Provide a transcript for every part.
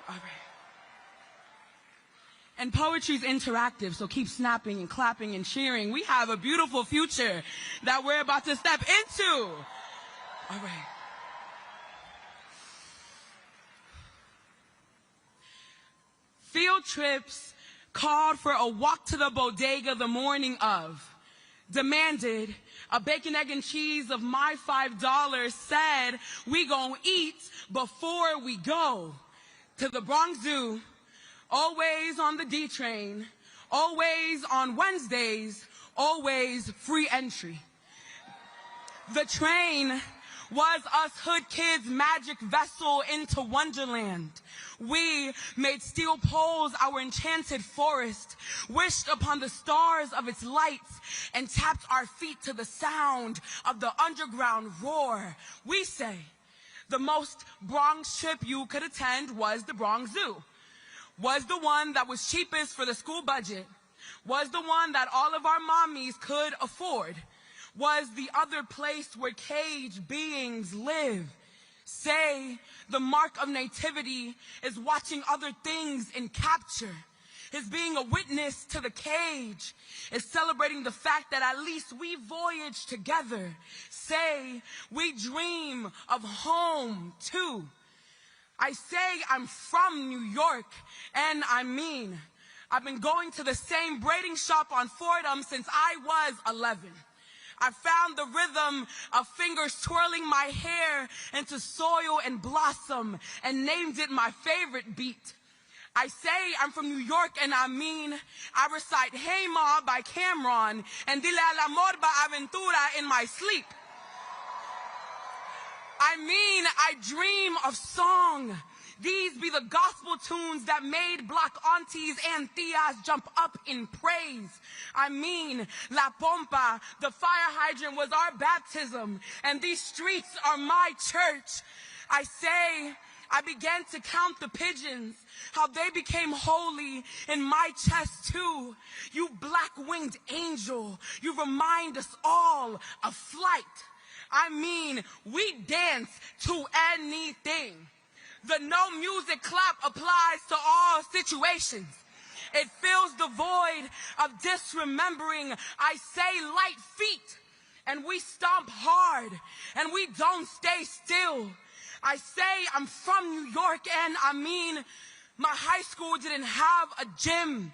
All right. And poetry's interactive, so keep snapping and clapping and cheering. We have a beautiful future that we're about to step into. All right. Field trips called for a walk to the bodega the morning of. Demanded a bacon, egg, and cheese of my $5. Said we gon' eat before we go to the Bronx Zoo. Always on the D train, always on Wednesdays, always free entry. The train was us hood kids' magic vessel into Wonderland. We made steel poles our enchanted forest, wished upon the stars of its lights, and tapped our feet to the sound of the underground roar. We say the most Bronx trip you could attend was the Bronx Zoo. Was the one that was cheapest for the school budget, was the one that all of our mommies could afford, was the other place where caged beings live. Say the mark of nativity is watching other things in capture, is being a witness to the cage, is celebrating the fact that at least we voyage together. Say we dream of home too. I say I'm from New York, and I mean, I've been going to the same braiding shop on Fordham since I was 11. I found the rhythm of fingers twirling my hair into soil and blossom and named it my favorite beat. I say I'm from New York, and I mean, I recite Hey Ma by Cameron and Dile al Amor by Aventura in my sleep. I mean, I dream of song. These be the gospel tunes that made black aunties and tias jump up in praise. I mean, La Pompa, the fire hydrant, was our baptism, and these streets are my church. I say, I began to count the pigeons, how they became holy in my chest too. You black-winged angel, you remind us all of flight. I mean, we dance to anything. The no music clap applies to all situations. It fills the void of disremembering. I say light feet, and we stomp hard, and we don't stay still. I say I'm from New York, and I mean, my high school didn't have a gym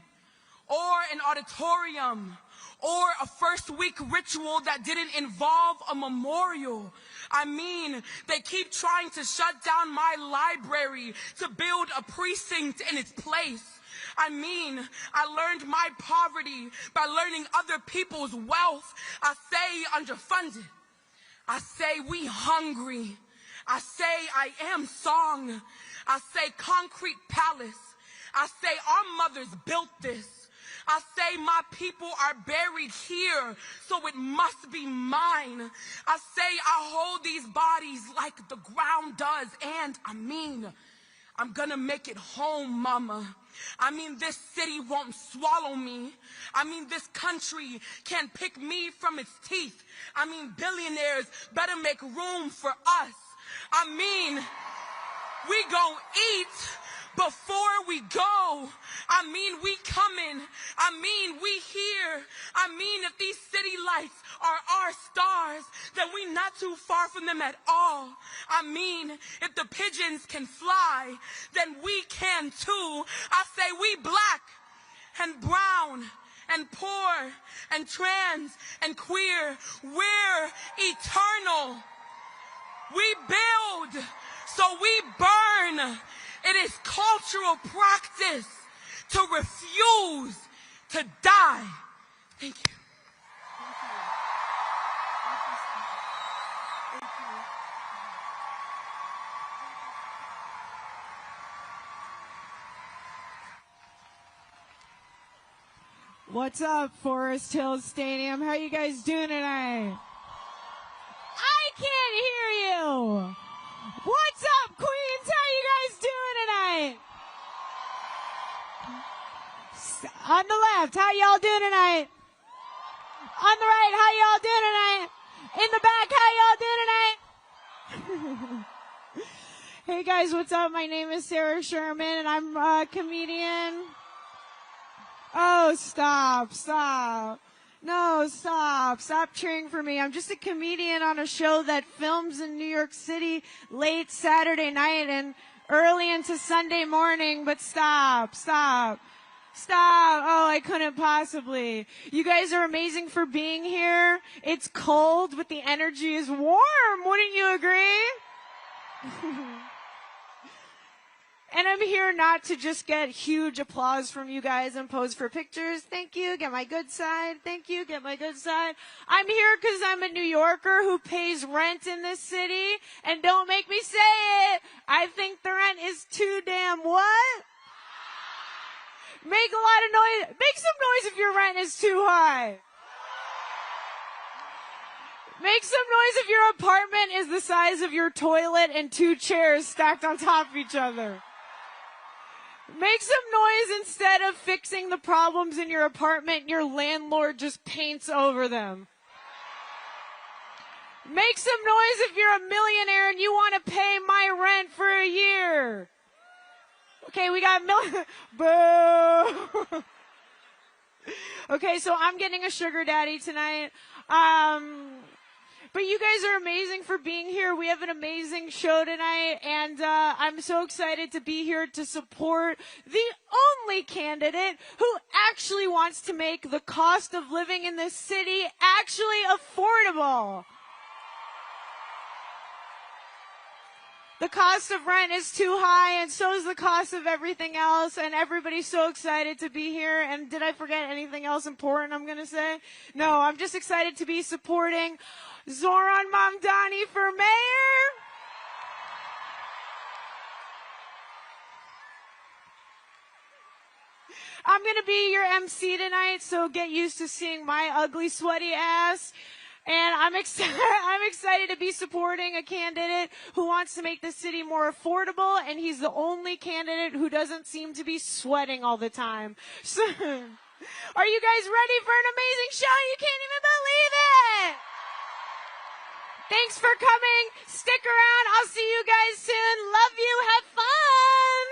or an auditorium or a first week ritual that didn't involve a memorial. I mean, they keep trying to shut down my library to build a precinct in its place. I mean, I learned my poverty by learning other people's wealth. I say underfunded. I say we hungry. I say I am song. I say concrete palace. I say our mothers built this. I say my people are buried here, so it must be mine. I say I hold these bodies like the ground does, and I mean, I'm gonna make it home, mama. I mean, this city won't swallow me. I mean, this country can't pick me from its teeth. I mean, billionaires better make room for us. I mean, we gon' eat before we go. I mean, we coming. I mean, we here. I mean, if these city lights are our stars, then we not too far from them at all. I mean, if the pigeons can fly, then we can too. I say we black and brown and poor and trans and queer. We're eternal. We build, so we burn. It is cultural practice to refuse to die. Thank you. Thank you. Thank you. What's up, Forest Hills Stadium? How you guys doing tonight? I can't hear you. What's up, Queens? How you guys doing tonight? On the left, how y'all doing tonight? On the right, how y'all doing tonight? In the back, how y'all doing tonight? Hey guys, what's up? My name is Sarah Sherman and I'm a comedian. Oh, stop. No, stop cheering for me. I'm just a comedian on a show that films in New York City late Saturday night and early into Sunday morning, but stop. Oh, I couldn't possibly. You guys are amazing for being here. It's cold, but the energy is warm. Wouldn't you agree? And I'm here not to just get huge applause from you guys and pose for pictures. Thank you. Get my good side. Thank you. Get my good side. I'm here because I'm a New Yorker who pays rent in this city. And don't make me say it. I think the rent is too damn what? Make a lot of noise. Make some noise if your rent is too high. Make some noise if your apartment is the size of your toilet and 2 chairs stacked on top of each other. Make some noise instead of fixing the problems in your apartment, your landlord just paints over them. Make some noise if you're a millionaire and you want to pay my rent for a year. Okay, we got Boo! Okay, so I'm getting a sugar daddy tonight. But you guys are amazing for being here. We have an amazing show tonight, and I'm so excited to be here to support the only candidate who actually wants to make the cost of living in this city actually affordable. The cost of rent is too high, and so is the cost of everything else, and everybody's so excited to be here. And did I forget anything else important I'm going to say? No, I'm just excited to be supporting Zohran Mamdani for mayor. I'm going to be your MC tonight, so get used to seeing my ugly, sweaty ass. And I'm excited to be supporting a candidate who wants to make the city more affordable, and he's the only candidate who doesn't seem to be sweating all the time. So, are you guys ready for an amazing show? You can't even believe it! Thanks for coming. Stick around. I'll see you guys soon. Love you. Have fun.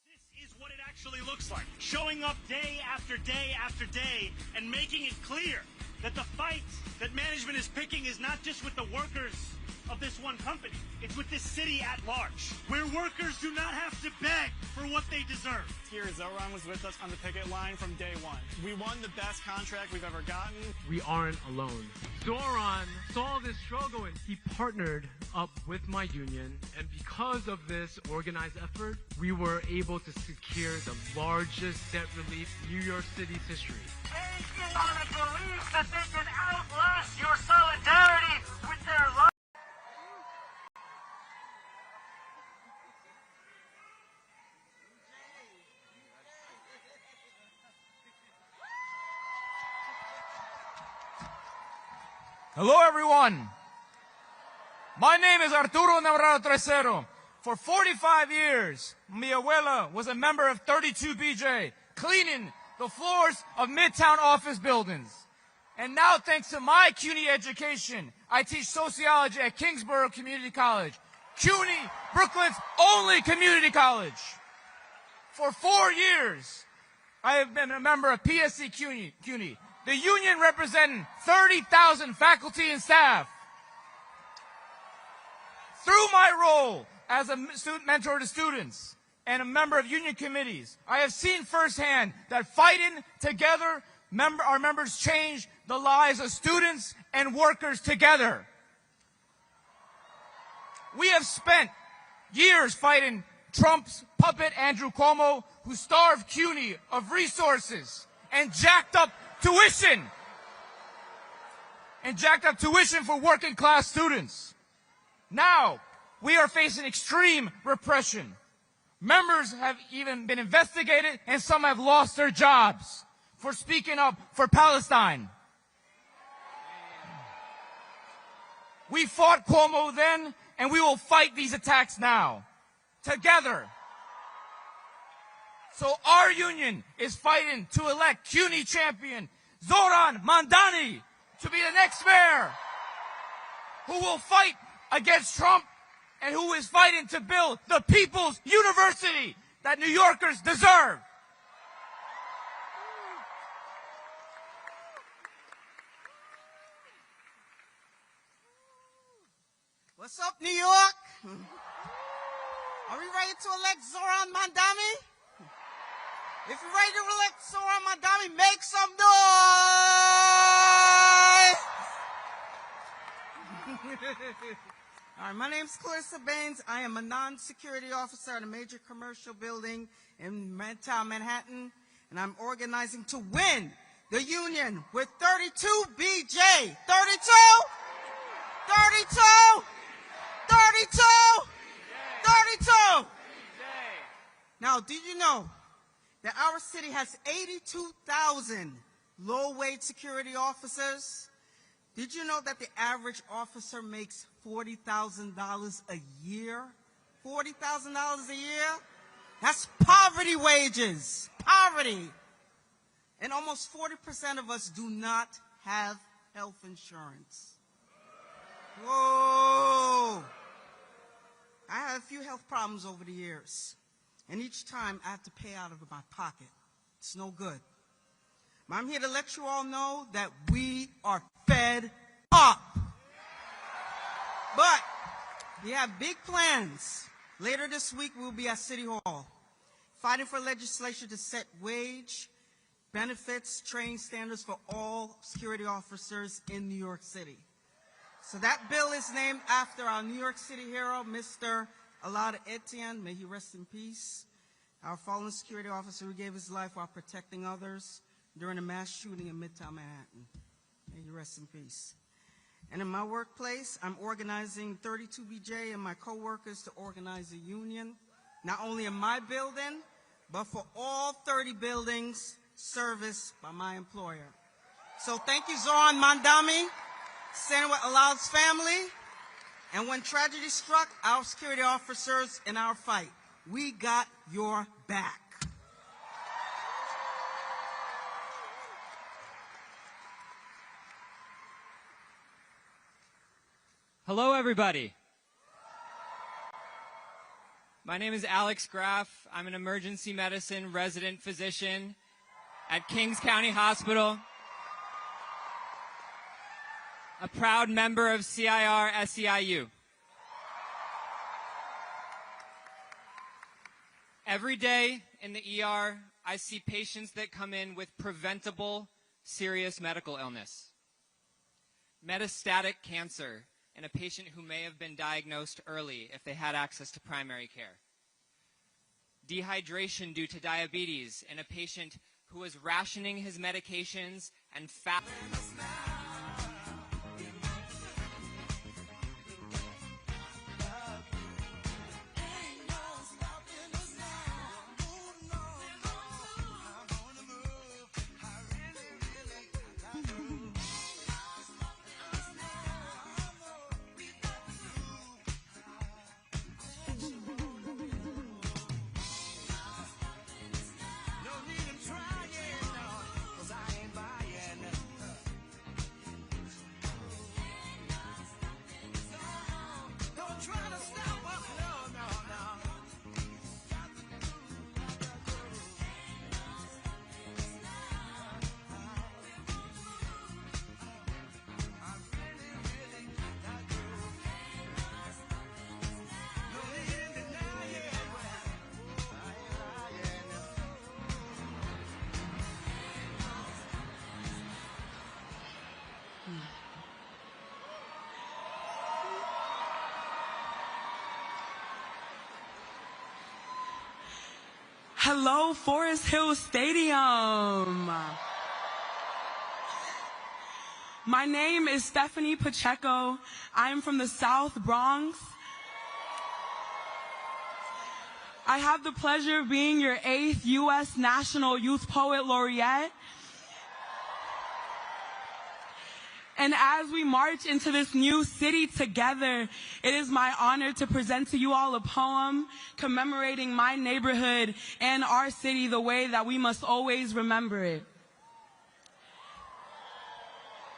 This is what it actually looks like. Showing up day after day after day and making it clear that the fight that management is picking is not just with the workers of this one company. It's with this city at large, where workers do not have to beg for what they deserve. Here, Zoran was with us on the picket line from day one. We won the best contract we've ever gotten. We aren't alone. Zoran saw this struggle and he partnered up with my union, and because of this organized effort, we were able to secure the largest debt relief in New York City's history. Taking on a belief that they can outlast your solidarity with their life. Hello, everyone. My name is Arturo Navarro Tresero. For 45 years, mi abuela was a member of 32BJ, cleaning the floors of Midtown office buildings. And now, thanks to my CUNY education, I teach sociology at Kingsborough Community College. CUNY, Brooklyn's only community college. For 4 years, I have been a member of PSC CUNY, the union representing 30,000 faculty and staff. Through my role as a student mentor to students and a member of union committees, I have seen firsthand that fighting together, our members change the lives of students and workers together. We have spent years fighting Trump's puppet Andrew Cuomo, who starved CUNY of resources and jacked up tuition for working class students. Now, we are facing extreme repression. Members have even been investigated, and some have lost their jobs for speaking up for Palestine. We fought Cuomo then, and we will fight these attacks now, together. So our union is fighting to elect CUNY champion Zoran Mandani to be the next mayor who will fight against Trump and who is fighting to build the people's university that New Yorkers deserve. What's up, New York? Are we ready to elect Zoran Mandani? If you're ready to elect Zoran Mandani, make some noise! All right, my name's Clarissa Baines. I am a non-security officer at a major commercial building in Midtown Manhattan, and I'm organizing to win the union with 32 BJ. 32? 32? 32! 32! Now, did you know that our city has 82,000 low-wage security officers? Did you know that the average officer makes $40,000 a year? $40,000 a year? That's poverty wages. Poverty. And almost 40% of us do not have health insurance. Whoa. I had a few health problems over the years, and each time I have to pay out of my pocket. It's no good. But I'm here to let you all know that we are fed up. But we have big plans. Later this week, we'll be at City Hall, fighting for legislation to set wage, benefits, training standards for all security officers in New York City. So that bill is named after our New York City hero, Mr. Alada Etienne. May he rest in peace. Our fallen security officer who gave his life while protecting others during a mass shooting in Midtown Manhattan. May he rest in peace. And in my workplace, I'm organizing 32BJ and my coworkers to organize a union, not only in my building, but for all 30 buildings serviced by my employer. So thank you, Zoran Mandani, standing with Alad's family. And when tragedy struck, our security officers in our fight, we got your back. Hello, everybody. My name is Alex Graff. I'm an emergency medicine resident physician at Kings County Hospital, a proud member of CIR-SEIU. Every day in the ER, I see patients that come in with preventable, serious medical illness. Metastatic cancer in a patient who may have been diagnosed early if they had access to primary care. Dehydration due to diabetes in a patient who was rationing his medications and fasting. Hello, Forest Hill Stadium. My name is Stephanie Pacheco. I am from the South Bronx. I have the pleasure of being your 8th U.S. National Youth Poet Laureate. And as we march into this new city together, it is my honor to present to you all a poem commemorating my neighborhood and our city the way that we must always remember it.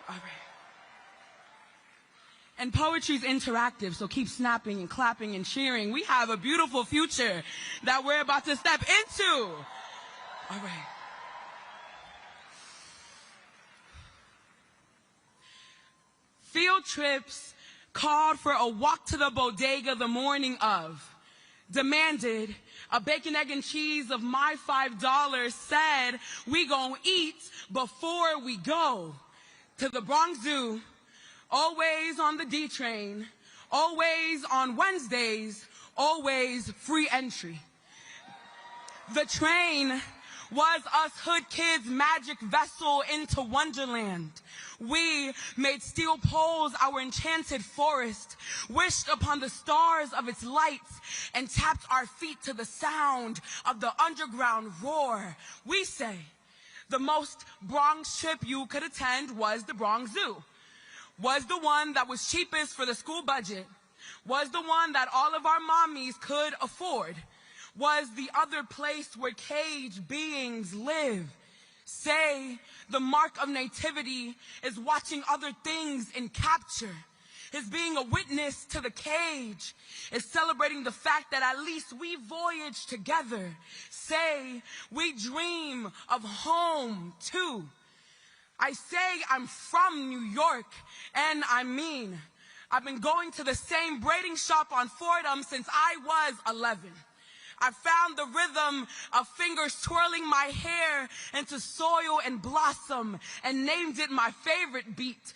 All right. And poetry's interactive, so keep snapping and clapping and cheering. We have a beautiful future that we're about to step into. All right. Field trips called for a walk to the bodega the morning of. Demanded a bacon, egg, and cheese of my $5. Said we gon' eat before we go to the Bronx Zoo. Always on the D train, always on Wednesdays, always free entry. The train was us hood kids' magic vessel into Wonderland. We made steel poles our enchanted forest, wished upon the stars of its lights, and tapped our feet to the sound of the underground roar. We say the most Bronx trip you could attend was the Bronx Zoo. Was the one that was cheapest for the school budget, was the one that all of our mommies could afford, was the other place where caged beings live. Say the mark of nativity is watching other things in capture, is being a witness to the cage, is celebrating the fact that at least we voyage together. Say we dream of home too. I say I'm from New York, and I mean, I've been going to the same braiding shop on Fordham since I was 11. I found the rhythm of fingers twirling my hair into soil and blossom and named it my favorite beat.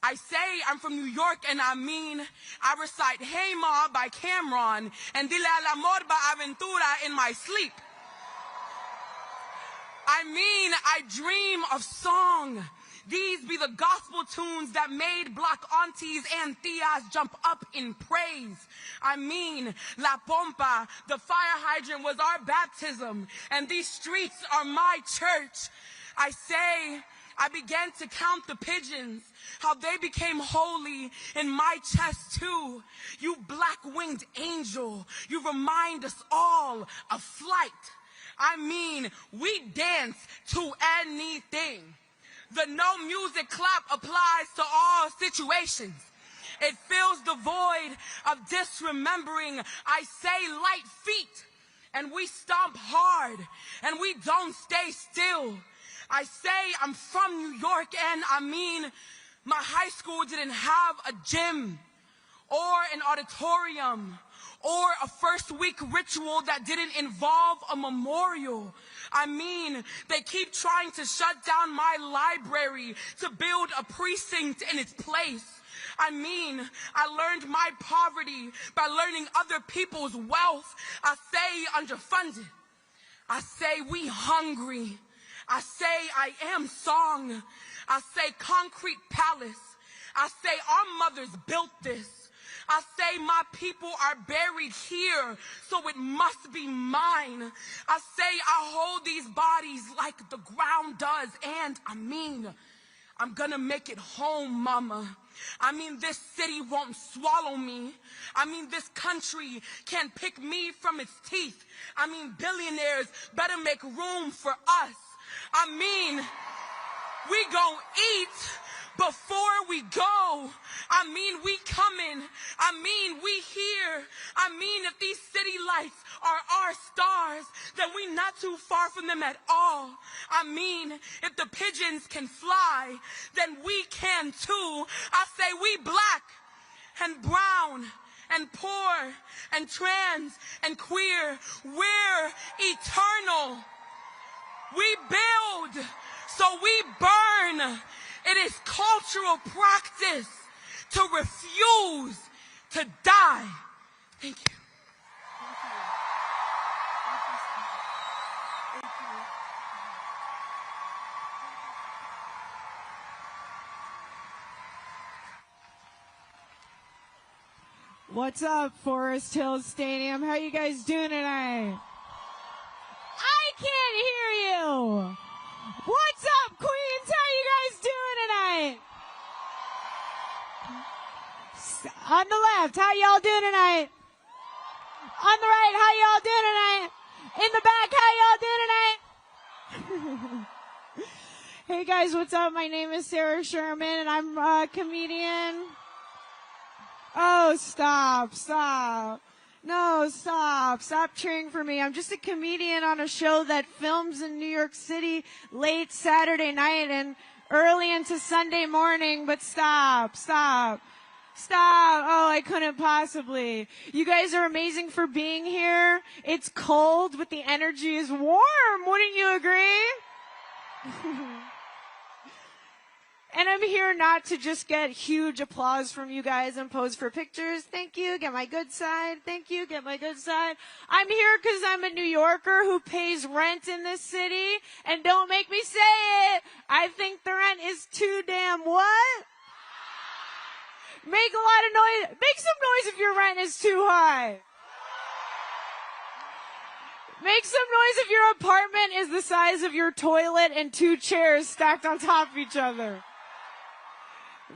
I say I'm from New York, and I mean, I recite Hey Ma by Cameron and Dile al Amor by Aventura in my sleep. I mean, I dream of song. These be the gospel tunes that made black aunties and tias jump up in praise. I mean, La Pompa, the fire hydrant, was our baptism, and these streets are my church. I say, I began to count the pigeons, how they became holy in my chest too. You black-winged angel, you remind us all of flight. I mean, we dance to anything. The no music clap applies to all situations. It fills the void of disremembering. I say light feet, and we stomp hard, and we don't stay still. I say I'm from New York, and I mean, my high school didn't have a gym or an auditorium or a first week ritual that didn't involve a memorial. I mean, they keep trying to shut down my library to build a precinct in its place. I mean, I learned my poverty by learning other people's wealth. I say underfunded. I say we hungry. I say I am song. I say concrete palace. I say our mothers built this. I say my people are buried here, so it must be mine. I say I hold these bodies like the ground does, and I mean, I'm gonna make it home, mama. I mean, this city won't swallow me. I mean, this country can't pick me from its teeth. I mean, billionaires better make room for us. I mean, we gon' eat before we go. I mean, we coming. I mean, we here. I mean, if these city lights are our stars, then we not too far from them at all. I mean, if the pigeons can fly, then we can too. I say we black and brown and poor and trans and queer. We're eternal. We build, so we burn. It is cultural practice to refuse to die. Thank you. What's up, Forest Hills Stadium? How you guys doing tonight? I can't hear you. What's up, Queens? How you guys doing tonight? On the left, how y'all doing tonight? On the right, how y'all doing tonight? In the back, how y'all doing tonight? Hey guys, what's up? My name is Sarah Sherman, and I'm a comedian. Oh, stop. No, stop cheering for me. I'm just a comedian on a show that films in New York City late Saturday night and early into Sunday morning, but stop. Oh, I couldn't possibly. You guys are amazing for being here. It's cold, but the energy is warm. Wouldn't you agree? And I'm here not to just get huge applause from you guys and pose for pictures. Thank you. Get my good side. Thank you. Get my good side. I'm here because I'm a New Yorker who pays rent in this city. And don't make me say it. I think the rent is too damn what? Make a lot of noise. Make some noise if your rent is too high. Make some noise if your apartment is the size of your toilet and 2 chairs stacked on top of each other.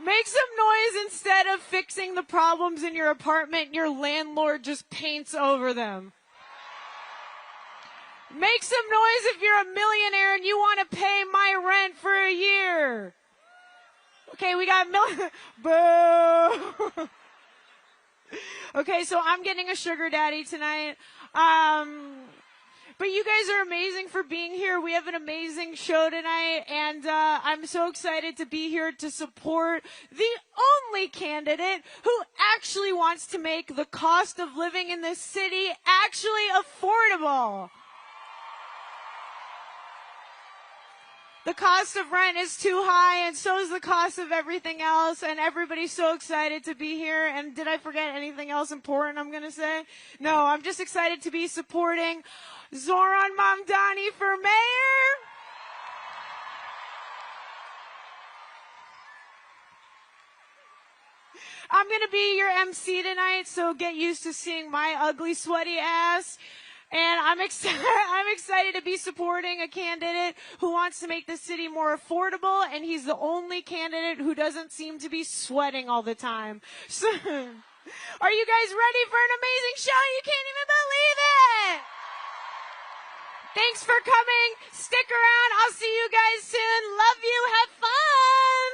Make some noise instead of fixing the problems in your apartment, your landlord just paints over them. Make some noise if you're a millionaire and you want to pay my rent for a year. Okay, we got Boo! Okay, so I'm getting a sugar daddy tonight. But you guys are amazing for being here. We have an amazing show tonight, and I'm so excited to be here to support the only candidate who actually wants to make the cost of living in this city actually affordable. The cost of rent is too high, and so is the cost of everything else, and everybody's so excited to be here. And did I forget anything else important I'm going to say? No, I'm just excited to be supporting Zohran Mamdani for mayor. I'm going to be your MC tonight, so get used to seeing my ugly, sweaty ass. And I'm excited to be supporting a candidate who wants to make the city more affordable, and he's the only candidate who doesn't seem to be sweating all the time. So, are you guys ready for an amazing show? You can't even believe it! Thanks for coming. Stick around. I'll see you guys soon. Love you. Have fun.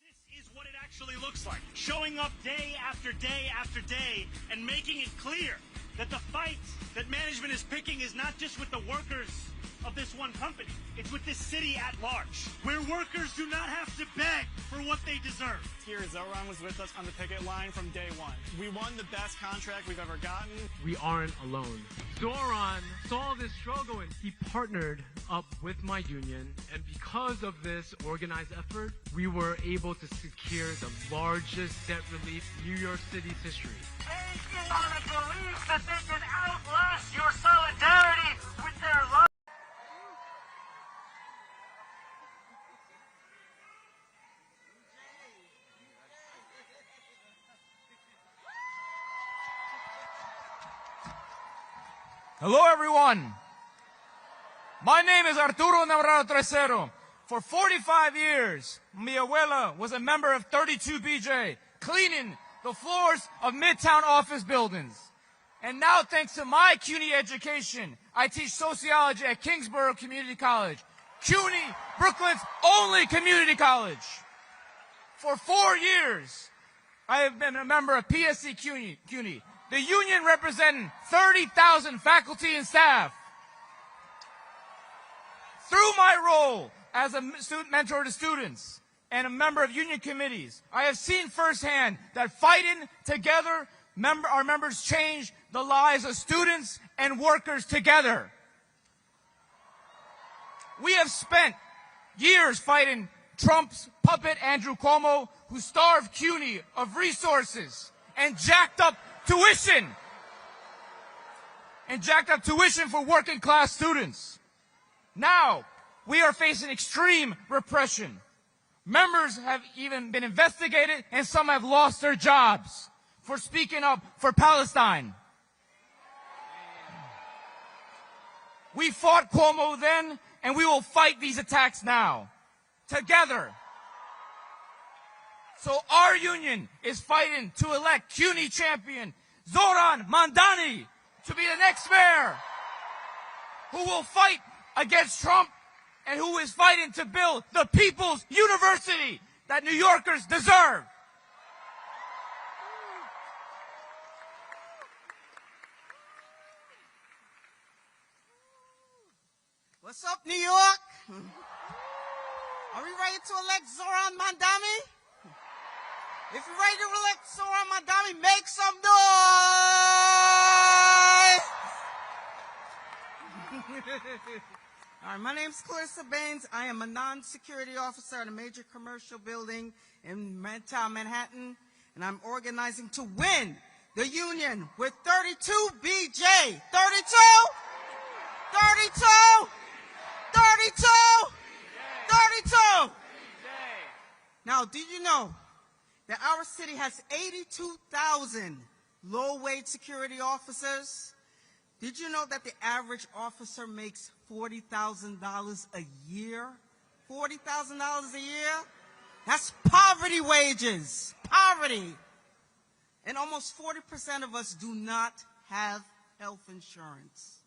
This is what it actually looks like. Showing up day after day after day and making it clear that the fight that management is picking is not just with the workers of this one company. It's with this city at large, where workers do not have to beg for what they deserve. Here, Zoran was with us on the picket line from day one. We won the best contract we've ever gotten. We aren't alone. Zoran saw this struggle and he partnered up with my union, and because of this organized effort, we were able to secure the largest debt relief in New York City's history. Banking on a belief that they can outlast your solidarity with their life. Hello, everyone. My name is Arturo Navarro Tresero. For 45 years, mi abuela was a member of 32 BJ, cleaning the floors of Midtown office buildings. And now, thanks to my CUNY education, I teach sociology at Kingsborough Community College, CUNY, Brooklyn's only community college. For 4 years, I have been a member of PSC CUNY, the union representing 30,000 faculty and staff. Through my role as a student mentor to students and a member of union committees, I have seen firsthand that fighting together, our members change the lives of students and workers together. We have spent years fighting Trump's puppet Andrew Cuomo, who starved CUNY of resources and jacked up tuition for working class students. Now, we are facing extreme repression. Members have even been investigated, and some have lost their jobs for speaking up for Palestine. We fought Cuomo then, and we will fight these attacks now, together. So our union is fighting to elect CUNY champion Zoran Mandani to be the next mayor, who will fight against Trump and who is fighting to build the people's university that New Yorkers deserve. What's up, New York? Are we ready to elect Zoran Mandani? If you're ready to elect Zoran Mandani, make some noise! All right, my name's Clarissa Baines. I am a non-security officer at a major commercial building in Midtown Manhattan, and I'm organizing to win the union with 32 BJ. 32? 32? 32! 32! Now, did you know that our city has 82,000 low-wage security officers? Did you know that the average officer makes $40,000 a year? $40,000 a year? That's poverty wages. Poverty. And almost 40% of us do not have health insurance.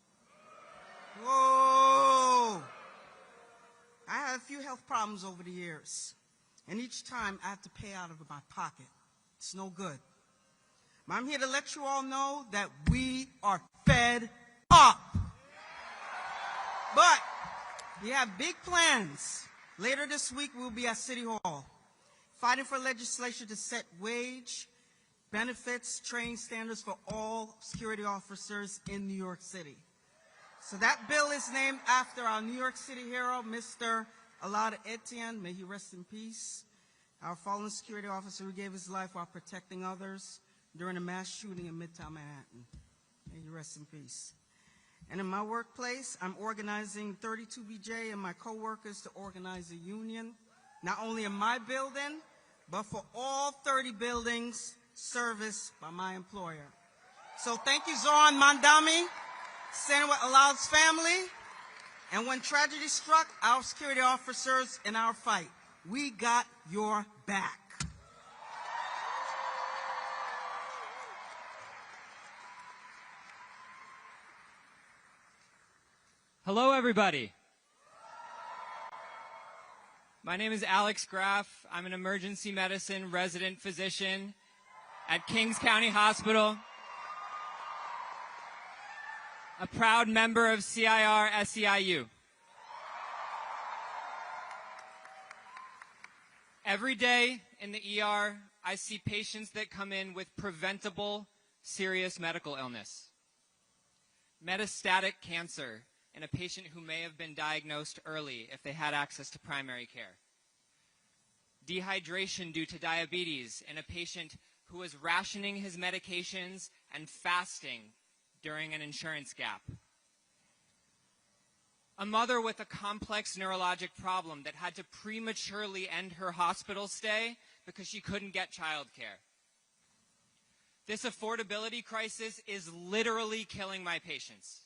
Whoa! I had a few health problems over the years, and each time I have to pay out of my pocket. It's no good. But I'm here to let you all know that we are fed up. But we have big plans. Later this week, we'll be at City Hall, fighting for legislation to set wage, benefits, training standards for all security officers in New York City. So that bill is named after our New York City hero, Mr. Alada Etienne. May he rest in peace. Our fallen security officer who gave his life while protecting others during a mass shooting in Midtown Manhattan. May he rest in peace. And in my workplace, I'm organizing 32BJ and my coworkers to organize a union, not only in my building, but for all 30 buildings serviced by my employer. So thank you, Zoran Mandani, standing with Alad's family. And when tragedy struck, our security officers in our fight, we got your back. Hello, everybody. My name is Alex Graff. I'm an emergency medicine resident physician at Kings County Hospital, a proud member of CIR-SEIU. Every day in the ER, I see patients that come in with preventable, serious medical illness. Metastatic cancer in a patient who may have been diagnosed early if they had access to primary care. Dehydration due to diabetes in a patient who was rationing his medications and fasting during an insurance gap. A mother with a complex neurologic problem that had to prematurely end her hospital stay because she couldn't get childcare. This affordability crisis is literally killing my patients.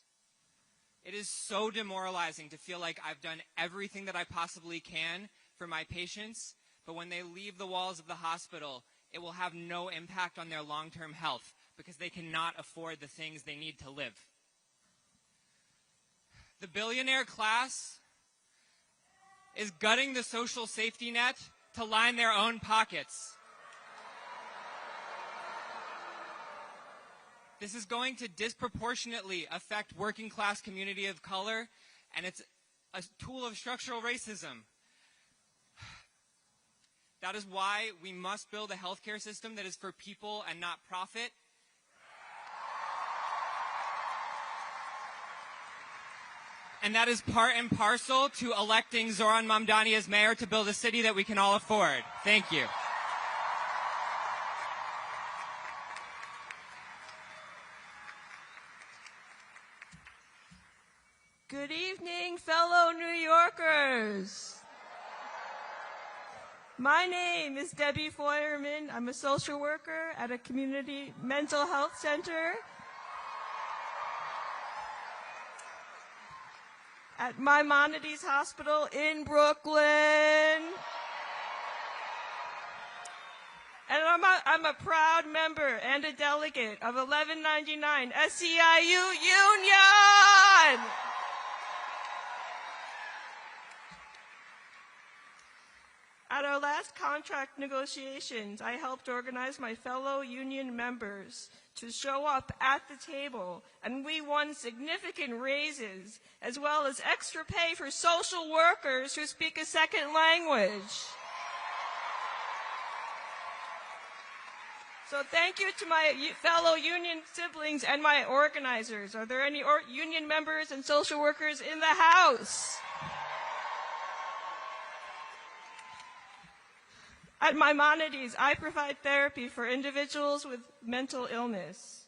It is so demoralizing to feel like I've done everything that I possibly can for my patients, but when they leave the walls of the hospital, it will have no impact on their long-term health because they cannot afford the things they need to live. The billionaire class is gutting the social safety net to line their own pockets. This is going to disproportionately affect working class community of color, and it's a tool of structural racism. That is why we must build a healthcare system that is for people and not profit. And that is part and parcel to electing Zoran Mamdani as mayor to build a city that we can all afford. Thank you. Good evening, fellow New Yorkers. My name is Debbie Feuerman. I'm a social worker at a community mental health center at Maimonides Hospital in Brooklyn. And I'm a proud member and a delegate of 1199 SEIU Union. At our last contract negotiations, I helped organize my fellow union members to show up at the table, and we won significant raises, as well as extra pay for social workers who speak a second language. So thank you to my fellow union siblings and my organizers. Are there any union members and social workers in the house? At Maimonides, I provide therapy for individuals with mental illness.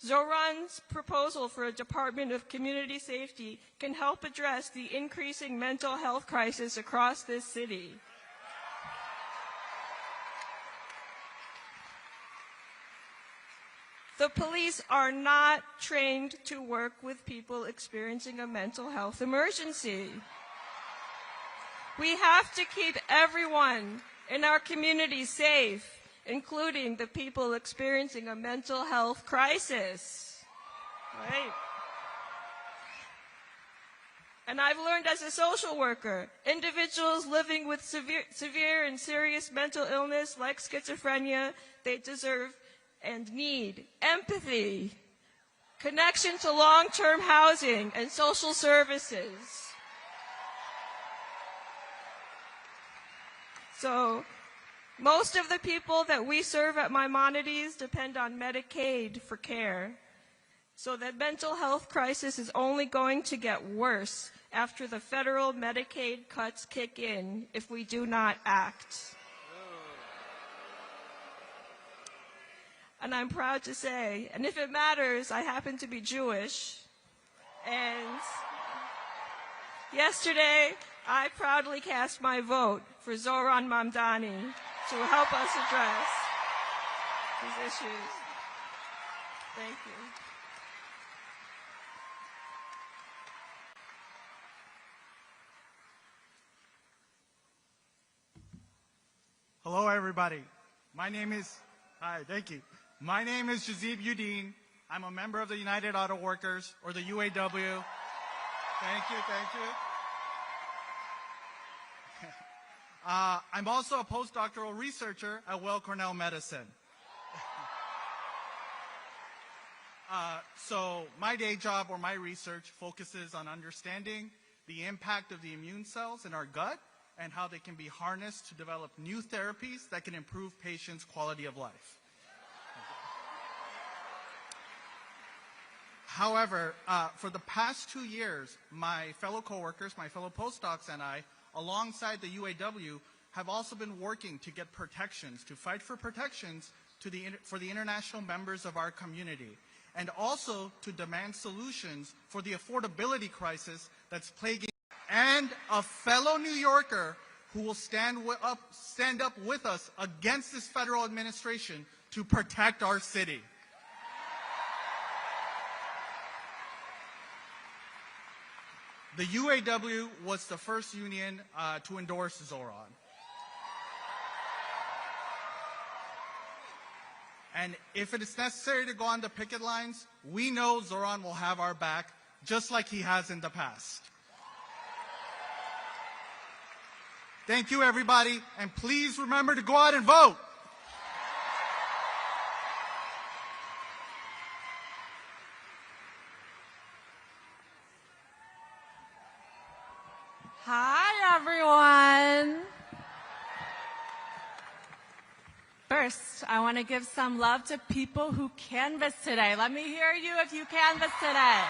Zoran's proposal for a Department of Community Safety can help address the increasing mental health crisis across this city. The police are not trained to work with people experiencing a mental health emergency. We have to keep everyone in our community safe, including the people experiencing a mental health crisis. Right? And I've learned as a social worker, individuals living with severe and serious mental illness like schizophrenia, they deserve and need empathy, connection to long-term housing and social services. So most of the people that we serve at Maimonides depend on Medicaid for care. So the mental health crisis is only going to get worse after the federal Medicaid cuts kick in if we do not act. And I'm proud to say, and if it matters, I happen to be Jewish. And yesterday, I proudly cast my vote for Zohran Mamdani to help us address these issues. Thank you. Hello, everybody. Thank you. My name is Jazib Udine. I'm a member of the United Auto Workers, or the UAW. Thank you. I'm also a postdoctoral researcher at Weill Cornell Medicine. So my day job or my research focuses on understanding the impact of the immune cells in our gut and how they can be harnessed to develop new therapies that can improve patients' quality of life. However, for the past 2 years, my fellow coworkers, my fellow postdocs and I, alongside the UAW, have also been working to get protections, to fight for protections for the international members of our community, and also to demand solutions for the affordability crisis that's plaguing, and a fellow New Yorker who will stand up with us against this federal administration to protect our city. The UAW was the first union to endorse Zoran. And if it is necessary to go on the picket lines, we know Zoran will have our back, just like he has in the past. Thank you, everybody, and please remember to go out and vote. Hi, everyone. First, I want to give some love to people who canvassed today. Let me hear you if you canvassed today.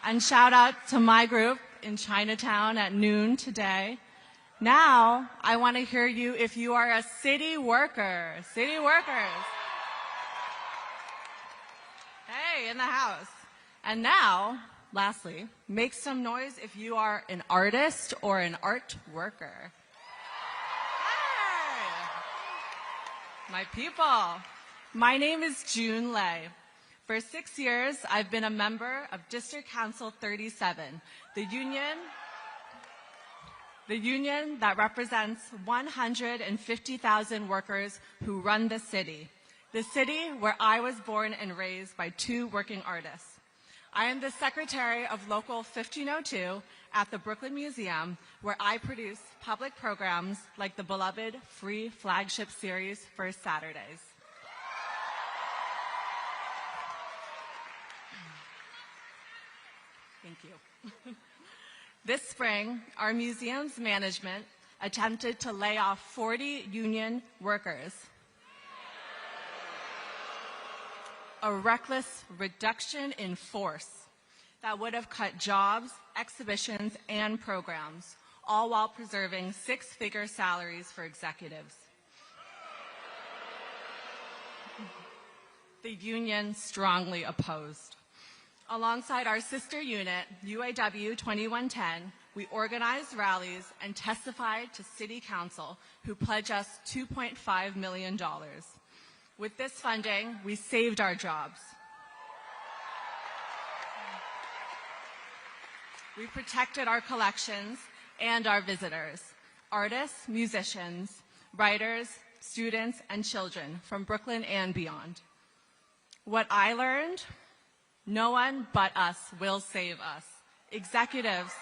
And shout out to my group in Chinatown at noon today. Now, I want to hear you if you are a city worker. City workers. Hey, in the house. And now, lastly, make some noise if you are an artist or an art worker. Hey! My people. My name is June Lei. For 6 years, I've been a member of District Council 37, the union that represents 150,000 workers who run the city where I was born and raised by 2 working artists. I am the secretary of Local 1502, at the Brooklyn Museum, where I produce public programs like the beloved free flagship series First Saturdays. Thank you. This spring, our museum's management attempted to lay off 40 union workers. A reckless reduction in force that would have cut jobs, exhibitions, and programs, all while preserving six-figure salaries for executives. The union strongly opposed. Alongside our sister unit, UAW 2110, we organized rallies and testified to City Council, who pledged us $2.5 million. With this funding, we saved our jobs. We protected our collections and our visitors, artists, musicians, writers, students, and children from Brooklyn and beyond. What I learned, no one but us will save us. Executives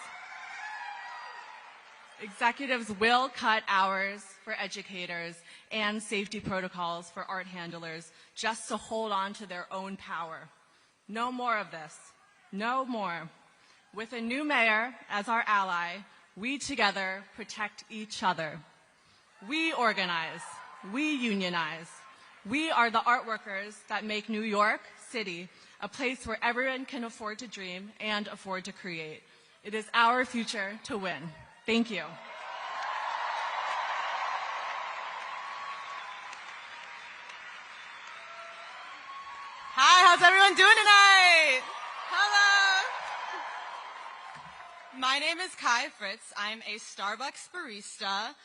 will cut hours for educators and safety protocols for art handlers just to hold on to their own power. No more of this. No more. With a new mayor as our ally, we together protect each other. We organize. We unionize. We are the art workers that make New York City a place where everyone can afford to dream and afford to create. It is our future to win. Thank you. Hi, how's everyone doing tonight? Hello. My name is Kai Fritz. I'm a Starbucks barista,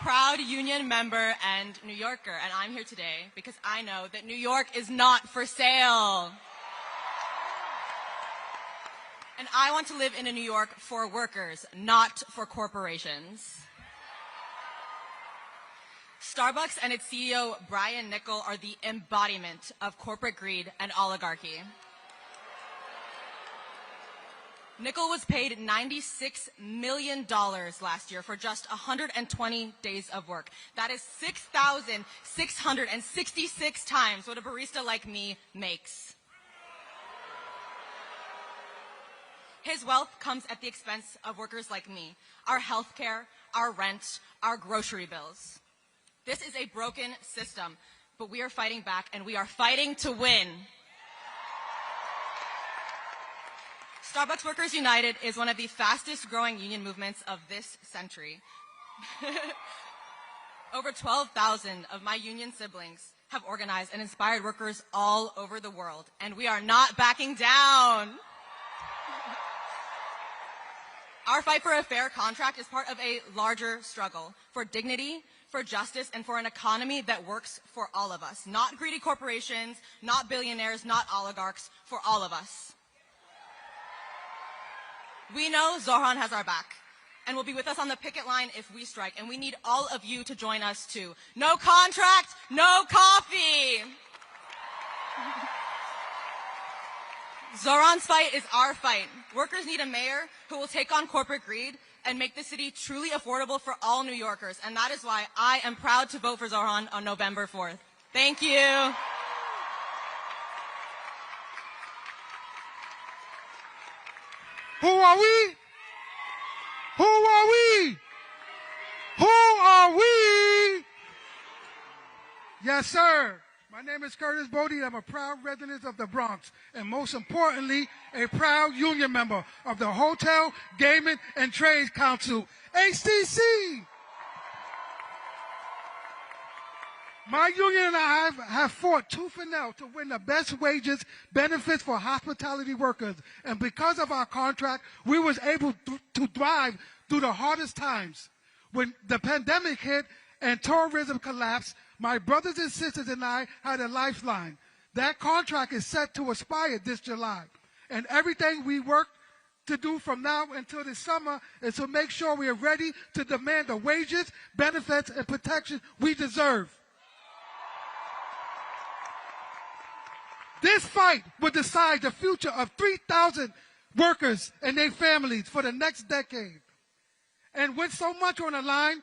proud union member, and New Yorker. And I'm here today because I know that New York is not for sale. And I want to live in a New York for workers, not for corporations. Starbucks and its CEO, Brian Niccol, are the embodiment of corporate greed and oligarchy. Niccol was paid $96 million last year for just 120 days of work. That is 6,666 times what a barista like me makes. His wealth comes at the expense of workers like me, our health care, our rent, our grocery bills. This is a broken system, but we are fighting back, and we are fighting to win. Starbucks Workers United is one of the fastest growing union movements of this century. Over 12,000 of my union siblings have organized and inspired workers all over the world, and we are not backing down. Our fight for a fair contract is part of a larger struggle for dignity, for justice, and for an economy that works for all of us. Not greedy corporations, not billionaires, not oligarchs, for all of us. We know Zohran has our back and will be with us on the picket line if we strike, and we need all of you to join us too. No contract, no coffee. Zoran's fight is our fight. Workers need a mayor who will take on corporate greed and make the city truly affordable for all New Yorkers. And that is why I am proud to vote for Zohran on November 4th. Thank you. Who are we? Who are we? Who are we? Yes, sir. My name is Curtis Bodie. I'm a proud resident of the Bronx, and most importantly, a proud union member of the Hotel, Gaming, and Trades Council, HTC. My union and I have fought tooth and nail to win the best wages, benefits for hospitality workers, and because of our contract, we was able to thrive through the hardest times. When the pandemic hit and tourism collapsed, my brothers and sisters and I had a lifeline. That contract is set to expire this July. And everything we work to do from now until this summer is to make sure we are ready to demand the wages, benefits, and protection we deserve. This fight will decide the future of 3,000 workers and their families for the next decade. And with so much on the line,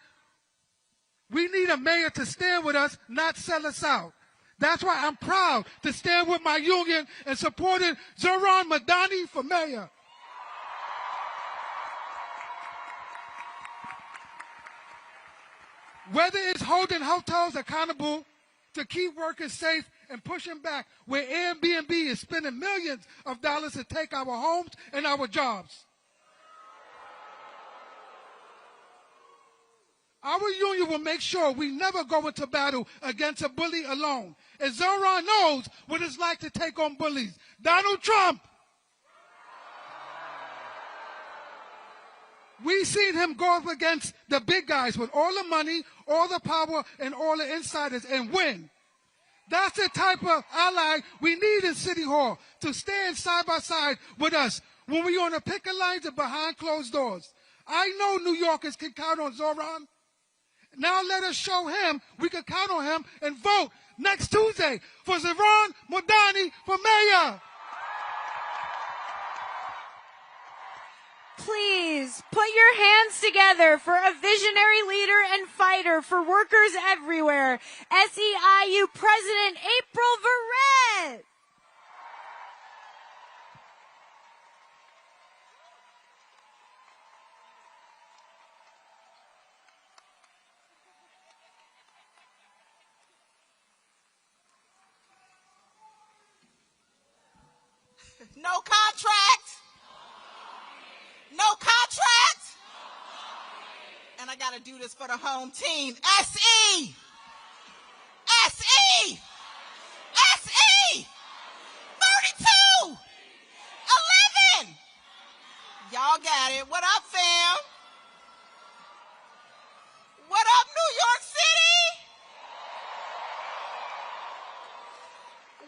we need a mayor to stand with us, not sell us out. That's why I'm proud to stand with my union and supporting Zoran Mandani for mayor. Whether it's holding hotels accountable to keep workers safe and pushing back where Airbnb is spending millions of dollars to take our homes and our jobs. Our union will make sure we never go into battle against a bully alone. And Zoran knows what it's like to take on bullies. Donald Trump. We've seen him go up against the big guys with all the money, all the power, and all the insiders and win. That's the type of ally we need in City Hall, to stand side by side with us when we're on the picket lines and behind closed doors. I know New Yorkers can count on Zoran. Now let us show him we can count on him and vote next Tuesday for Zoran Mandani for mayor. Please put your hands together for a visionary leader and fighter for workers everywhere, SEIU President April Verrett. No contract. No contract. And I got to do this for the home team. SE. SE. SE. 32. 11. Y'all got it. What up, fam? What up, New York City?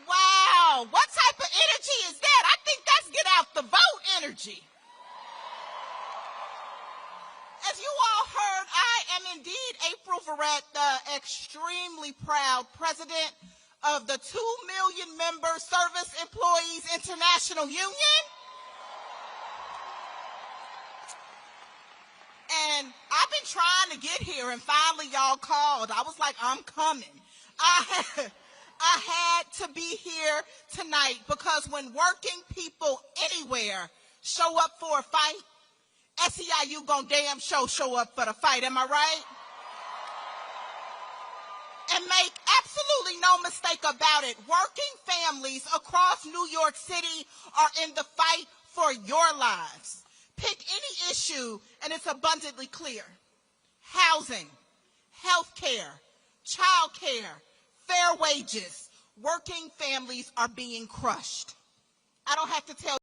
Wow. What type of energy is that? I think that's get out the vote energy. As you all heard, I am indeed April Verrett, the extremely proud president of the 2 million member Service Employees International Union. And I've been trying to get here, and finally y'all called. I was like, I'm coming. I had to be here tonight because when working people anywhere show up for a fight, SEIU gon' damn show up for the fight, am I right? And make absolutely no mistake about it, working families across New York City are in the fight for your lives. Pick any issue and it's abundantly clear. Housing, health care, child care, fair wages. Working families are being crushed. I don't have to tell you.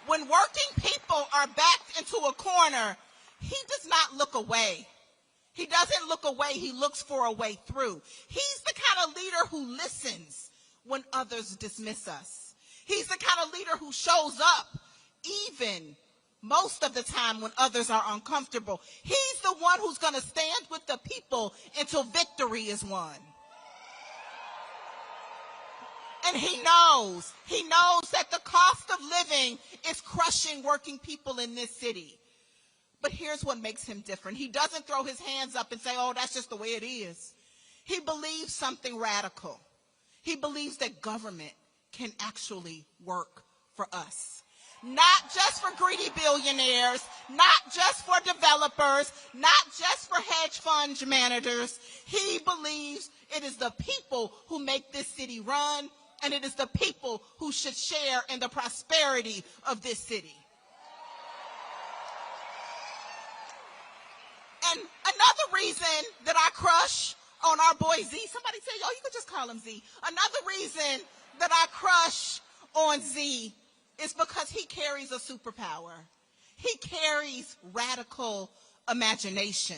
When working people are backed into a corner, he does not look away. He doesn't look away, he looks for a way through. He's the kind of leader who listens when others dismiss us. He's the kind of leader who shows up even most of the time when others are uncomfortable. He's the one who's going to stand with the people until victory is won. And he knows that the cost of living is crushing working people in this city. But here's what makes him different. He doesn't throw his hands up and say, oh, that's just the way it is. He believes something radical. He believes that government can actually work for us. Not just for greedy billionaires, not just for developers, not just for hedge fund managers. He believes it is the people who make this city run, and it is the people who should share in the prosperity of this city. And another reason that I crush on our boy Z, somebody say, oh, you could just call him Z. Another reason that I crush on Z is because he carries a superpower. He carries radical imagination.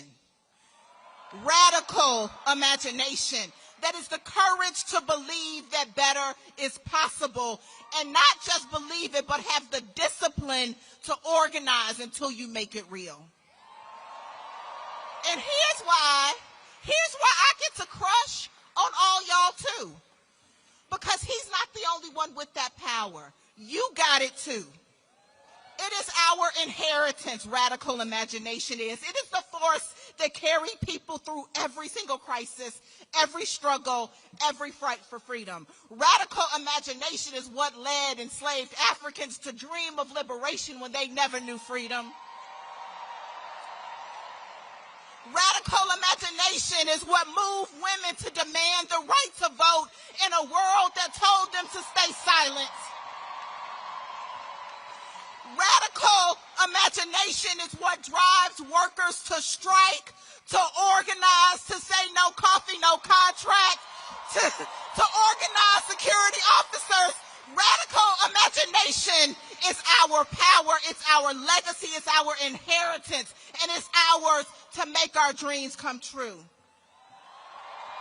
Radical imagination. That is the courage to believe that better is possible, and not just believe it, but have the discipline to organize until you make it real. And here's why I get to crush on all y'all too. because he's not the only one with that power. You got it too. It is our inheritance, radical imagination is. It is the force that carry people through every single crisis, every struggle, every fight for freedom. Radical imagination is what led enslaved Africans to dream of liberation when they never knew freedom. Radical imagination is what moved women to demand the right to vote in a world that told them to stay silent. Radical imagination is what drives workers to strike, to organize, to say no coffee, no contract, to organize security officers. Radical imagination is our power, it's our legacy, it's our inheritance, and it's ours to make our dreams come true.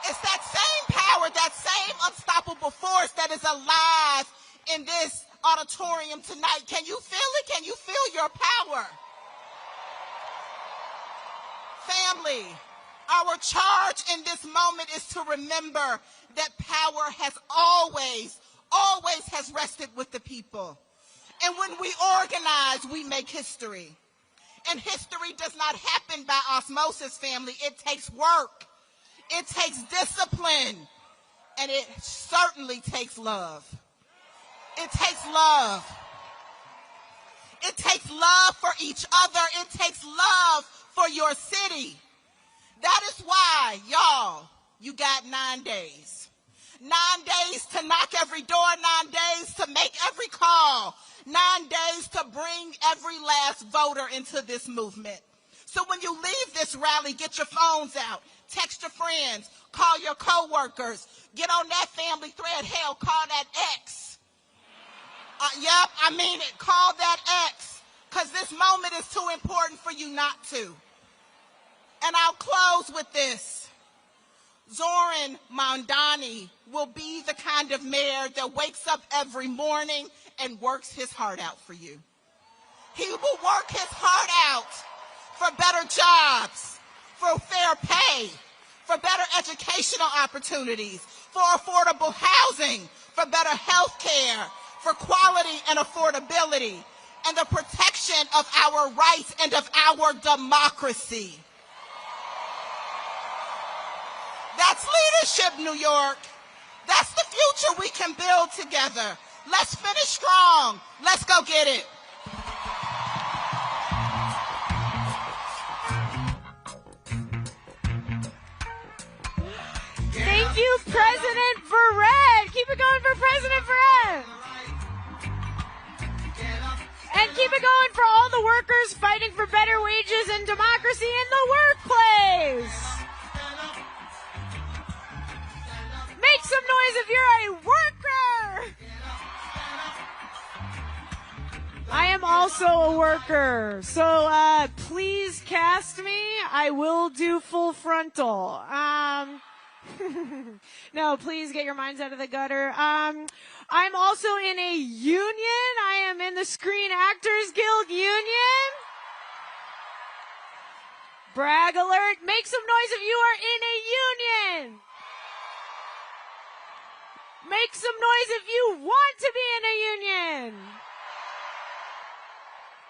It's that same power, that same unstoppable force that is alive in this auditorium tonight. Can you feel it? Can you feel your power? Family, our charge in this moment is to remember that power has always has rested with the people. And when we organize, we make history. And history does not happen by osmosis, family. It takes work. It takes discipline. And it certainly takes love. It takes love. It takes love for each other. It takes love for your city. That is why, y'all, you got 9 days. 9 days to knock every door, 9 days to make every call, 9 days to bring every last voter into this movement. So when you leave this rally, get your phones out, text your friends, call your coworkers, get on that family thread, hell, call that ex. Yep, I mean it, call that ex, because this moment is too important for you not to. And I'll close with this. Zoran Mandani will be the kind of mayor that wakes up every morning and works his heart out for you. He will work his heart out for better jobs, for fair pay, for better educational opportunities, for affordable housing, for better health care, for quality and affordability, and the protection of our rights and of our democracy. That's leadership, New York. That's the future we can build together. Let's finish strong. Let's go get it. Thank you, President Verrett. Keep it going for President Verrett. And keep it going for all the workers fighting for better wages and democracy in the workplace. Make some noise if you're a worker. I am also a worker, so please cast me. I will do full frontal. No, please get your minds out of the gutter. I'm also in a union. I am in the Screen Actors Guild union. Brag alert. Make some noise if you are in a union. Make some noise if you want to be in a union.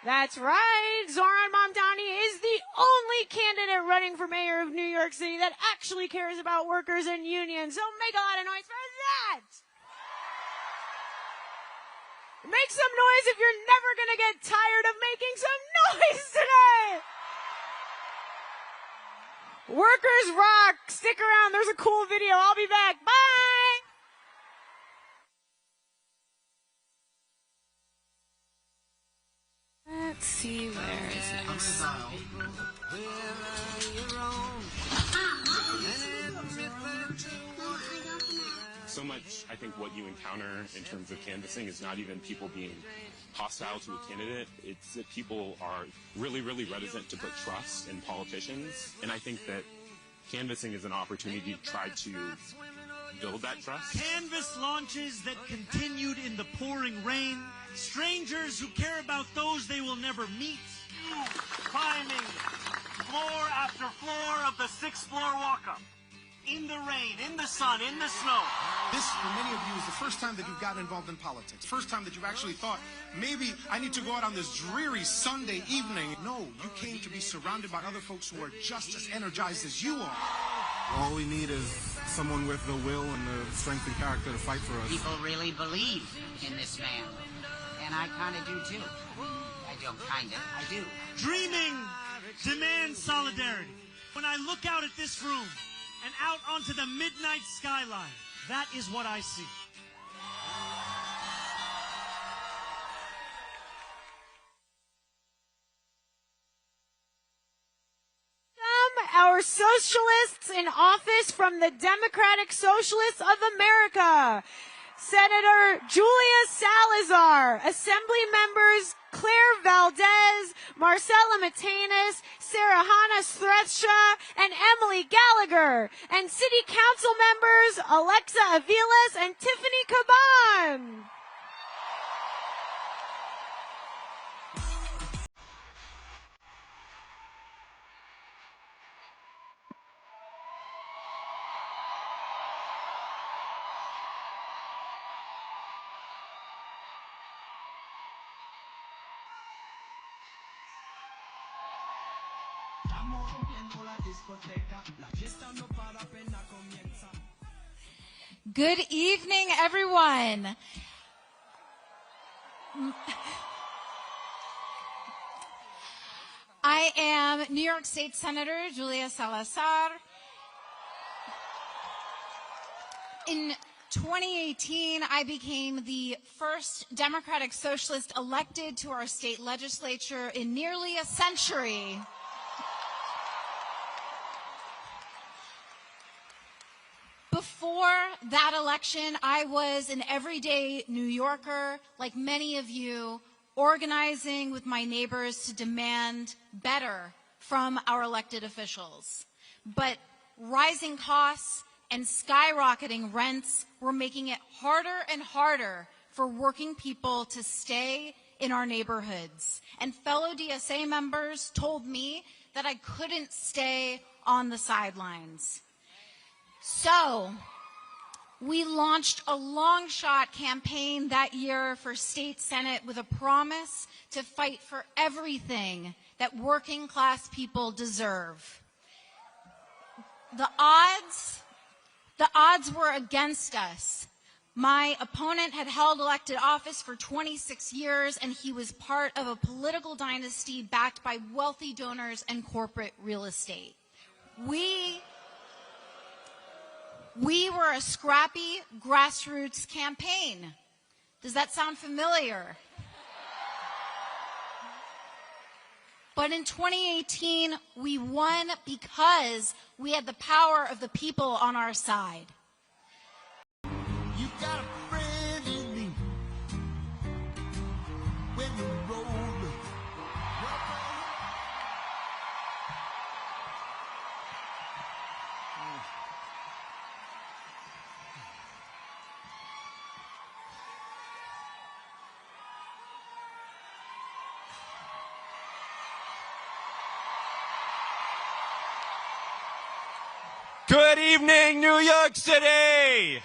That's right. Zohran Mamdani is the only candidate running for mayor of New York City that actually cares about workers and unions. So make a lot of noise for that. Make some noise if you're never going to get tired of making some noise today. Workers rock. Stick around. There's a cool video. I'll be back. Bye. Let's see, where is it? So much, I think, what you encounter in terms of canvassing is not even people being hostile to a candidate. It's that people are really, really reticent to put trust in politicians. And I think that canvassing is an opportunity to try to build that trust. Canvas launches that continued in the pouring rain. Strangers who care about those they will never meet. Climbing floor after floor of the 6th floor walk-up. in the rain, in the sun, in the snow. This, for many of you, is the first time that you've gotten involved in politics. First time that you've actually thought, maybe I need to go out on this dreary Sunday evening. No, you came to be surrounded by other folks who are just as energized as you are. All we need is someone with the will and the strength and character to fight for us. People really believe in this man, and I kind of do too. I don't kind of, I do. Dreaming demands solidarity. When I look out at this room and out onto the midnight skyline, that is what I see. Our socialists in office from the Democratic Socialists of America. Senator Julia Salazar, Assembly members Claire Valdez, Marcella Matenis, Sarah Hannah Strethsha, and Emily Gallagher, and City Council members Alexa Aviles and Tiffany Caban. Good evening, everyone. I am New York State Senator Julia Salazar. In 2018, I became the first Democratic Socialist elected to our state legislature in nearly a century. Before that election, I was an everyday New Yorker, like many of you, organizing with my neighbors to demand better from our elected officials. But rising costs and skyrocketing rents were making it harder and harder for working people to stay in our neighborhoods. And fellow DSA members told me that I couldn't stay on the sidelines. So, we launched a long-shot campaign that year for State Senate with a promise to fight for everything that working-class people deserve. The odds were against us. My opponent had held elected office for 26 years, and he was part of a political dynasty backed by wealthy donors and corporate real estate. We were a scrappy grassroots campaign. Does that sound familiar? But in 2018, we won because we had the power of the people on our side. You got a friend in me when the road Good evening, New York City!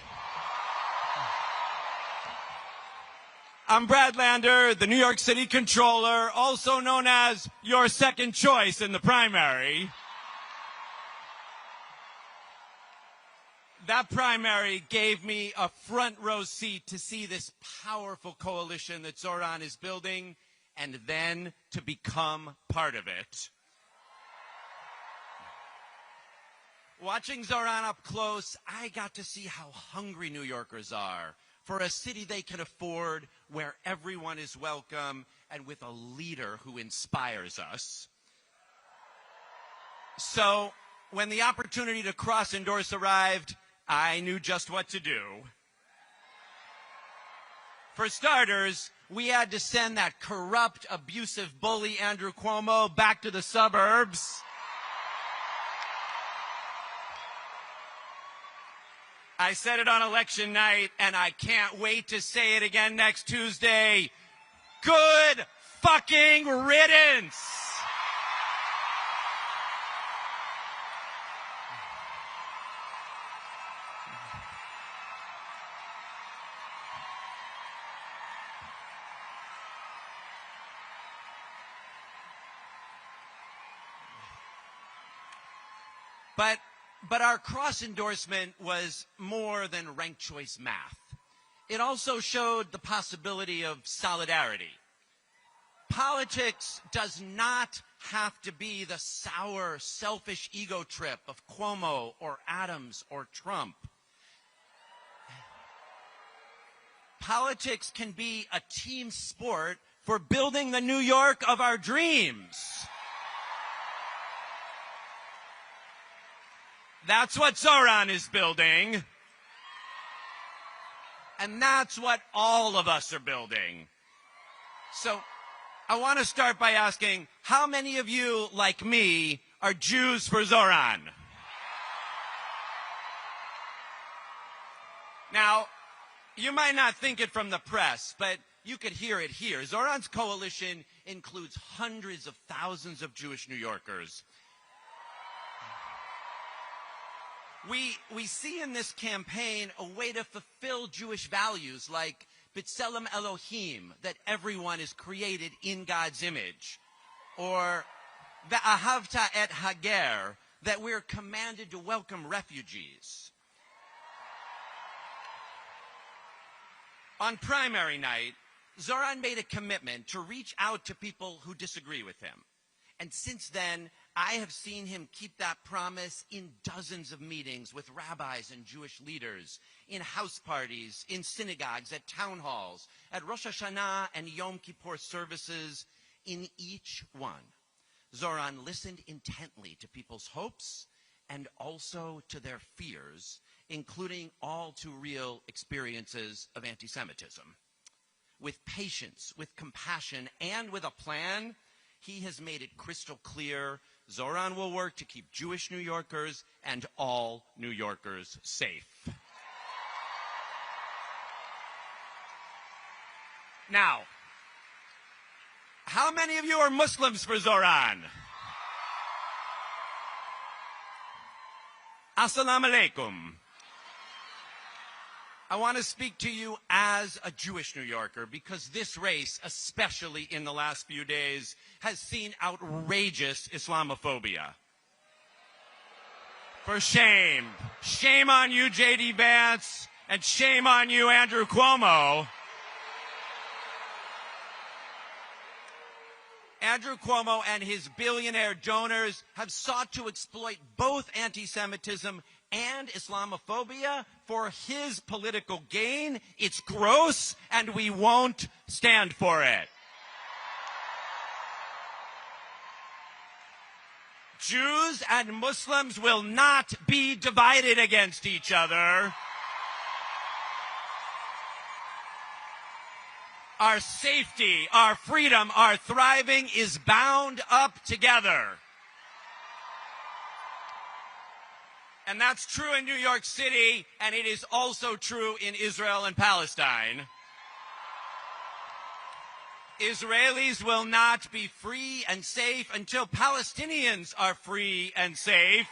I'm Brad Lander, the New York City Controller, also known as your second choice in the primary. That primary gave me a front row seat to see this powerful coalition that Zoran is building and then to become part of it. Watching Zoran up close, I got to see how hungry New Yorkers are for a city they can afford, where everyone is welcome, and with a leader who inspires us. So, when the opportunity to cross-endorse arrived, I knew just what to do. For starters, we had to send that corrupt, abusive bully Andrew Cuomo back to the suburbs. I said it on election night, and I can't wait to say it again next Tuesday. Good fucking riddance! But our cross endorsement was more than ranked choice math. It also showed the possibility of solidarity. Politics does not have to be the sour, selfish ego trip of Cuomo or Adams or Trump. Politics can be a team sport for building the New York of our dreams. That's what Zoran is building. And that's what all of us are building. So I want to start by asking, how many of you, like me, are Jews for Zoran? Now, you might not think it from the press, but you could hear it here. Zoran's coalition includes hundreds of thousands of Jewish New Yorkers. We see in this campaign a way to fulfill Jewish values like B'Tselem Elohim, that everyone is created in God's image, or Ve'ahavta et Hager, that we're commanded to welcome refugees. On primary night, Zoran made a commitment to reach out to people who disagree with him. And since then, I have seen him keep that promise in dozens of meetings with rabbis and Jewish leaders, in house parties, in synagogues, at town halls, at Rosh Hashanah and Yom Kippur services. In each one, Zoran listened intently to people's hopes and also to their fears, including all too real experiences of anti-Semitism. With patience, with compassion, and with a plan, he has made it crystal clear Zoran will work to keep Jewish New Yorkers and all New Yorkers safe. Now, how many of you are Muslims for Zoran? Assalamu alaikum. I want to speak to you as a Jewish New Yorker because this race, especially in the last few days, has seen outrageous Islamophobia. For shame. Shame on you, J.D. Vance, and shame on you, Andrew Cuomo. Andrew Cuomo and his billionaire donors have sought to exploit both anti-Semitism and Islamophobia for his political gain. It's gross, and we won't stand for it. Jews and Muslims will not be divided against each other. Our safety, our freedom, our thriving is bound up together. And that's true in New York City, and it is also true in Israel and Palestine. Israelis will not be free and safe until Palestinians are free and safe.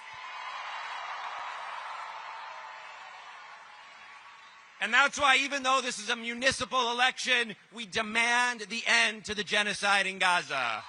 And that's why, even though this is a municipal election, we demand the end to the genocide in Gaza.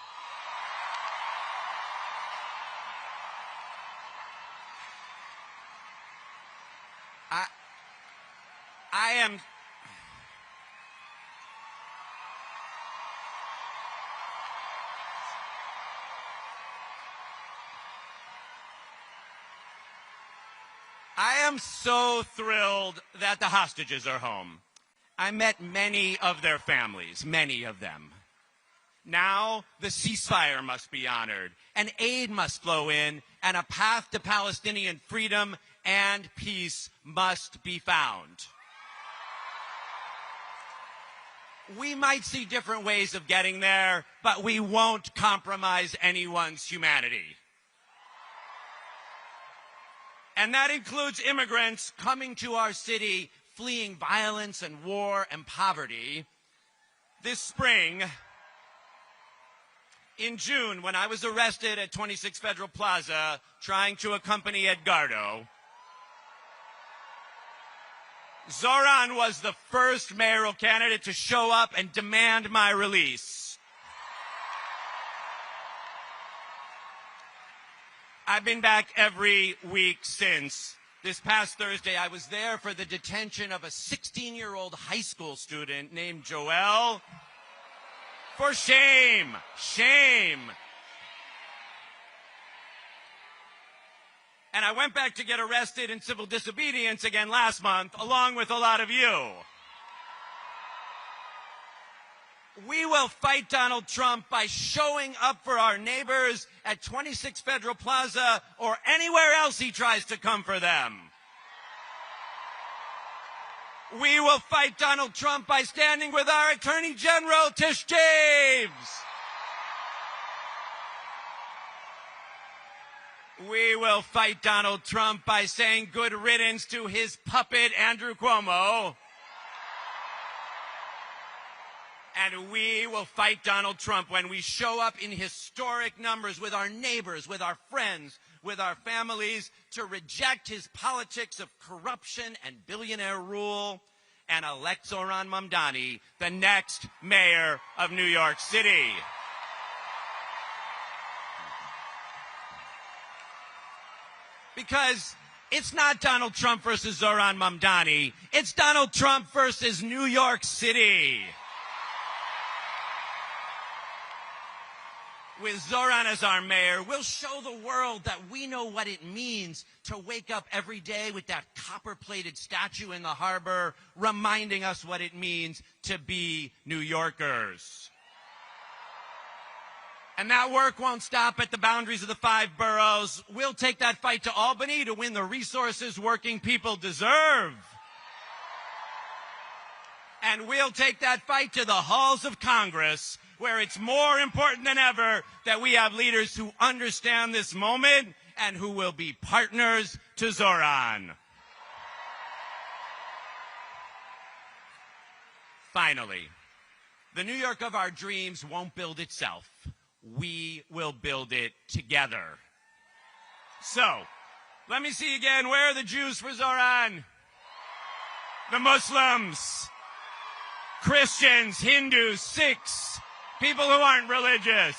I am so thrilled that the hostages are home. I met many of their families, many of them. Now the ceasefire must be honored, and aid must flow in, and a path to Palestinian freedom and peace must be found. We might see different ways of getting there, but we won't compromise anyone's humanity. And that includes immigrants coming to our city, fleeing violence and war and poverty. This spring, in June, when I was arrested at 26 Federal Plaza trying to accompany Edgardo, Zoran was the first mayoral candidate to show up and demand my release. I've been back every week since. This past Thursday, I was there for the detention of a 16-year-old high school student named Joel. For shame. Shame. And I went back to get arrested in civil disobedience again last month, along with a lot of you. We will fight Donald Trump by showing up for our neighbors at 26 Federal Plaza or anywhere else he tries to come for them. We will fight Donald Trump by standing with our Attorney General, Tish James. We will fight Donald Trump by saying good riddance to his puppet, Andrew Cuomo. And we will fight Donald Trump when we show up in historic numbers with our neighbors, with our friends, with our families to reject his politics of corruption and billionaire rule and elect Zohran Mamdani, the next mayor of New York City. Because it's not Donald Trump versus Zoran Mamdani. It's Donald Trump versus New York City. With Zoran as our mayor, we'll show the world that we know what it means to wake up every day with that copper-plated statue in the harbor, reminding us what it means to be New Yorkers. And that work won't stop at the boundaries of the 5 boroughs. We'll take that fight to Albany to win the resources working people deserve. And we'll take that fight to the halls of Congress, where it's more important than ever that we have leaders who understand this moment and who will be partners to Zoran. Finally, the New York of our dreams won't build itself. We will build it together. So, let me see again. Where are the Jews for Zoran? The Muslims, Christians, Hindus, Sikhs, people who aren't religious,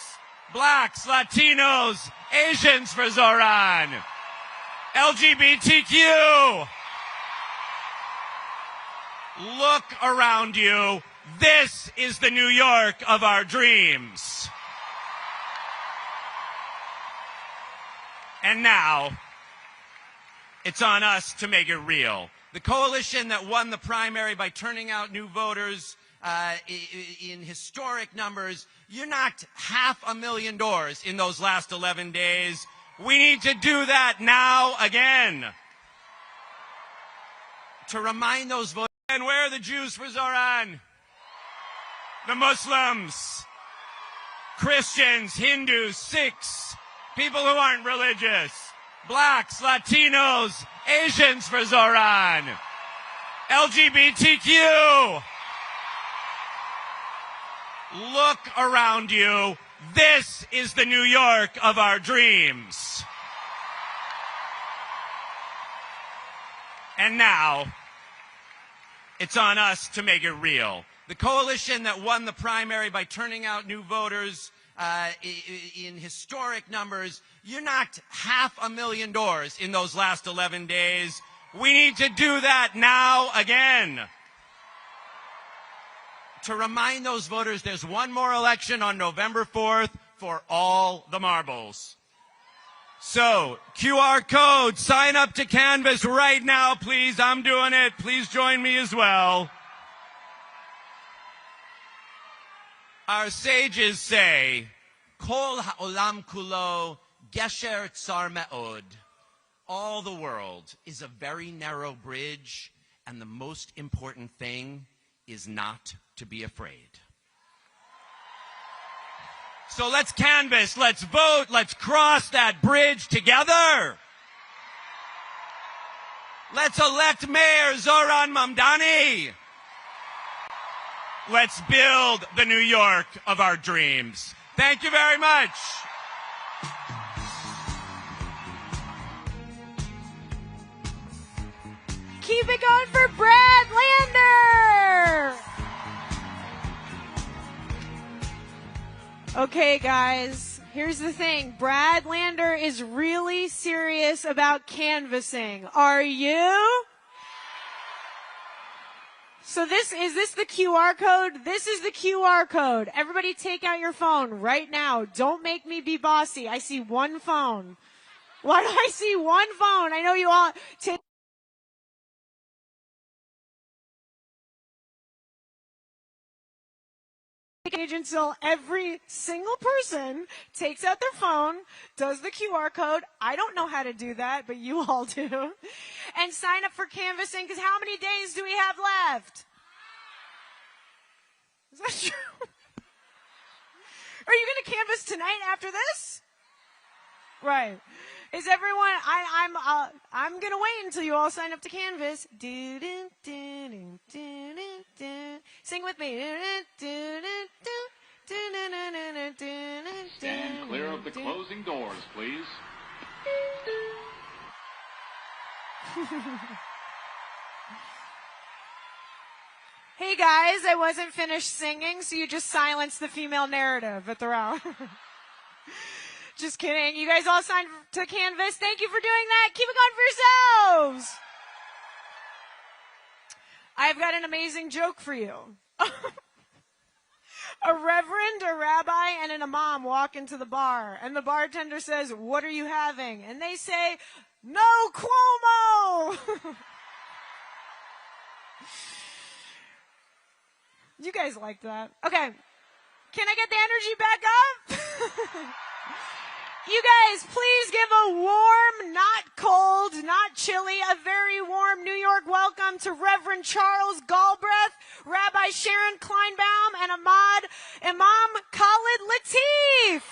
blacks, Latinos, Asians for Zoran, LGBTQ. Look around you. This is the New York of our dreams. And now, it's on us to make it real. The coalition that won the primary by turning out new voters in historic numbers, you knocked 500,000 doors in those last 11 days. We need to do that now again. To remind those voters, and where are the Jews for Zoran? The Muslims, Christians, Hindus, Sikhs, people who aren't religious, blacks, Latinos, Asians for Zoran, LGBTQ. Look around you. This is the New York of our dreams. And now, it's on us to make it real. The coalition that won the primary by turning out new voters in historic numbers, you knocked 500,000 doors in those last 11 days. We need to do that now again. To remind those voters, there's one more election on November 4th for all the marbles. So, QR code, sign up to Canvas right now, please. I'm doing it. Please join me as well. Our sages say, Kol ha'olam kulo gesher tsar me'od. All the world is a very narrow bridge, and the most important thing is not to be afraid. So let's canvass, let's vote, let's cross that bridge together. Let's elect Mayor Zoran Mamdani. Let's build the New York of our dreams. Thank you very much. Keep it going for Brad Lander. Okay, guys, Here's the thing. Brad Lander is really serious about canvassing. Are you? So is this the QR code? This is the QR code. Everybody take out your phone right now. Don't make me be bossy. I see one phone. Why do I see one phone? I know you all take until every single person takes out their phone, does the QR code. I don't know how to do that, but you all do. And sign up for canvassing, because how many days do we have left? Is that true? Are you going to canvass tonight after this? Right. Is everyone, I'm going to wait until you all sign up to canvass. Sing with me. Stand clear of the closing doors, please. Hey guys, I wasn't finished singing, so you just silenced the female narrative at the round. Just kidding. You guys all signed to canvas. Thank you for doing that. Keep it going for yourselves. I've got an amazing joke for you. A reverend, a rabbi, and an imam walk into the bar, and the bartender says, "What are you having?" And they say, "No Cuomo!" You guys like that. Okay. Can I get the energy back up? You guys, please give a warm, not cold, not chilly, a very warm New York welcome to Reverend Charles Galbreth, Rabbi Sharon Kleinbaum, and Imam Khalid Latif.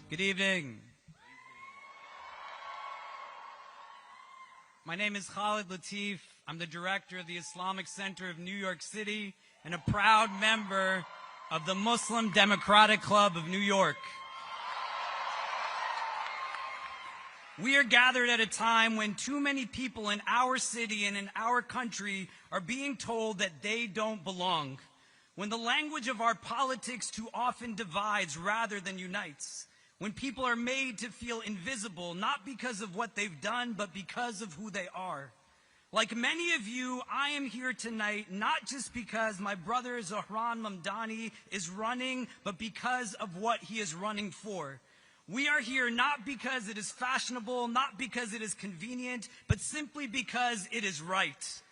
Good evening. My name is Khalid Latif. I'm the director of the Islamic Center of New York City and a proud member of the Muslim Democratic Club of New York. We are gathered at a time when too many people in our city and in our country are being told that they don't belong, when the language of our politics too often divides rather than unites, when people are made to feel invisible, not because of what they've done, but because of who they are. Like many of you, I am here tonight not just because my brother Zohran Mamdani is running, but because of what he is running for. We are here not because it is fashionable, not because it is convenient, but simply because it is right.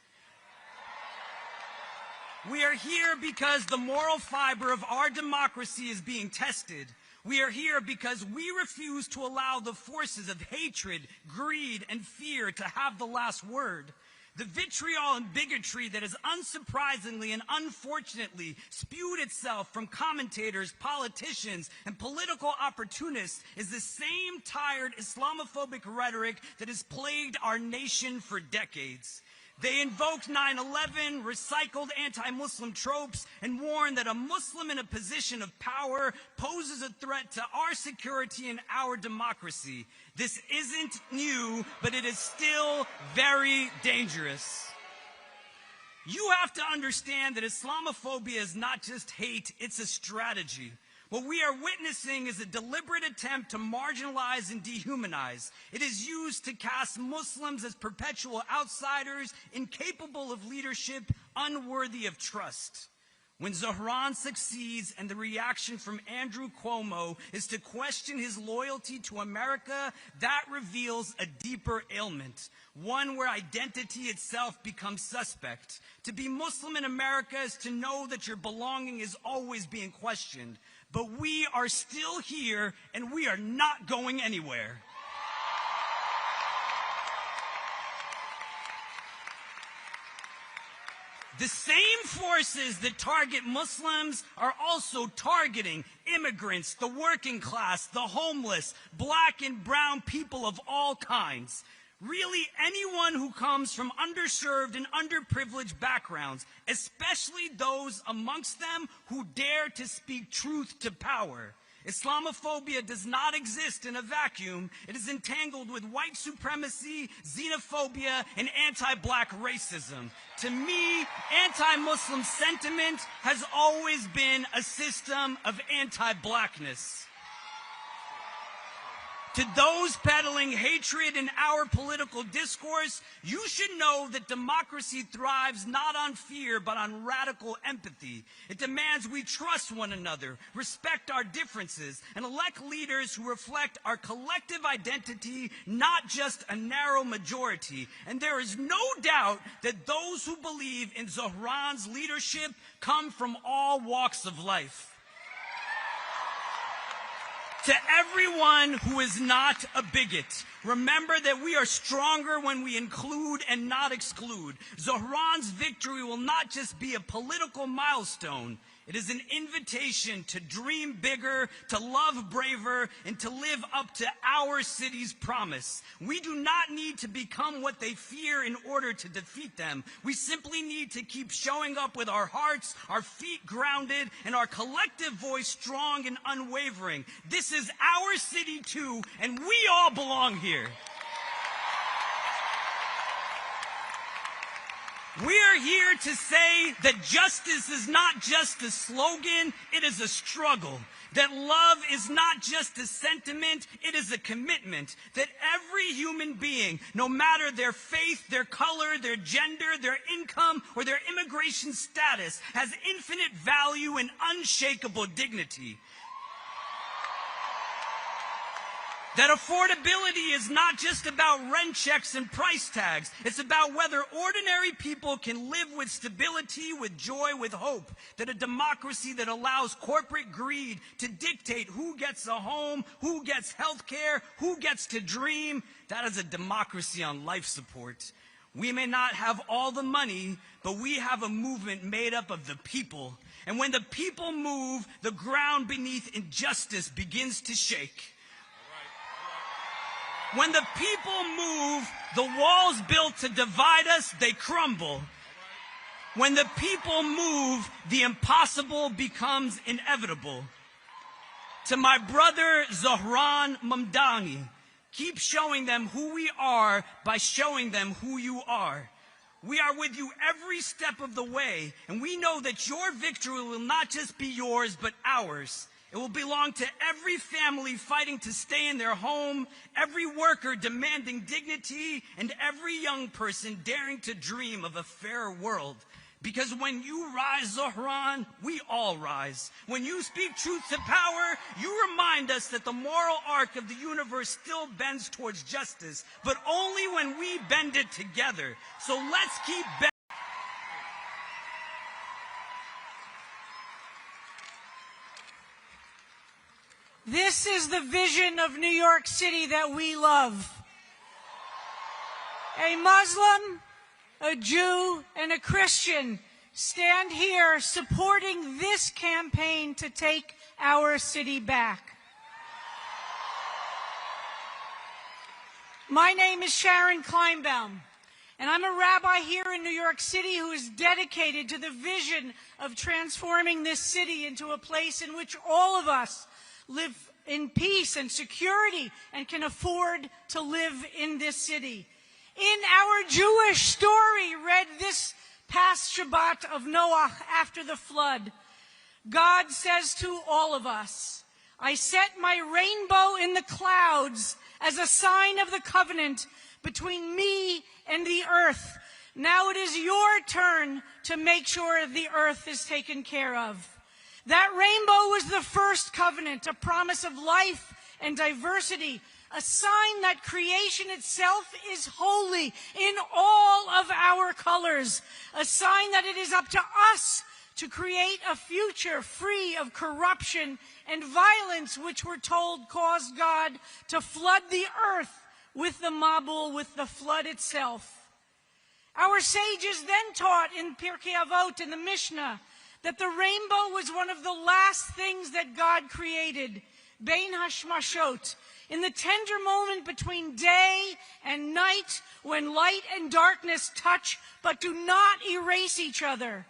We are here because the moral fiber of our democracy is being tested. We are here because we refuse to allow the forces of hatred, greed, and fear to have the last word. The vitriol and bigotry that has unsurprisingly and unfortunately spewed itself from commentators, politicians, and political opportunists is the same tired Islamophobic rhetoric that has plagued our nation for decades. They invoked 9/11, recycled anti-Muslim tropes, and warned that a Muslim in a position of power poses a threat to our security and our democracy. This isn't new, but it is still very dangerous. You have to understand that Islamophobia is not just hate, it's a strategy. What we are witnessing is a deliberate attempt to marginalize and dehumanize. It is used to cast Muslims as perpetual outsiders, incapable of leadership, unworthy of trust. When Zohran succeeds and the reaction from Andrew Cuomo is to question his loyalty to America, that reveals a deeper ailment, one where identity itself becomes suspect. To be Muslim in America is to know that your belonging is always being questioned. But we are still here, and we are not going anywhere. The same forces that target Muslims are also targeting immigrants, the working class, the homeless, black and brown people of all kinds. Really, anyone who comes from underserved and underprivileged backgrounds, especially those amongst them who dare to speak truth to power. Islamophobia does not exist in a vacuum. It is entangled with white supremacy, xenophobia, and anti-black racism. To me, anti-Muslim sentiment has always been a system of anti-blackness. To those peddling hatred in our political discourse, you should know that democracy thrives not on fear, but on radical empathy. It demands we trust one another, respect our differences, and elect leaders who reflect our collective identity, not just a narrow majority. And there is no doubt that those who believe in Zohran's leadership come from all walks of life. To everyone who is not a bigot, remember that we are stronger when we include and not exclude. Zohran's victory will not just be a political milestone. It is an invitation to dream bigger, to love braver, and to live up to our city's promise. We do not need to become what they fear in order to defeat them. We simply need to keep showing up with our hearts, our feet grounded, and our collective voice strong and unwavering. This is our city too, and we all belong here. We are here to say that justice is not just a slogan, it is a struggle. That love is not just a sentiment, it is a commitment. That every human being, no matter their faith, their color, their gender, their income, or their immigration status, has infinite value and unshakable dignity. That affordability is not just about rent checks and price tags. It's about whether ordinary people can live with stability, with joy, with hope. That a democracy that allows corporate greed to dictate who gets a home, who gets health care, who gets to dream, that is a democracy on life support. We may not have all the money, but we have a movement made up of the people. And when the people move, the ground beneath injustice begins to shake. When the people move, the walls built to divide us, they crumble. When the people move, the impossible becomes inevitable. To my brother Zohran Mamdani, keep showing them who we are by showing them who you are. We are with you every step of the way, and we know that your victory will not just be yours, but ours. It will belong to every family fighting to stay in their home, every worker demanding dignity, and every young person daring to dream of a fairer world. Because when you rise, Zohran, we all rise. When you speak truth to power, you remind us that the moral arc of the universe still bends towards justice, but only when we bend it together. So let's keep bending. This is the vision of New York City that we love. A Muslim, a Jew, and a Christian stand here supporting this campaign to take our city back. My name is Sharon Kleinbaum, and I'm a rabbi here in New York City who is dedicated to the vision of transforming this city into a place in which all of us live in peace and security and can afford to live in this city. In our Jewish story read this past Shabbat of Noah after the flood, God says to all of us, I set my rainbow in the clouds as a sign of the covenant between me and the earth. Now it is your turn to make sure the earth is taken care of. That rainbow was the first covenant, a promise of life and diversity, a sign that creation itself is holy in all of our colors, a sign that it is up to us to create a future free of corruption and violence, which we're told caused God to flood the earth with the Mabul, with the flood itself. Our sages then taught in Pirkei Avot, in the Mishnah, that the rainbow was one of the last things that God created. bein hashmashot, in the tender moment between day and night, when light and darkness touch but do not erase each other.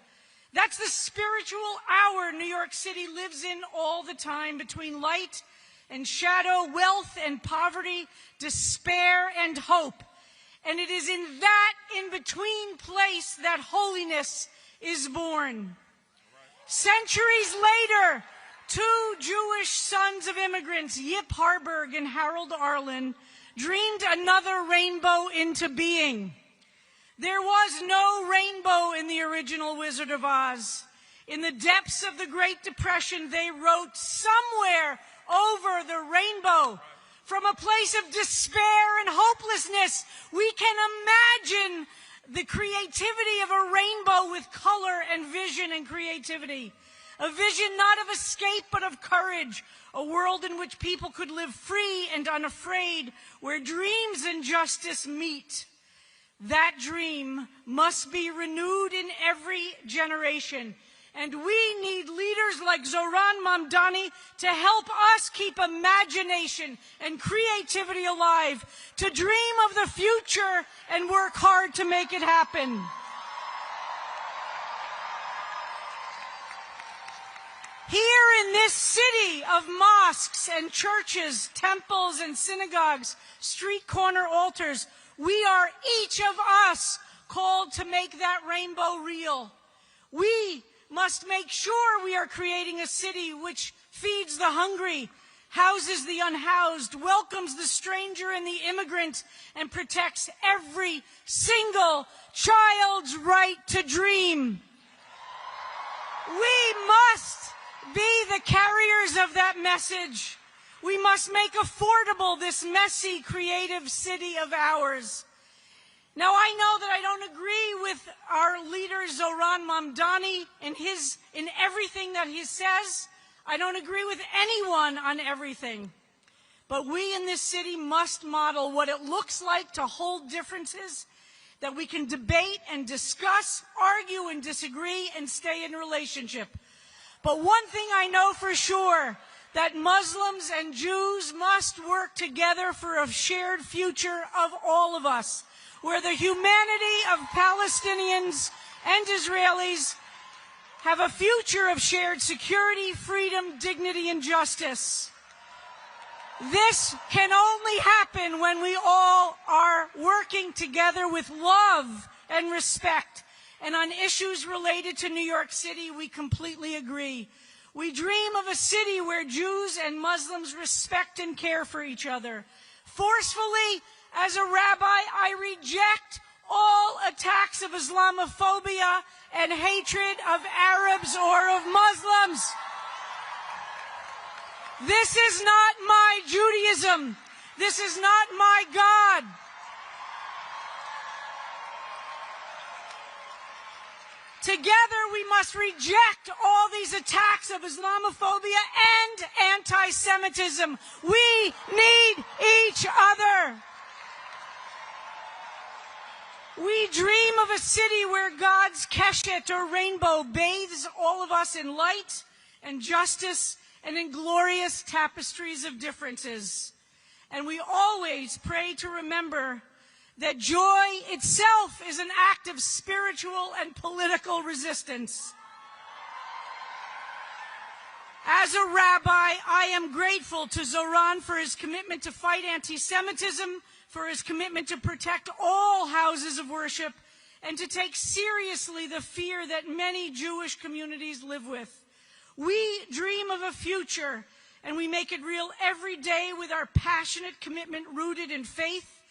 That's the spiritual hour New York City lives in all the time, between light and shadow, wealth and poverty, despair and hope. And it is in that in-between place that holiness is born. Centuries later, two Jewish sons of immigrants, Yip Harburg and Harold Arlen, dreamed another rainbow into being. There was no rainbow in the original Wizard of Oz. In the depths of the Great Depression, they wrote somewhere over the rainbow. From a place of despair and hopelessness, we can imagine the creativity of a rainbow with color and vision and creativity. A vision not of escape, but of courage. A world in which people could live free and unafraid, where dreams and justice meet. That dream must be renewed in every generation. And we need leaders like Zoran Mamdani to help us keep imagination and creativity alive, to dream of the future and work hard to make it happen. Here in this city of mosques and churches, temples and synagogues, street corner altars, we are each of us called to make that rainbow real. We must make sure we are creating a city which feeds the hungry, houses the unhoused, welcomes the stranger and the immigrant, and protects every single child's right to dream. We must be the carriers of that message. We must make affordable this messy, creative city of ours. Now, I know that I don't agree with our leader, Zoran Mamdani, in everything that he says. I don't agree with anyone on everything. But we in this city must model what it looks like to hold differences, that we can debate and discuss, argue and disagree, and stay in relationship. But one thing I know for sure, that Muslims and Jews must work together for a shared future of all of us, where the humanity of Palestinians and Israelis have a future of shared security, freedom, dignity, and justice. This can only happen when we all are working together with love and respect. And on issues related to New York City, we completely agree. We dream of a city where Jews and Muslims respect and care for each other. Forcefully, as a rabbi, I reject all attacks of Islamophobia and hatred of Arabs or of Muslims. This is not my Judaism. This is not my God. Together, we must reject all these attacks of Islamophobia and anti-Semitism. We need each other. We dream of a city where God's keshet, or rainbow, bathes all of us in light and justice and in glorious tapestries of differences. And we always pray to remember that joy itself is an act of spiritual and political resistance. As a rabbi, I am grateful to Zoran for his commitment to fight anti-Semitism, for his commitment to protect all houses of worship, and to take seriously the fear that many Jewish communities live with. We dream of a future, and we make it real every day with our passionate commitment rooted in faith,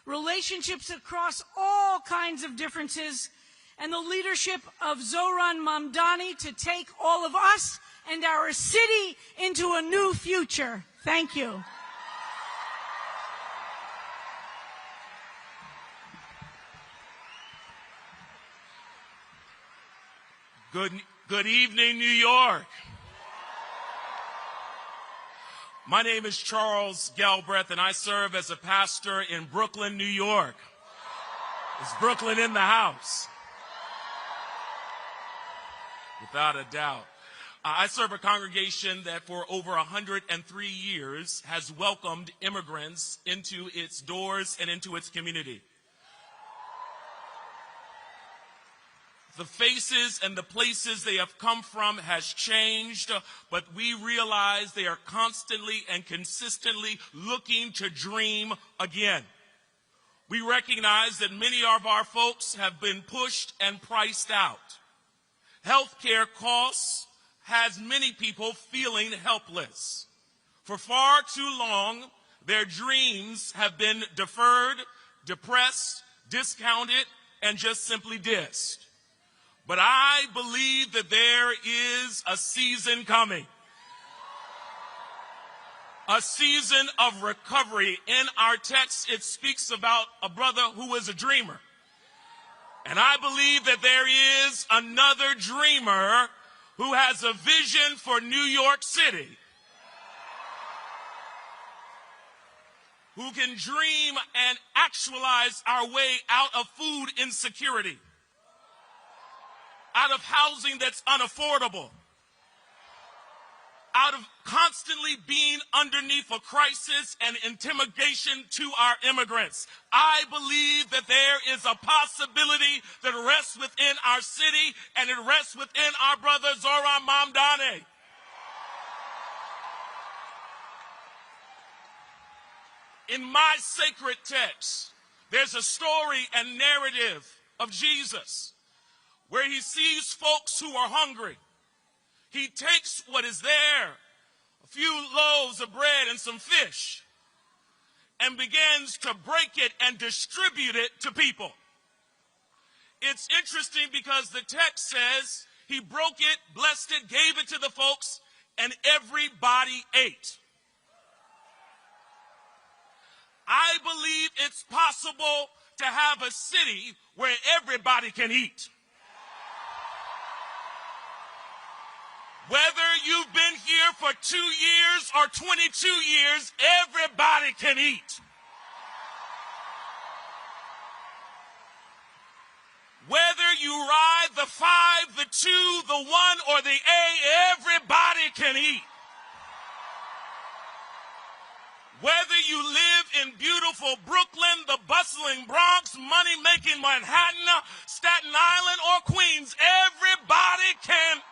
relationships across all kinds of differences, and the leadership of Zoran Mamdani to take all of us and our city into a new future. Thank you. Good evening, New York. My name is Charles Galbreth, and I serve as a pastor in Brooklyn, New York. Is Brooklyn in the house? Without a doubt. I serve a congregation that for over 103 years has welcomed immigrants into its doors and into its community. The faces and the places they have come from has changed, but we realize they are constantly and consistently looking to dream again. We recognize that many of our folks have been pushed and priced out. Healthcare costs has many people feeling helpless. For far too long, their dreams have been deferred, depressed, discounted, and just simply dissed. But I believe that there is a season coming. A season of recovery. In our text, it speaks about a brother who was a dreamer. And I believe that there is another dreamer who has a vision for New York City, who can dream and actualize our way out of food insecurity, out of housing that's unaffordable, out of constantly being underneath a crisis and intimidation to our immigrants. I believe that there is a possibility that rests within our city, and it rests within our brother Zohran Mamdani. In my sacred text, there's a story and narrative of Jesus where he sees folks who are hungry. He takes what is there, a few loaves of bread and some fish, and begins to break it and distribute it to people. It's interesting because the text says he broke it, blessed it, gave it to the folks, and everybody ate. I believe it's possible to have a city where everybody can eat. Whether you've been here for 2 years or 22 years, everybody can eat. Whether you ride the 5, the 2, the 1, or the A, everybody can eat. Whether you live in beautiful Brooklyn, the bustling Bronx, money-making Manhattan, Staten Island, or Queens, everybody can.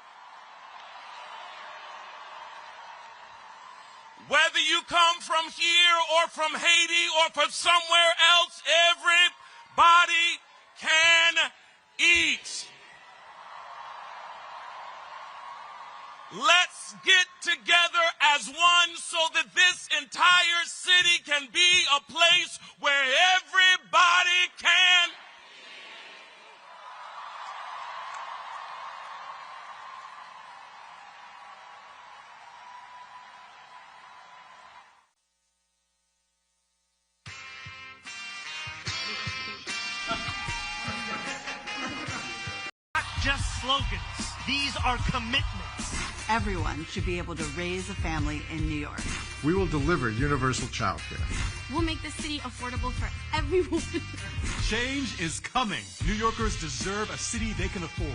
Whether you come from here or from Haiti or from somewhere else, everybody can eat. Let's get together as one so that this entire city can be a place where everybody can. Not just slogans. These are commitments. Everyone should be able to raise a family in New York. We will deliver universal child care. We'll make the city affordable for everyone. Change is coming. New Yorkers deserve a city they can afford.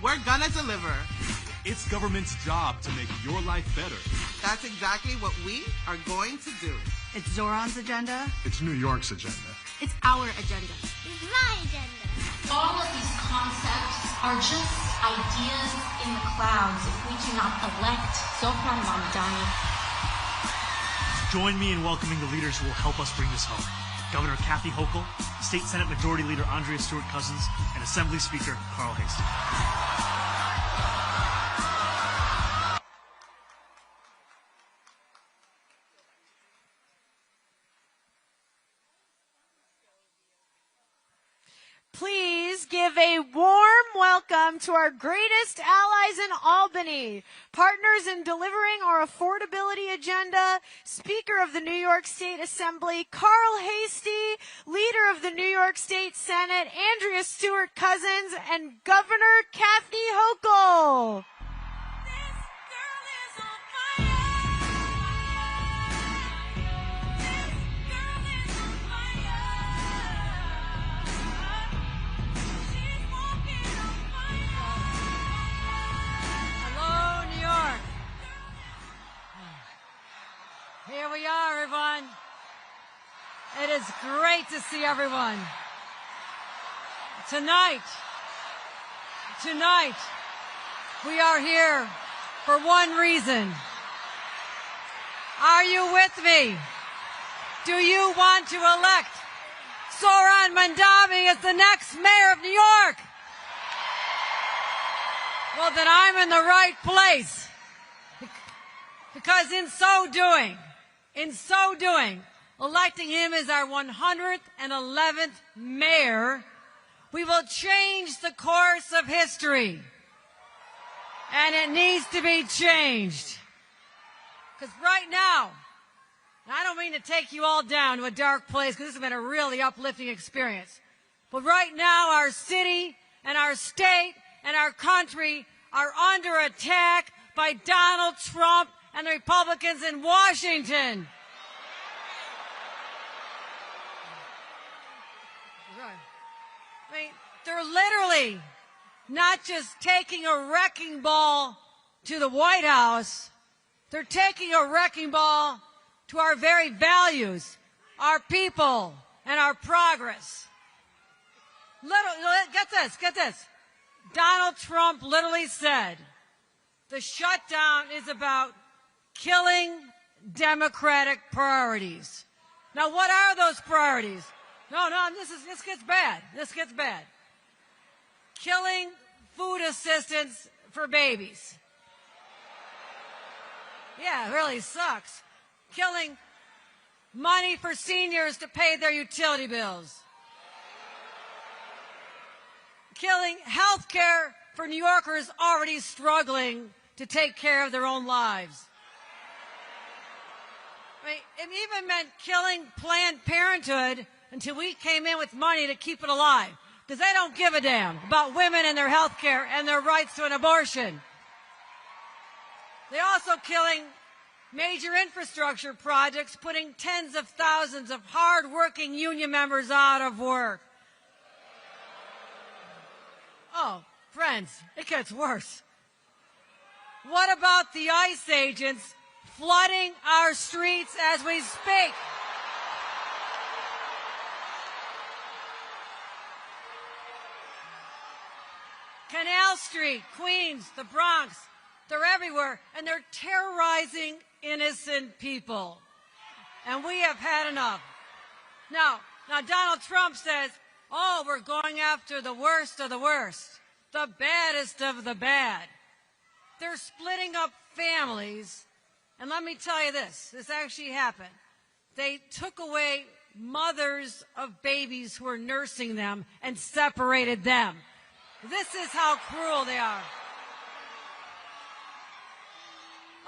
We're gonna deliver. It's government's job to make your life better. That's exactly what we are going to do. It's Zoran's agenda. It's New York's agenda. It's our agenda. It's my agenda. All of these concepts are just ideas in the clouds if we do not elect Zohran Mamdani. Join me in welcoming the leaders who will help us bring this home. Governor Kathy Hochul, State Senate Majority Leader Andrea Stewart-Cousins, and Assembly Speaker Carl Hastings. Please give a warm welcome to our greatest allies in Albany, partners in delivering our affordability agenda, Speaker of the New York State Assembly, Carl Hastie, Leader of the New York State Senate, Andrea Stewart-Cousins, and Governor Kathy Hochul. Here we are, everyone. It is great to see everyone. Tonight, we are here for one reason. Are you with me? Do you want to elect Zoran Mandani as the next mayor of New York? Well, then I'm in the right place. Because in so doing, electing him as our 111th mayor, we will change the course of history. And it needs to be changed. Because right now, and I don't mean to take you all down to a dark place because this has been a really uplifting experience. But right now, our city and our state and our country are under attack by Donald Trump and the Republicans in Washington. I mean, they're literally not just taking a wrecking ball to the White House, they're taking a wrecking ball to our very values, our people, and our progress. Get this. Donald Trump literally said, the shutdown is about killing democratic priorities. Now, what are those priorities? No, this gets bad. This gets bad. Killing food assistance for babies. Yeah, it really sucks. Killing money for seniors to pay their utility bills. Killing health care for New Yorkers already struggling to take care of their own lives. I mean, it even meant killing Planned Parenthood until we came in with money to keep it alive. Because they don't give a damn about women and their health care and their rights to an abortion. They're also killing major infrastructure projects, putting tens of thousands of hard-working union members out of work. Oh, friends, it gets worse. What about the ICE agents flooding our streets as we speak? Canal Street, Queens, the Bronx, they're everywhere, and they're terrorizing innocent people. And we have had enough. Now Donald Trump says, oh, we're going after the worst of the worst, the baddest of the bad. They're splitting up families. And let me tell you this actually happened. They took away mothers of babies who were nursing them and separated them. This is how cruel they are.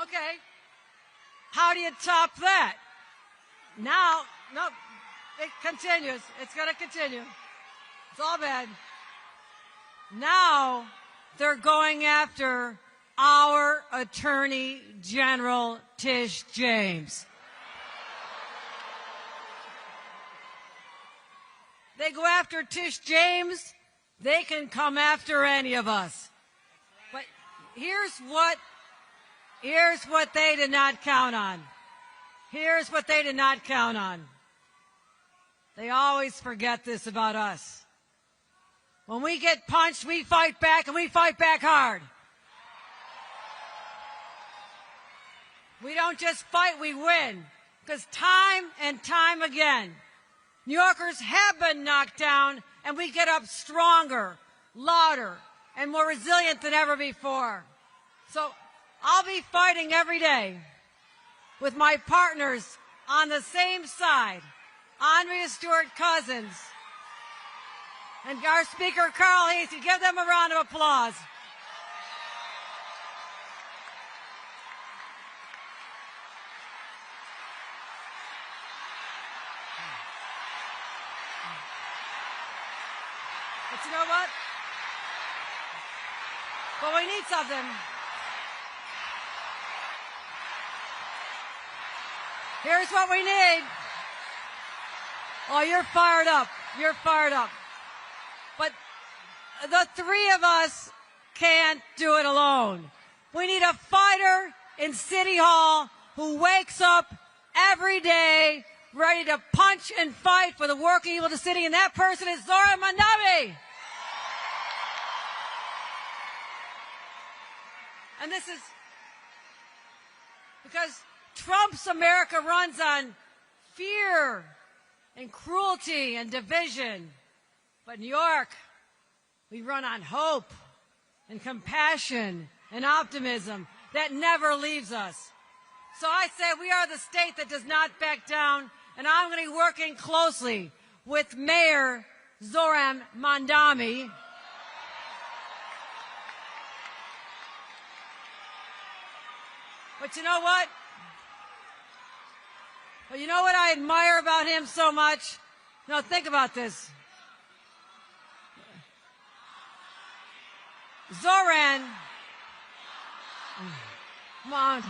Okay, how do you top that? Now, no, it continues. It's going to continue. It's all bad. Now, they're going after our Attorney General, Tish James. They go after Tish James, they can come after any of us. But here's what they did not count on. Here's what they did not count on. They always forget this about us. When we get punched, we fight back, and we fight back hard. We don't just fight, we win. Because time and time again, New Yorkers have been knocked down, and we get up stronger, louder, and more resilient than ever before. So I'll be fighting every day with my partners on the same side, Andrea Stewart-Cousins, and our Speaker, Carl Heastie. Give them a round of applause. But you know what? But we need something. Here's what we need. Oh, you're fired up. You're fired up. But the three of us can't do it alone. We need a fighter in City Hall who wakes up every day, ready to punch and fight for the working people of the city, and that person is Zoran Mandani. And this is because Trump's America runs on fear and cruelty and division. But New York, we run on hope and compassion and optimism that never leaves us. So I say we are the state that does not back down, and I'm going to be working closely with Mayor Zoran Mandani. But you know what? But you know what I admire about him so much? Now think about this. Zoran Mandani.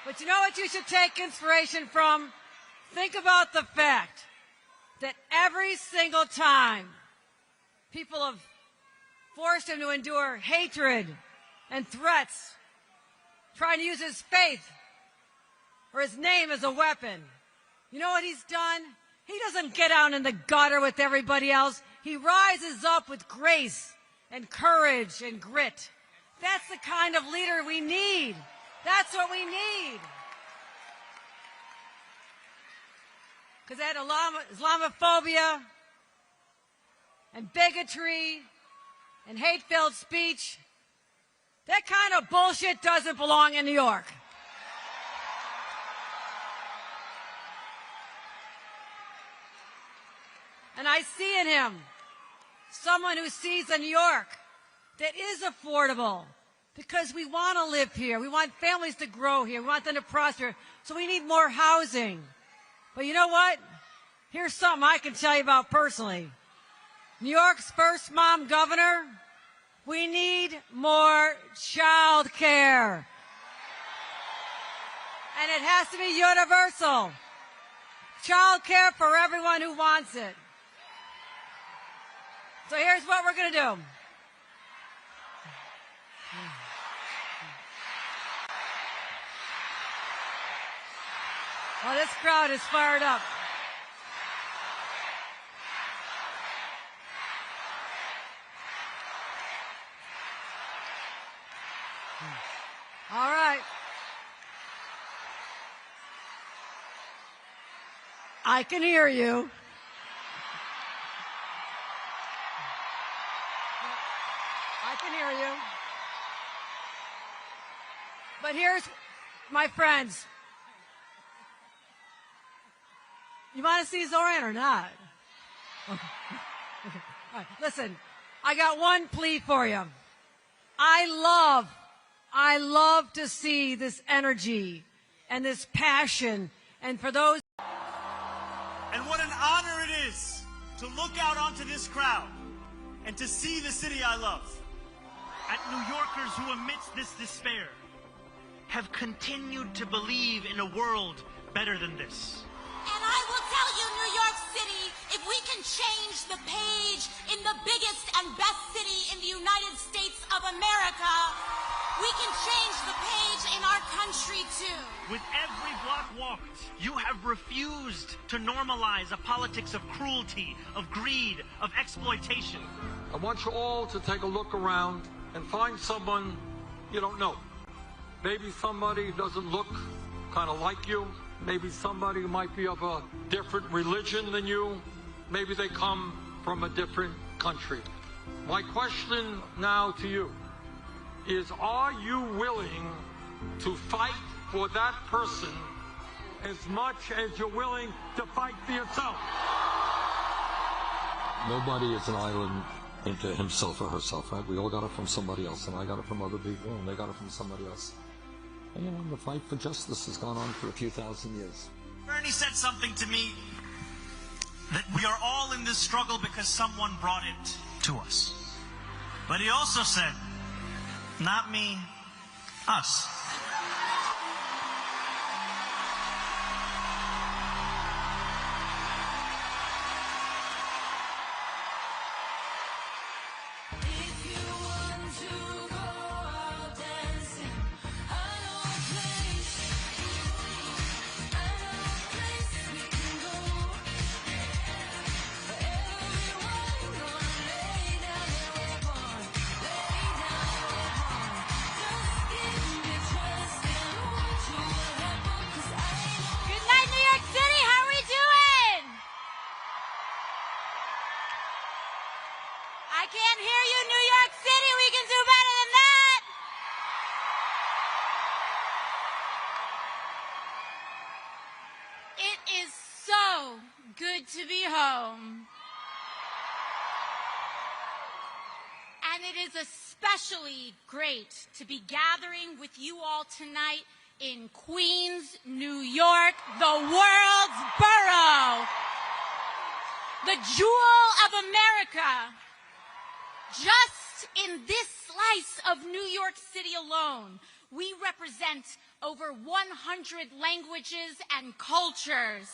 But you know what you should take inspiration from? Think about the fact that every single time people have forced him to endure hatred and threats, trying to use his faith or his name as a weapon, you know what he's done? He doesn't get out in the gutter with everybody else. He rises up with grace and courage and grit. That's the kind of leader we need. That's what we need. Because that Islamophobia and bigotry and hate-filled speech, that kind of bullshit doesn't belong in New York. And I see in him someone who sees a New York that is affordable because we want to live here. We want families to grow here. We want them to prosper. So we need more housing. But you know what? Here's something I can tell you about personally. New York's first mom governor, we need more child care. And it has to be universal. Child care for everyone who wants it. So here's what we're going to do. Well, this crowd is fired up. All right. I can hear you. I can hear you. But here's, my friends. You want to see Zoran or not? Okay. Okay. All right. Listen, I got one plea for you. I love to see this energy and this passion, and for those. And what an honor it is to look out onto this crowd and to see the city I love. At New Yorkers who, amidst this despair, have continued to believe in a world better than this. And I will tell you, New York City, if we can change the page in the biggest and best city in the United States of America, we can change the page in our country too. With every block walked, you have refused to normalize a politics of cruelty, of greed, of exploitation. I want you all to take a look around and find someone you don't know. Maybe somebody doesn't look kind of like you. Maybe somebody who might be of a different religion than you. Maybe they come from a different country. My question now to you is, are you willing to fight for that person as much as you're willing to fight for yourself? Nobody is an island into himself or herself, right? We all got it from somebody else, and I got it from other people, and they got it from somebody else. And, you know, the fight for justice has gone on for a few thousand years. Bernie said something to me that we are all in this struggle because someone brought it to us. But he also said, not me, us. I can't hear you, New York City. We can do better than that. It is so good to be home. And it is especially great to be gathering with you all tonight in Queens, New York, the world's borough, the jewel of America. Just in this slice of New York City alone, we represent over 100 languages and cultures.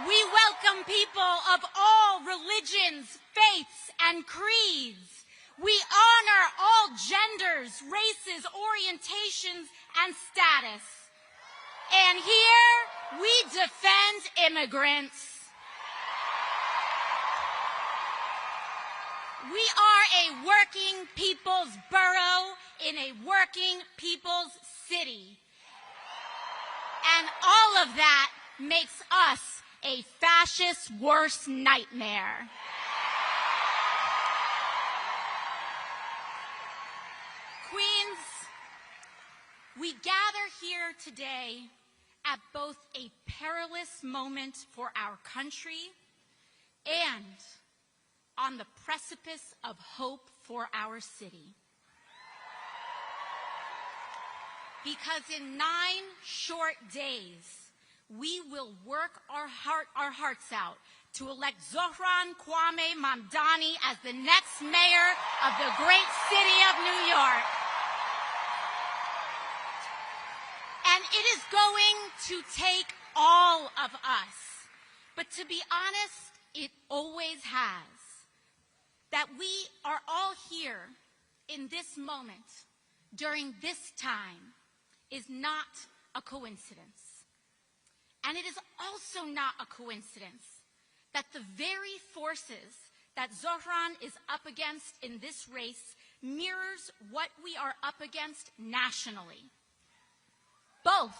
We welcome people of all religions, faiths, and creeds. We honor all genders, races, orientations, and status. And here, we defend immigrants. We are a working people's borough in a working people's city. And all of that makes us a fascist's worst nightmare. Queens, we gather here today at both a perilous moment for our country and on the precipice of hope for our city. Because in 9 short days, we will work our hearts out to elect Zohran Mamdani as the next mayor of the great city of New York. And it is going to take all of us. But to be honest, it always has. That we are all here in this moment, during this time, is not a coincidence. And it is also not a coincidence that the very forces that Zohran is up against in this race mirrors what we are up against nationally. Both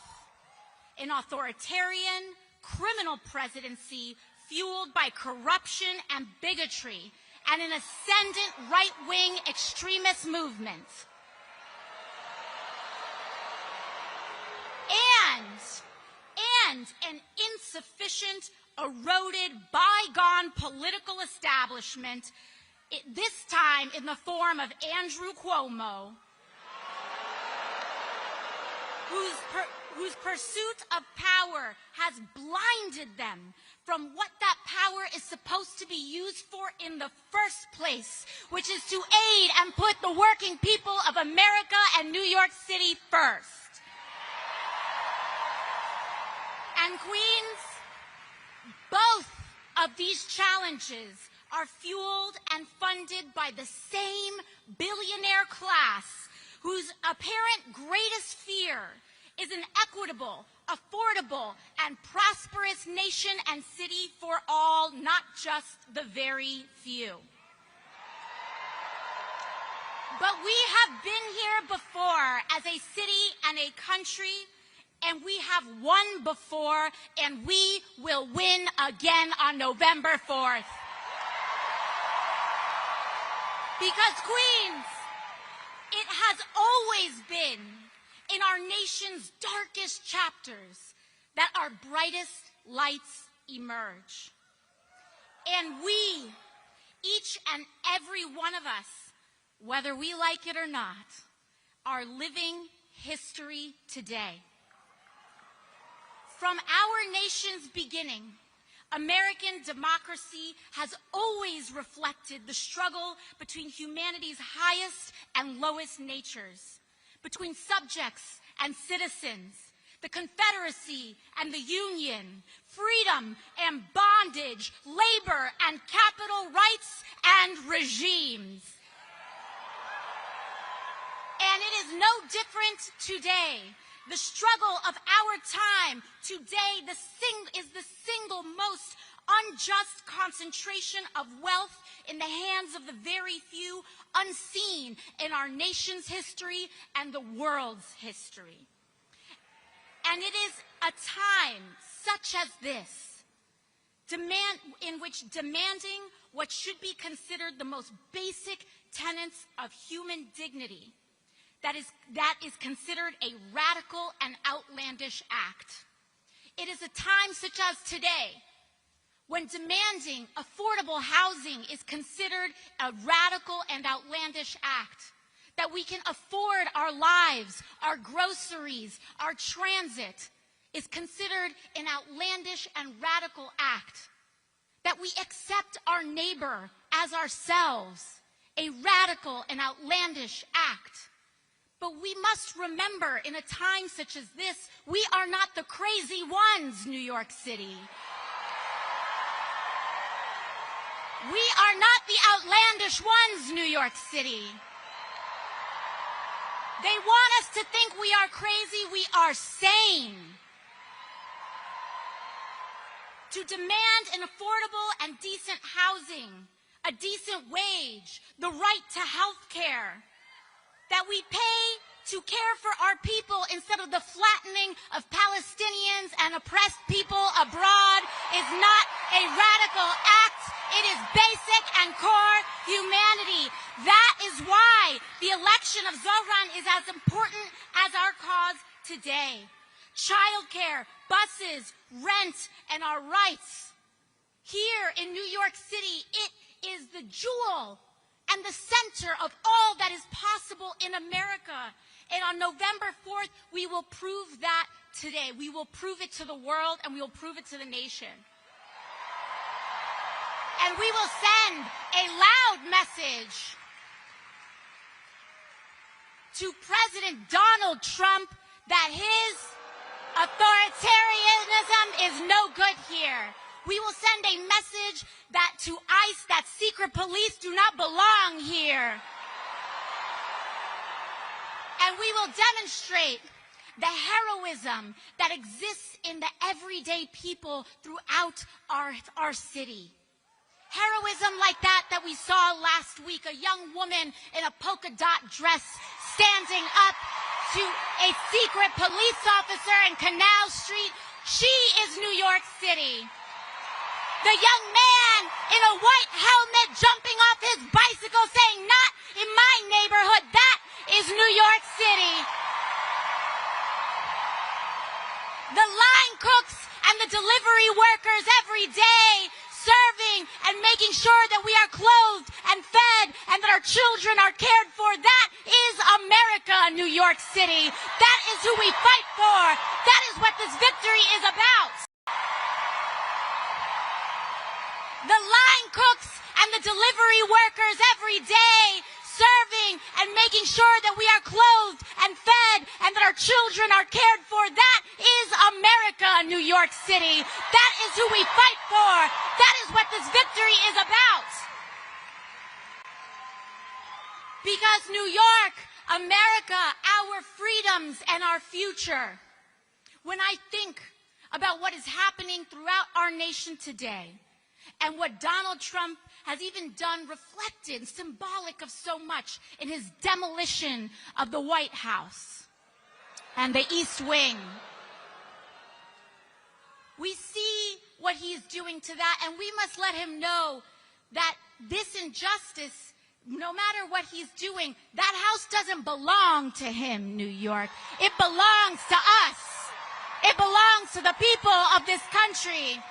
an authoritarian, criminal presidency fueled by corruption and bigotry, and an ascendant right-wing extremist movement. And an insufficient, eroded, bygone political establishment, this time in the form of Andrew Cuomo, whose pursuit of power has blinded them from what that power is supposed to be used for in the first place, which is to aid and put the working people of America and New York City first. And Queens, both of these challenges are fueled and funded by the same billionaire class whose apparent greatest fear is an equitable, affordable, and prosperous nation and city for all, not just the very few. But we have been here before as a city and a country, and we have won before, and we will win again on November 4th. Because Queens, it has always been in our nation's darkest chapters that our brightest lights emerge. And we, each and every one of us, whether we like it or not, are living history today. From our nation's beginning, American democracy has always reflected the struggle between humanity's highest and lowest natures, between subjects and citizens, the Confederacy and the Union, freedom and bondage, labor and capital rights and regimes. And it is no different today. The struggle of our time today is the single most unjust concentration of wealth in the hands of the very few, unseen in our nation's history and the world's history. And it is a time such as this, in which demanding what should be considered the most basic tenets of human dignity, that is considered a radical and outlandish act. It is a time such as today when demanding affordable housing is considered a radical and outlandish act, that we can afford our lives, our groceries, our transit, is considered an outlandish and radical act, that we accept our neighbor as ourselves, a radical and outlandish act. But we must remember, in a time such as this, we are not the crazy ones, New York City. We are not the outlandish ones, New York City. They want us to think we are crazy. We are sane. To demand an affordable and decent housing, a decent wage, the right to health care, that we pay to care for our people instead of the flattening of Palestinians and oppressed people abroad is not a radical act. It is basic and core humanity. That is why the election of Zohran is as important as our cause today. Childcare, buses, rent, and our rights. Here in New York City, it is the jewel and the center of all that is possible in America. And on November 4th, we will prove that today. We will prove it to the world, and we will prove it to the nation. And we will send a loud message to President Donald Trump that his authoritarianism is no good here. We will send a message that to ICE, that secret police do not belong here. And we will demonstrate the heroism that exists in the everyday people throughout our city. Heroism like that we saw last week, a young woman in a polka dot dress standing up to a secret police officer in Canal Street. She is New York City. The young man in a white helmet jumping off his bicycle saying, "Not in my neighborhood." That is New York City. The line cooks and the delivery workers every day serving and making sure that we are clothed and fed and that our children are cared for. That is America, New York City. That is who we fight for. That is what this victory is about. The line cooks and the delivery workers every day serving and making sure that we are clothed and fed and that our children are cared for. That is America, New York City. That is who we fight for. That is what this victory is about. Because New York, America, our freedoms and our future. When I think about what is happening throughout our nation today, and what Donald Trump has even done, reflected, symbolic of so much in his demolition of the White House and the East Wing. We see what he's doing to that, and we must let him know that this injustice, no matter what he's doing, that house doesn't belong to him, New York. It belongs to us. It belongs to the people of this country.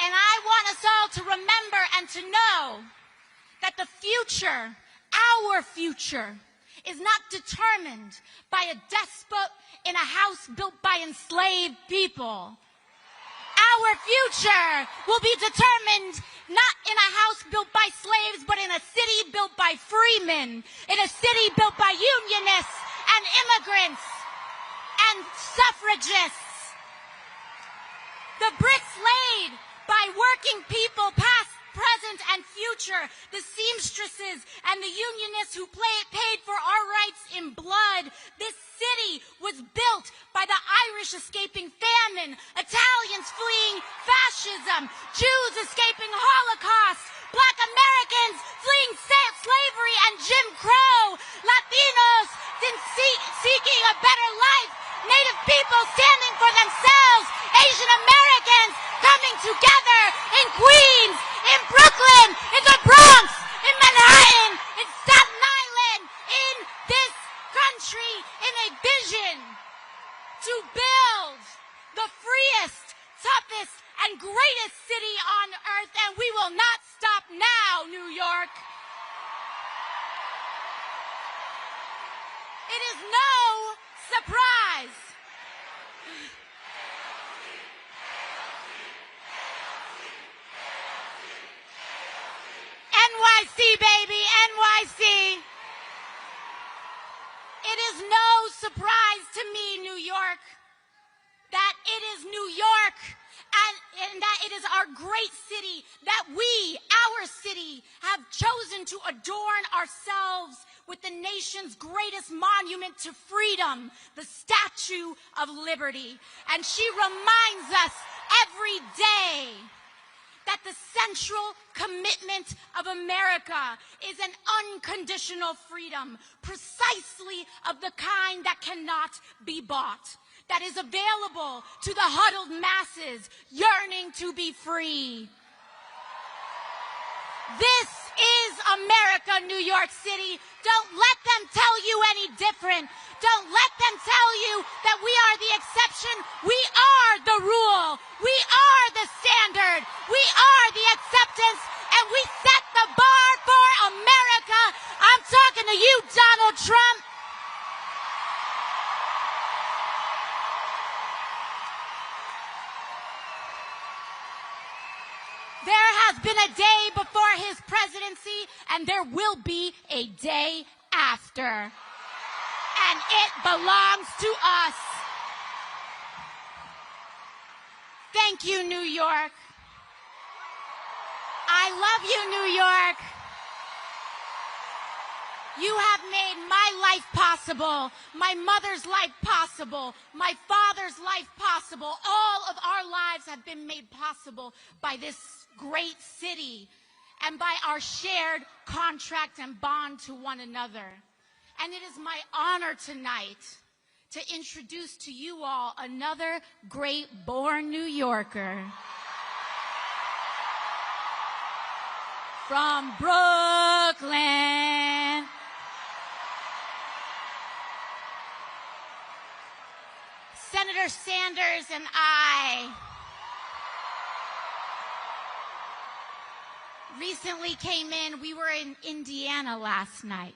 And I want us all to remember and to know that the future, our future, is not determined by a despot in a house built by enslaved people. Our future will be determined not in a house built by slaves, but in a city built by freemen, in a city built by unionists and immigrants and suffragists. The bricks laid by working people, past, present, and future, the seamstresses and the unionists who paid for our rights in blood. This city was built by the Irish escaping famine, Italians fleeing fascism, Jews escaping Holocaust, Black Americans fleeing slavery and Jim Crow, Latinos seeking a better life, Native people standing for themselves, Asian Americans coming together in Queens, in Brooklyn. York. It is no surprise. NYC, baby, NYC. It is no surprise to me, New York, that it is New York and that it is our great city, that we, our city, have chosen to adorn ourselves with the nation's greatest monument to freedom, the Statue of Liberty. And she reminds us every day that the central commitment of America is an unconditional freedom, precisely of the kind that cannot be bought, that is available to the huddled masses yearning to be free. This is America, New York City. Don't let them tell you any different. Don't let them tell you that we are the exception. We are the rule. We are the standard. We are the acceptance, and we set the bar for America. I'm talking to you, Donald Trump. There has been a day before his presidency, and there will be a day after. And it belongs to us. Thank you, New York. I love you, New York. You have made my life possible, my mother's life possible, my father's life possible. All of our lives have been made possible by this great city and by our shared contract and bond to one another. And it is my honor tonight to introduce to you all another great-born New Yorker. From Brooklyn. Senator Sanders and I recently came in. We were in Indiana last night.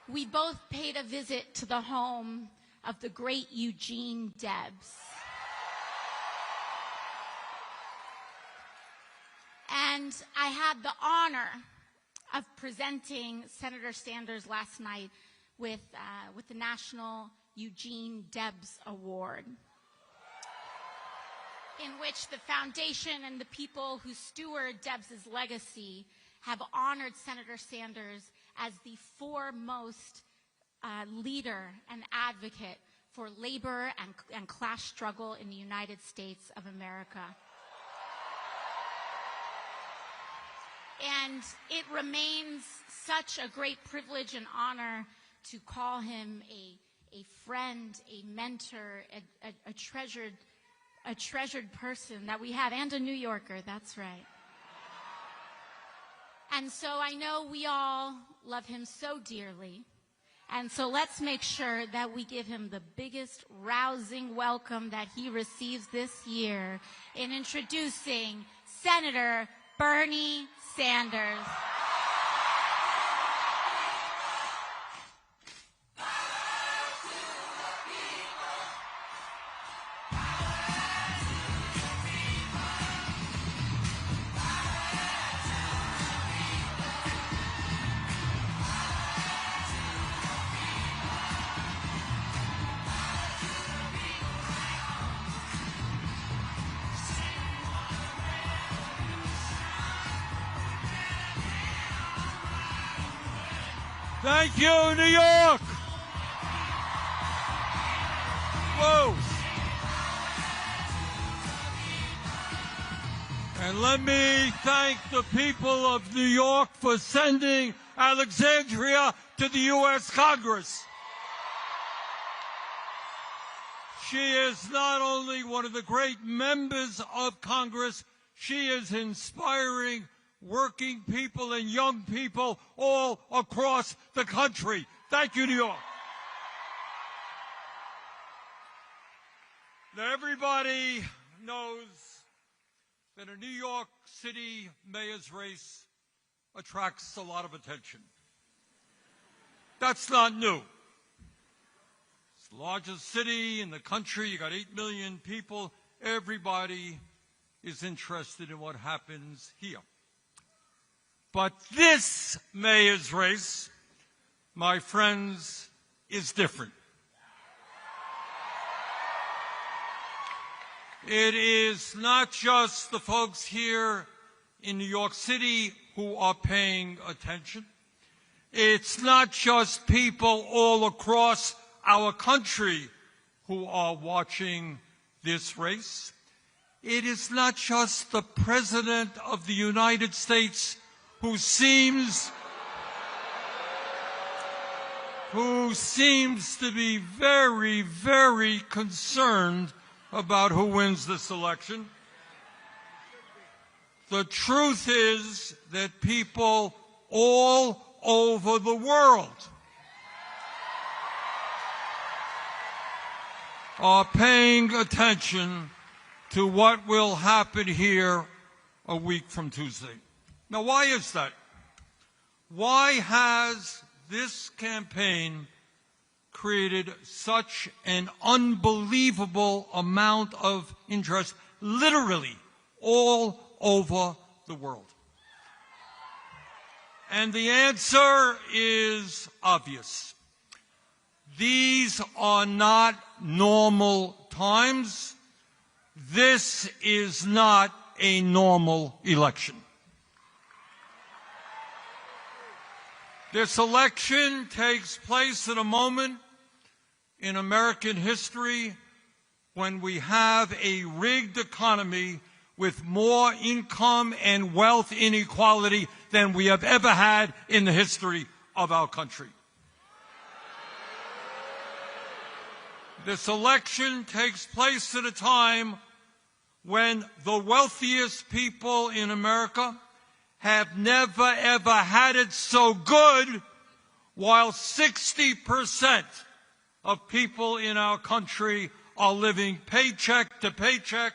We both paid a visit to the home of the great Eugene Debs. And I had the honor of presenting Senator Sanders last night with the National Eugene Debs Award, in which the foundation and the people who steward Debs's legacy have honored Senator Sanders as the foremost leader and advocate for labor and class struggle in the United States of America. And it remains such a great privilege and honor to call him a friend, a mentor, a treasured person that we have, and a New Yorker, that's right. And so I know we all love him so dearly. And so let's make sure that we give him the biggest rousing welcome that he receives this year in introducing Senator Bernie Sanders. Thank you, New York. Whoa. And let me thank the people of New York for sending Alexandria to the U.S. Congress. She is not only one of the great members of Congress, she is inspiring working people and young people all across the country. Thank you, New York. Now, everybody knows that a New York City mayor's race attracts a lot of attention. That's not new. It's the largest city in the country. You got 8 million people. Everybody is interested in what happens here. But this mayor's race, my friends, is different. It is not just the folks here in New York City who are paying attention. It's not just people all across our country who are watching this race. It is not just the President of the United States who seems to be very, very concerned about who wins this election. The truth is that people all over the world are paying attention to what will happen here a week from Tuesday. Now, why is that? Why has this campaign created such an unbelievable amount of interest, literally all over the world? And the answer is obvious. These are not normal times. This is not a normal election. This election takes place at a moment in American history when we have a rigged economy with more income and wealth inequality than we have ever had in the history of our country. This election takes place at a time when the wealthiest people in America have never, ever had it so good, while 60% of people in our country are living paycheck to paycheck,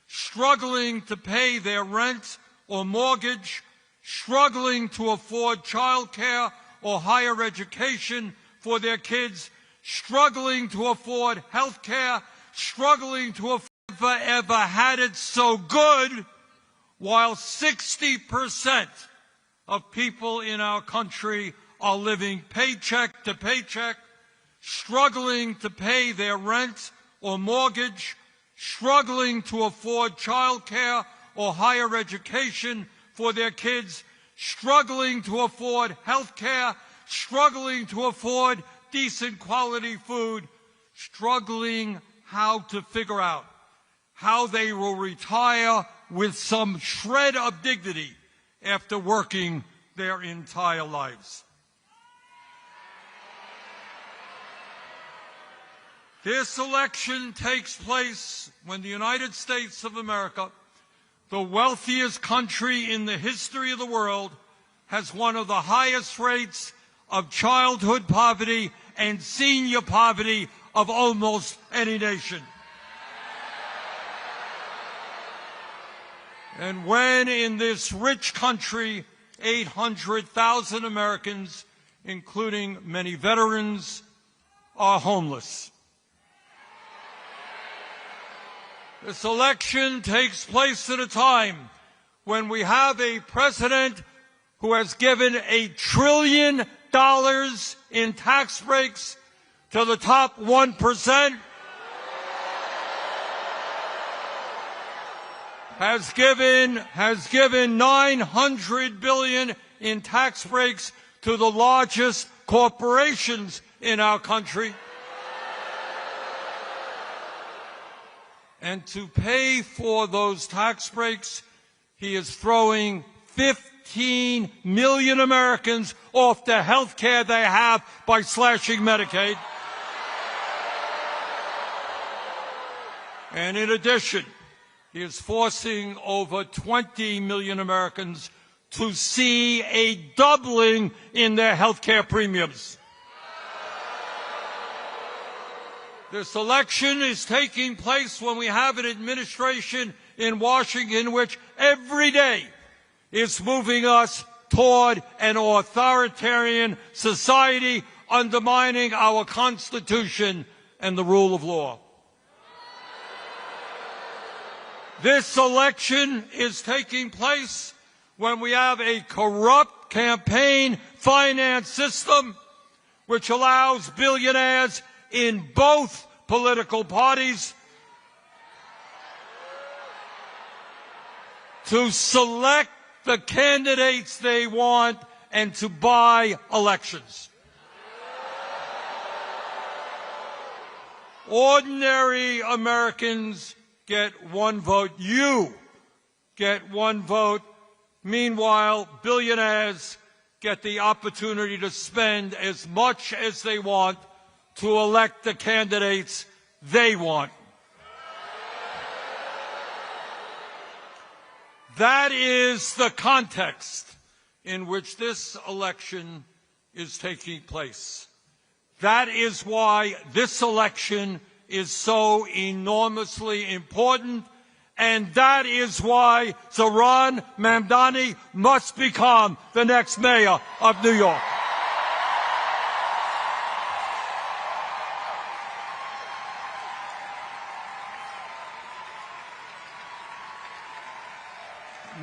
struggling to pay their rent or mortgage, struggling to afford child care or higher education for their kids, struggling to afford health care, struggling to afford ever had it so good, while 60% of people in our country are living paycheck to paycheck, struggling to pay their rent or mortgage, struggling to afford child care or higher education for their kids, struggling to afford health care, struggling to afford decent quality food, struggling how to figure out how they will retire with some shred of dignity after working their entire lives. This election takes place when the United States of America, the wealthiest country in the history of the world, has one of the highest rates of childhood poverty and senior poverty of almost any nation. And when in this rich country, 800,000 Americans, including many veterans, are homeless. This election takes place at a time when we have a president who has given $1 trillion in tax breaks to the top 1%, has given $900 billion in tax breaks to the largest corporations in our country. And to pay for those tax breaks, he is throwing 15 million Americans off the health care they have by slashing Medicaid. And in addition, he is forcing over 20 million Americans to see a doubling in their health care premiums. This election is taking place when we have an administration in Washington which every day is moving us toward an authoritarian society, undermining our Constitution and the rule of law. This election is taking place when we have a corrupt campaign finance system which allows billionaires in both political parties to select the candidates they want and to buy elections. Ordinary Americans get one vote. You get one vote. Meanwhile, billionaires get the opportunity to spend as much as they want to elect the candidates they want. That is the context in which this election is taking place. That is why this election is so enormously important, and that is why Zohran Mamdani must become the next mayor of New York.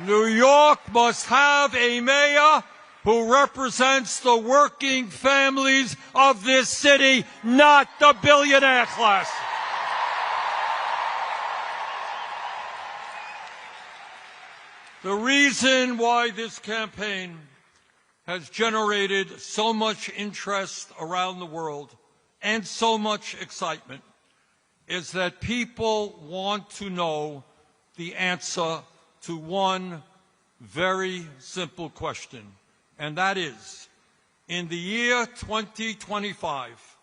New York must have a mayor who represents the working families of this city, not the billionaire class. The reason why this campaign has generated so much interest around the world and so much excitement is that people want to know the answer to one very simple question, and that is, in the year 2025,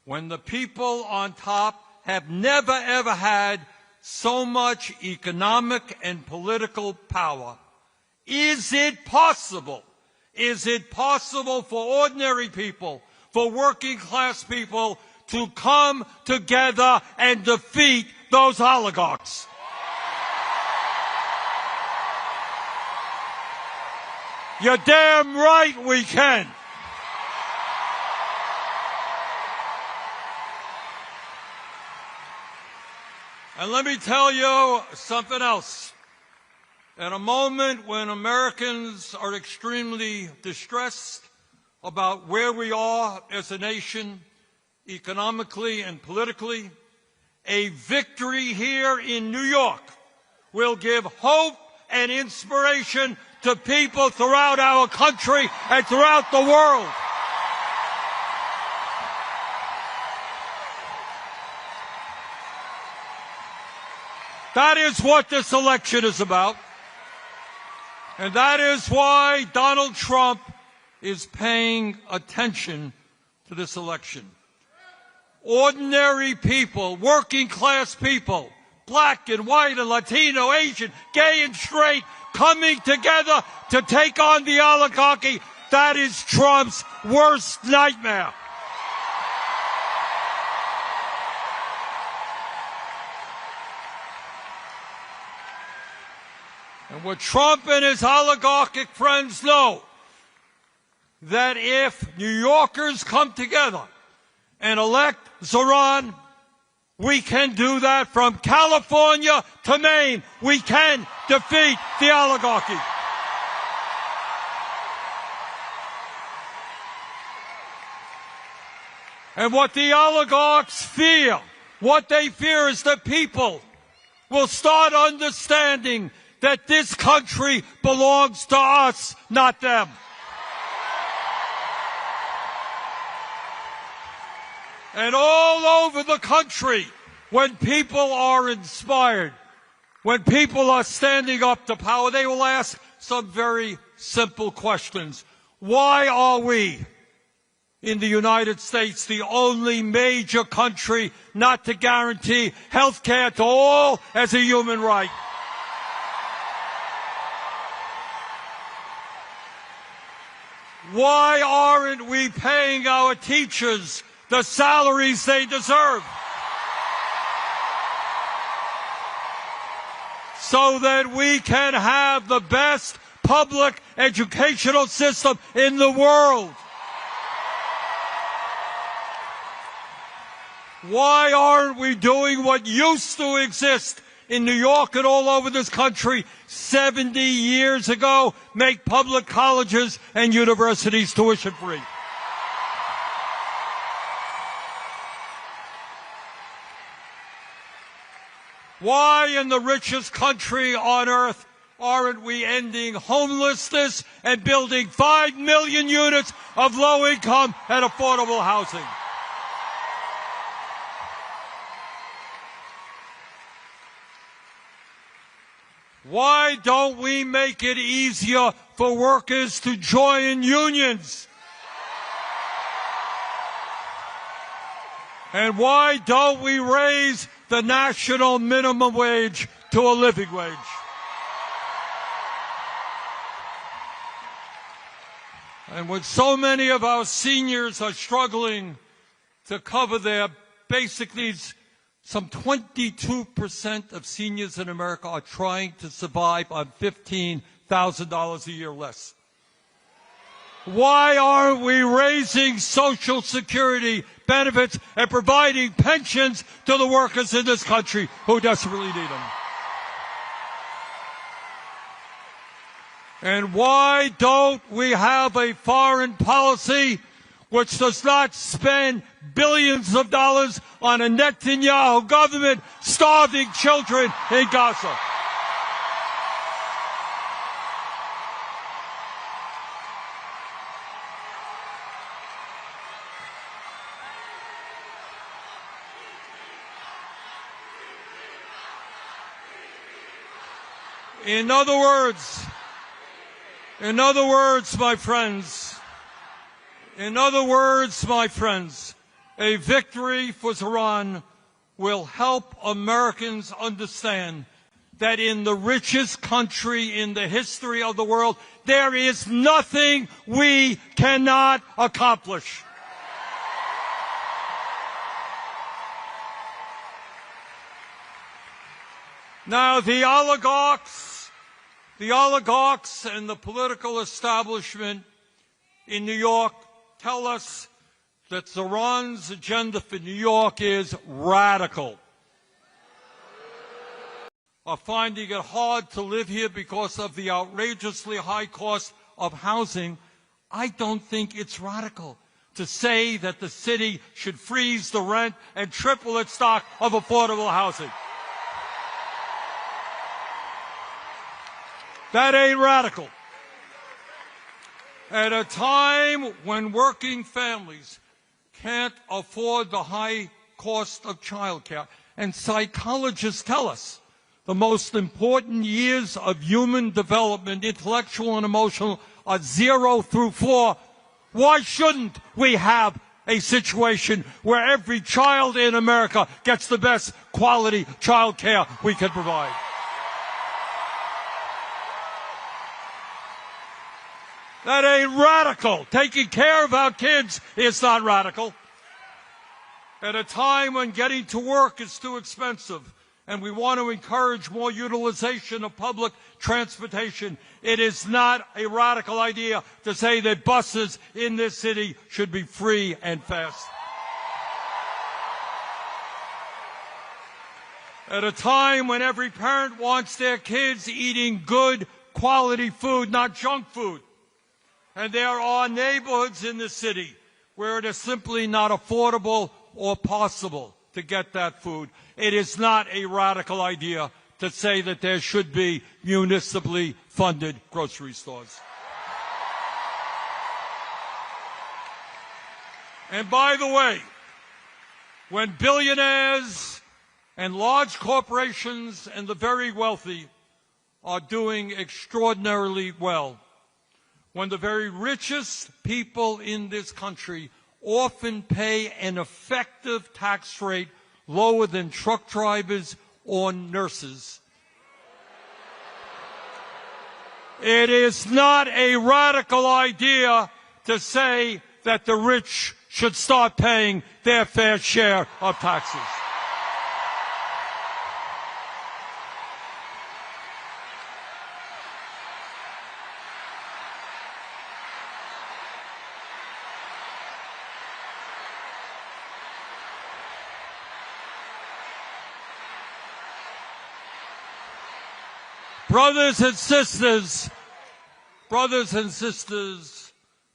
when the people on top have never ever had so much economic and political power, is it possible for ordinary people, for working class people to come together and defeat those oligarchs? You're damn right we can. And let me tell you something else. At a moment when Americans are extremely distressed about where we are as a nation, economically and politically, a victory here in New York will give hope and inspiration to people throughout our country and throughout the world. That is what this election is about. And that is why Donald Trump is paying attention to this election. Ordinary people, working class people, black and white and Latino, Asian, gay and straight, coming together to take on the oligarchy. That is Trump's worst nightmare. And what Trump and his oligarchic friends know, that if New Yorkers come together and elect Zoran, we can do that from California to Maine. We can defeat the oligarchy. And what the oligarchs fear, what they fear is that people will start understanding that this country belongs to us, not them. And all over the country, when people are inspired, when people are standing up to power, they will ask some very simple questions. Why are we in the United States the only major country not to guarantee health care to all as a human right? Why aren't we paying our teachers the salaries they deserve, so that we can have the best public educational system in the world. Why aren't we doing what used to exist in New York and all over this country 70 years ago? Make public colleges and universities tuition free. Why in the richest country on earth aren't we ending homelessness and building 5 million units of low-income and affordable housing? Why don't we make it easier for workers to join unions? And why don't we raise the national minimum wage to a living wage? And when so many of our seniors are struggling to cover their basic needs, some 22% of seniors in America are trying to survive on $15,000 a year less. Why aren't we raising Social Security benefits and providing pensions to the workers in this country who desperately need them? And why don't we have a foreign policy which does not spend billions of dollars on a Netanyahu government starving children in Gaza? In other words, my friends, a victory for Zoran will help Americans understand that in the richest country in the history of the world, there is nothing we cannot accomplish. Now, the oligarchs and the political establishment in New York tell us that Zoran's agenda for New York is radical. Are finding it hard to live here because of the outrageously high cost of housing. I don't think it's radical to say that the city should freeze the rent and triple its stock of affordable housing. That ain't radical. At a time when working families can't afford the high cost of childcare, and psychologists tell us the most important years of human development, intellectual and emotional, are 0 through 4, why shouldn't we have a situation where every child in America gets the best quality childcare we can provide? That ain't radical. Taking care of our kids is not radical. At a time when getting to work is too expensive and we want to encourage more utilization of public transportation, it is not a radical idea to say that buses in this city should be free and fast. At a time when every parent wants their kids eating good quality food, not junk food, and there are neighborhoods in the city where it is simply not affordable or possible to get that food. It is not a radical idea to say that there should be municipally funded grocery stores. And by the way, when billionaires and large corporations and the very wealthy are doing extraordinarily well, when the very richest people in this country often pay an effective tax rate lower than truck drivers or nurses, it is not a radical idea to say that the rich should start paying their fair share of taxes. Brothers and sisters,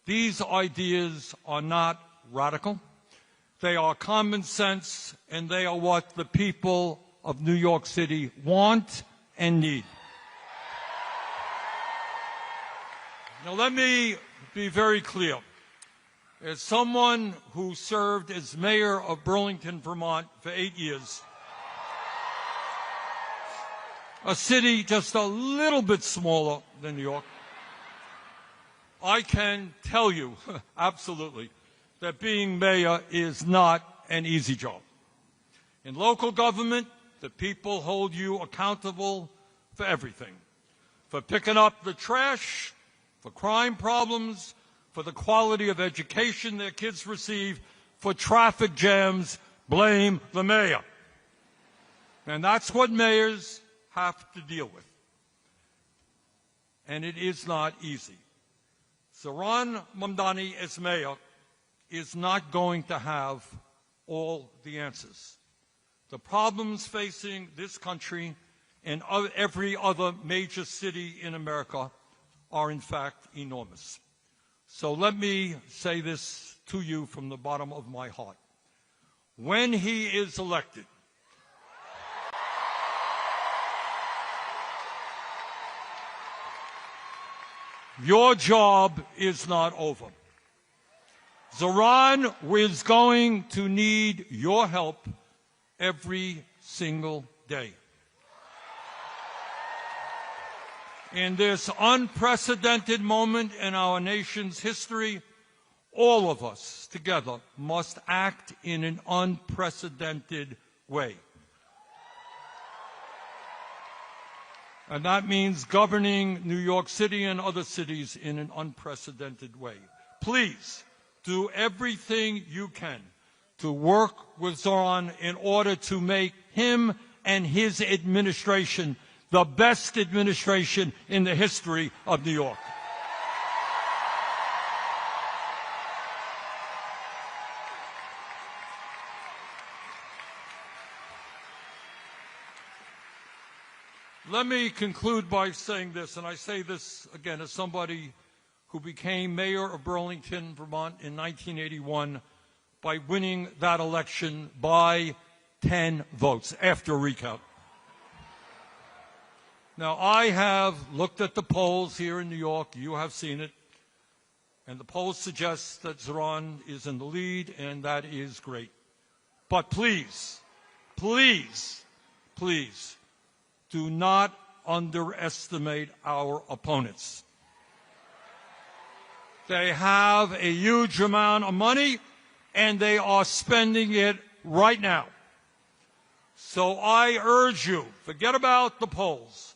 these ideas are not radical. They are common sense, and they are what the people of New York City want and need. Now, let me be very clear. As someone who served as mayor of Burlington, Vermont for 8 years, a city just a little bit smaller than New York, I can tell you absolutely that being mayor is not an easy job. In local government, the people hold you accountable for everything. For picking up the trash, for crime problems, for the quality of education their kids receive, for traffic jams, blame the mayor. And that's what mayors have to deal with. And it is not easy. Zoran Mamdani as mayor is not going to have all the answers. The problems facing this country and every other major city in America are in fact enormous. So let me say this to you from the bottom of my heart. When he is elected, your job is not over. Zoran is going to need your help every single day. In this unprecedented moment in our nation's history, all of us together must act in an unprecedented way. And that means governing New York City and other cities in an unprecedented way. Please do everything you can to work with Zoran in order to make him and his administration the best administration in the history of New York. Let me conclude by saying this, and I say this again as somebody who became mayor of Burlington, Vermont in 1981 by winning that election by 10 votes after a recount. Now, I have looked at the polls here in New York. You have seen it. And the polls suggest that Zoran is in the lead, and that is great. But please, please, please, do not underestimate our opponents. They have a huge amount of money, and they are spending it right now. So I urge you, forget about the polls.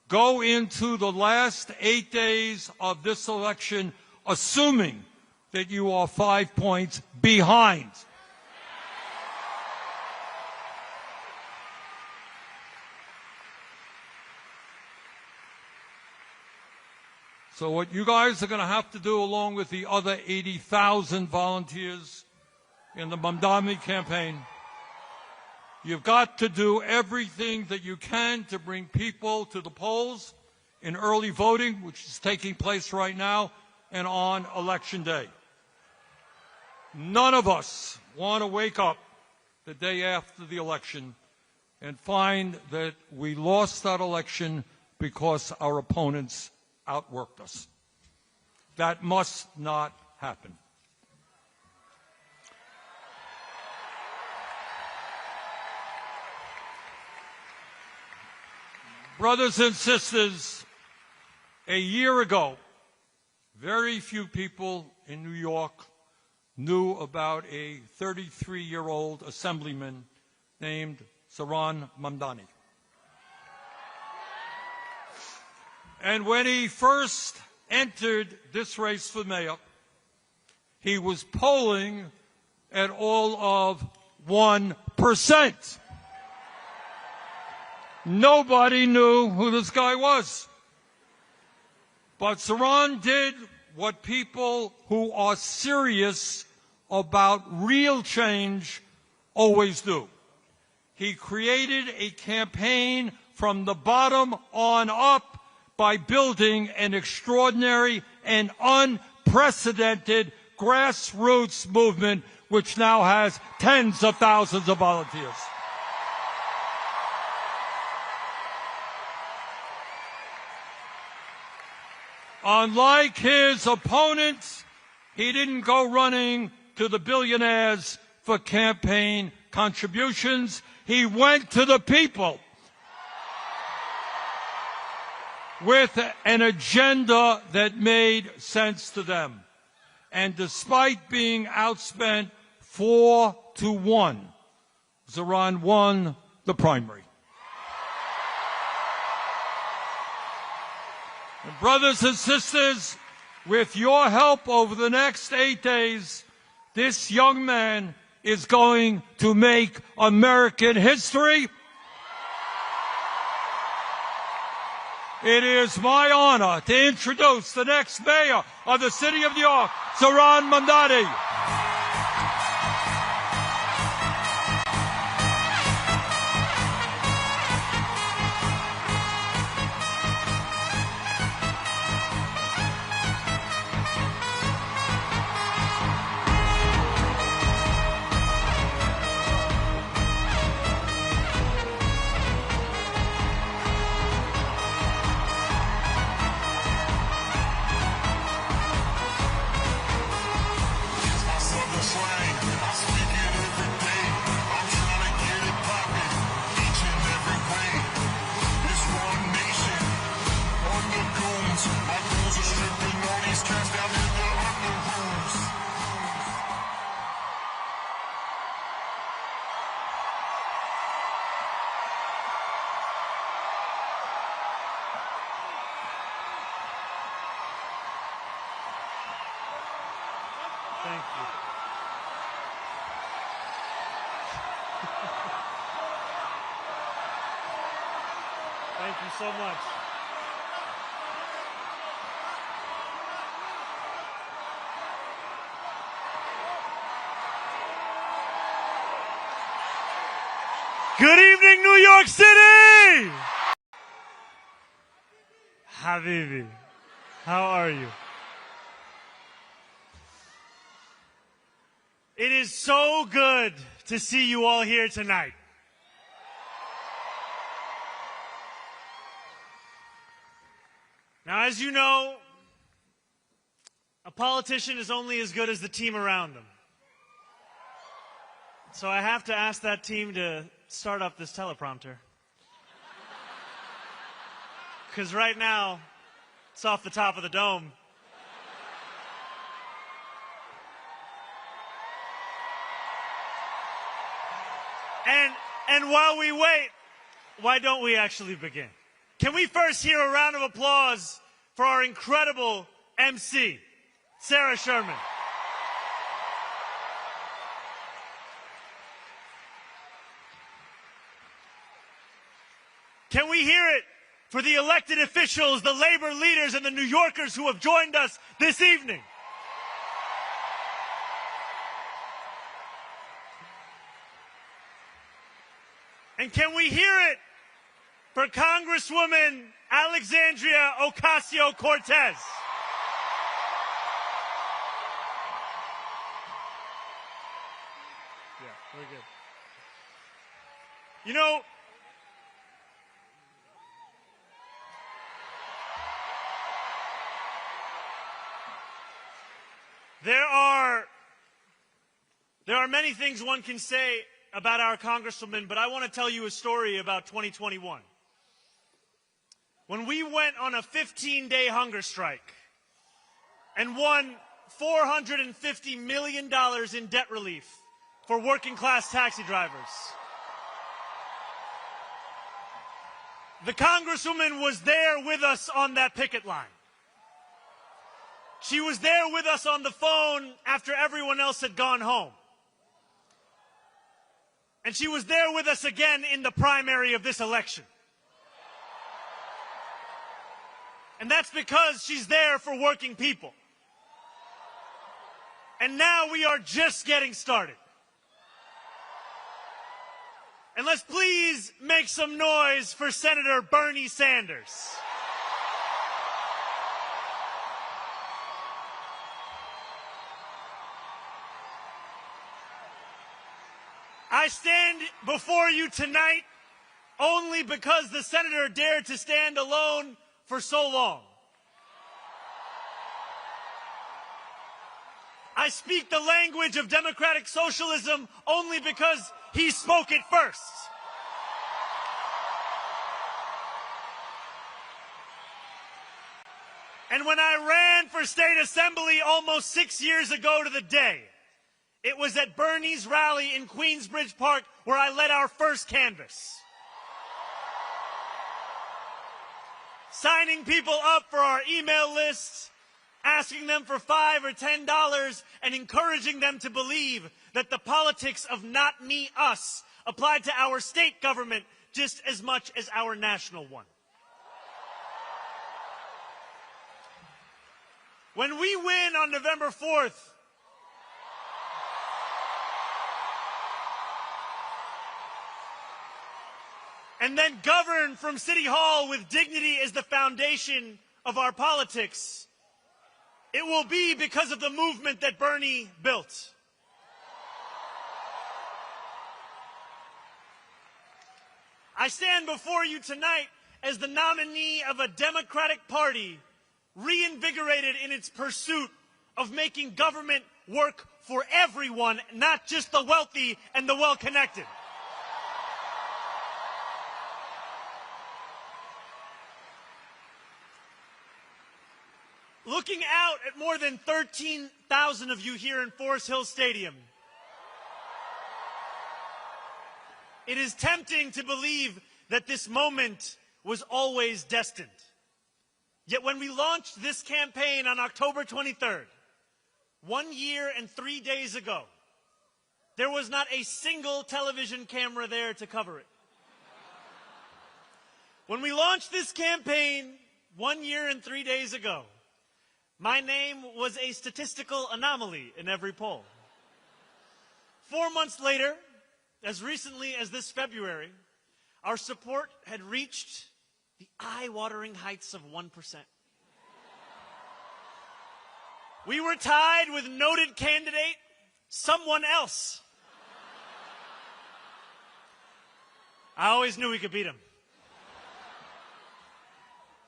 Go into the last 8 days of this election assuming that you are 5 points behind. So what you guys are going to have to do, along with the other 80,000 volunteers in the Mamdani campaign, you've got to do everything that you can to bring people to the polls in early voting, which is taking place right now, and on Election Day. None of us want to wake up the day after the election and find that we lost that election because our opponents outworked us. That must not happen. Brothers and sisters, a year ago, very few people in New York knew about a 33-year-old assemblyman named Zoran Mandani. And when he first entered this race for mayor, he was polling at all of 1%. Nobody knew who this guy was. But Zoran did what people who are serious about real change always do. He created a campaign from the bottom on up by building an extraordinary and unprecedented grassroots movement which now has tens of thousands of volunteers. Unlike his opponents, he didn't go running to the billionaires for campaign contributions. He went to the people with an agenda that made sense to them. And despite being outspent 4-1, Zoran won the primary. And brothers and sisters, with your help over the next 8 days, this young man is going to make American history. It is my honor to introduce the next mayor of the city of New York, Zoran Mandani. Thank you. Thank you so much. Good evening, New York City! Habibi, how are you? It is so good to see you all here tonight. Now, as you know, a politician is only as good as the team around them. So I have to ask that team to start up this teleprompter. Because right now, it's off the top of the dome. And while we wait, why don't we actually begin? Can we first hear a round of applause for our incredible MC, Sherman? Can we hear it for the elected officials, the labor leaders, and the New Yorkers who have joined us this evening? And can we hear it for Congresswoman Alexandria Ocasio-Cortez? Yeah, we're good. You know, there are many things one can say about our Congresswoman, but I want to tell you a story about 2021. When we went on a 15-day hunger strike and won $450 million in debt relief for working-class taxi drivers, the Congresswoman was there with us on that picket line. She was there with us on the phone after everyone else had gone home. And she was there with us again in the primary of this election. And that's because she's there for working people. And now we are just getting started. And let's please make some noise for Senator Bernie Sanders. I stand before you tonight only because the senator dared to stand alone for so long. I speak the language of democratic socialism only because he spoke it first. And when I ran for state assembly almost 6 years ago to the day, it was at Bernie's rally in Queensbridge Park where I led our first canvass. Signing people up for our email lists, asking them for $5 or $10, and encouraging them to believe that the politics of not me, us applied to our state government just as much as our national one. When we win on November 4th, and then govern from City Hall with dignity as the foundation of our politics, it will be because of the movement that Bernie built. I stand before you tonight as the nominee of a Democratic Party reinvigorated in its pursuit of making government work for everyone, not just the wealthy and the well-connected. Looking out at more than 13,000 of you here in Forest Hill Stadium, it is tempting to believe that this moment was always destined. Yet when we launched this campaign on October 23rd, 1 year and 3 days ago, there was not a single television camera there to cover it. When we launched this campaign 1 year and 3 days ago, my name was a statistical anomaly in every poll. 4 months later, as recently as this February, our support had reached the eye-watering heights of 1%. We were tied with noted candidate, someone else. I always knew we could beat him.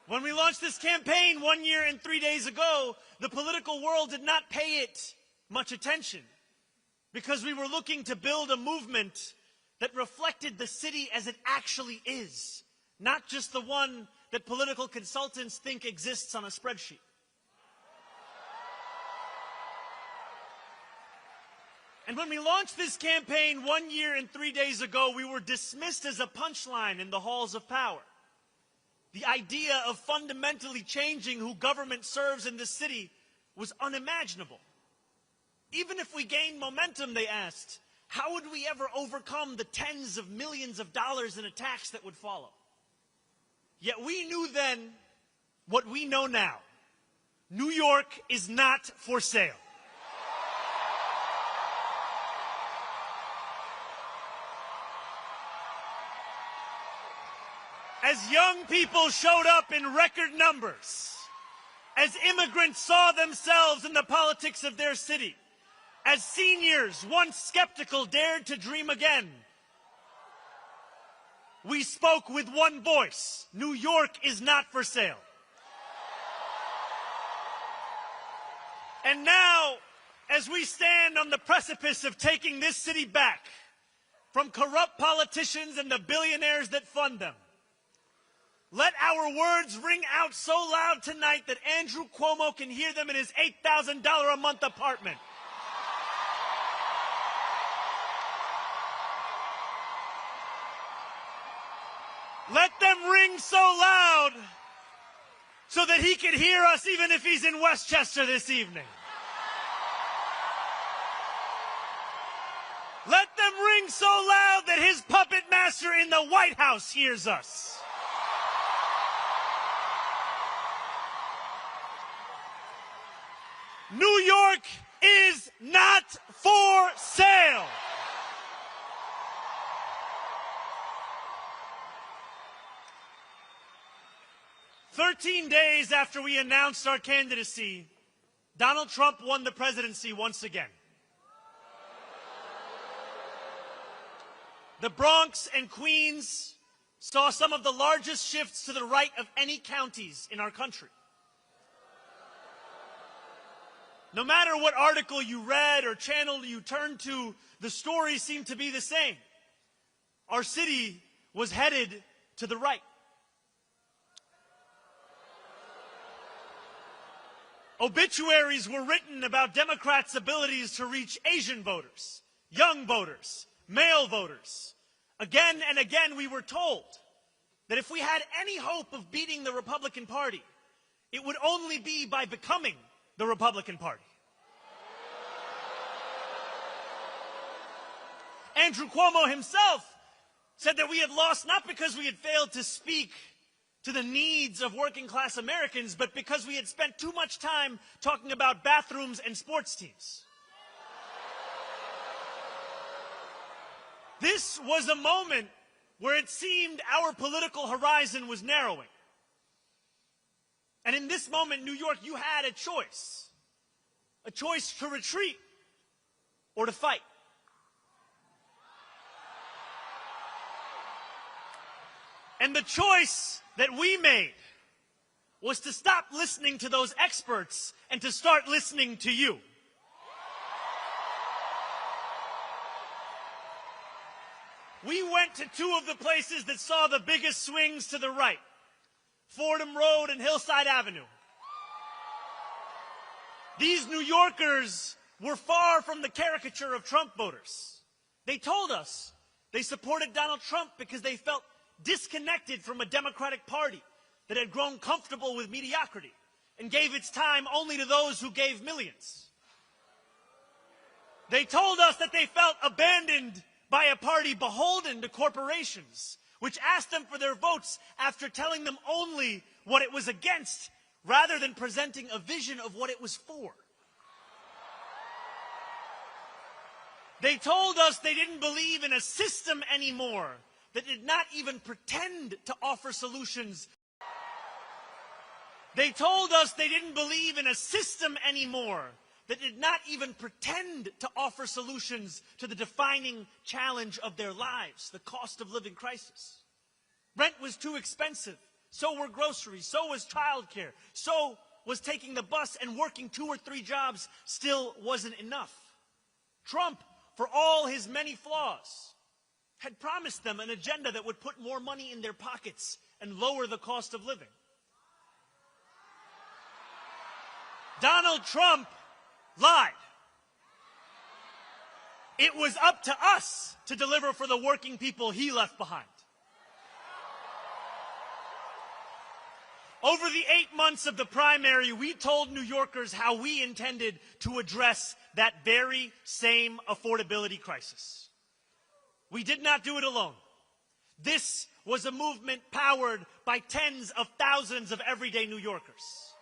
When we launched this campaign 1 year and 3 days ago, the political world did not pay it much attention because we were looking to build a movement that reflected the city as it actually is, not just the one that political consultants think exists on a spreadsheet. And when we launched this campaign 1 year and 3 days ago, we were dismissed as a punchline in the halls of power. The idea of fundamentally changing who government serves in this city was unimaginable. Even if we gained momentum, they asked, how would we ever overcome the tens of millions of dollars in attacks that would follow? Yet we knew then what we know now. New York is not for sale. As young people showed up in record numbers, as immigrants saw themselves in the politics of their city, as seniors, once skeptical, dared to dream again, we spoke with one voice. New York is not for sale. And now, as we stand on the precipice of taking this city back from corrupt politicians and the billionaires that fund them, let our words ring out so loud tonight that Andrew Cuomo can hear them in his $8,000 a month apartment. Let them ring so loud so that he can hear us even if he's in Westchester this evening. Let them ring so loud that his puppet master in the White House hears us. New York is not for sale. 13 days after we announced our candidacy, Donald Trump won the presidency once again. The Bronx and Queens saw some of the largest shifts to the right of any counties in our country. No matter what article you read or channel you turned to, the stories seemed to be the same. Our city was headed to the right. Obituaries were written about Democrats' abilities to reach Asian voters, young voters, male voters. Again and again, we were told that if we had any hope of beating the Republican Party, it would only be by becoming the Republican Party. Andrew Cuomo himself said that we had lost not because we had failed to speak to the needs of working-class Americans, but because we had spent too much time talking about bathrooms and sports teams. This was a moment where it seemed our political horizon was narrowing. And in this moment, New York, you had a choice to retreat or to fight. And the choice that we made was to stop listening to those experts and to start listening to you. We went to two of the places that saw the biggest swings to the right, Fordham Road and Hillside Avenue. These New Yorkers were far from the caricature of Trump voters. They told us they supported Donald Trump because they felt disconnected from a Democratic Party that had grown comfortable with mediocrity and gave its time only to those who gave millions. They told us that they felt abandoned by a party beholden to corporations, which asked them for their votes after telling them only what it was against, rather than presenting a vision of what it was for. They told us they didn't believe in a system anymore that did not even pretend to offer solutions. They told us they didn't believe in a system anymore that did not even pretend to offer solutions to the defining challenge of their lives, the cost of living crisis. Rent was too expensive. So were groceries. So was childcare. So was taking the bus, and working 2 or 3 jobs still wasn't enough. Trump, for all his many flaws, had promised them an agenda that would put more money in their pockets and lower the cost of living. Donald Trump lied. It was up to us to deliver for the working people he left behind. Over the 8 months of the primary, we told New Yorkers how we intended to address that very same affordability crisis. We did not do it alone. This was a movement powered by tens of thousands of everyday New Yorkers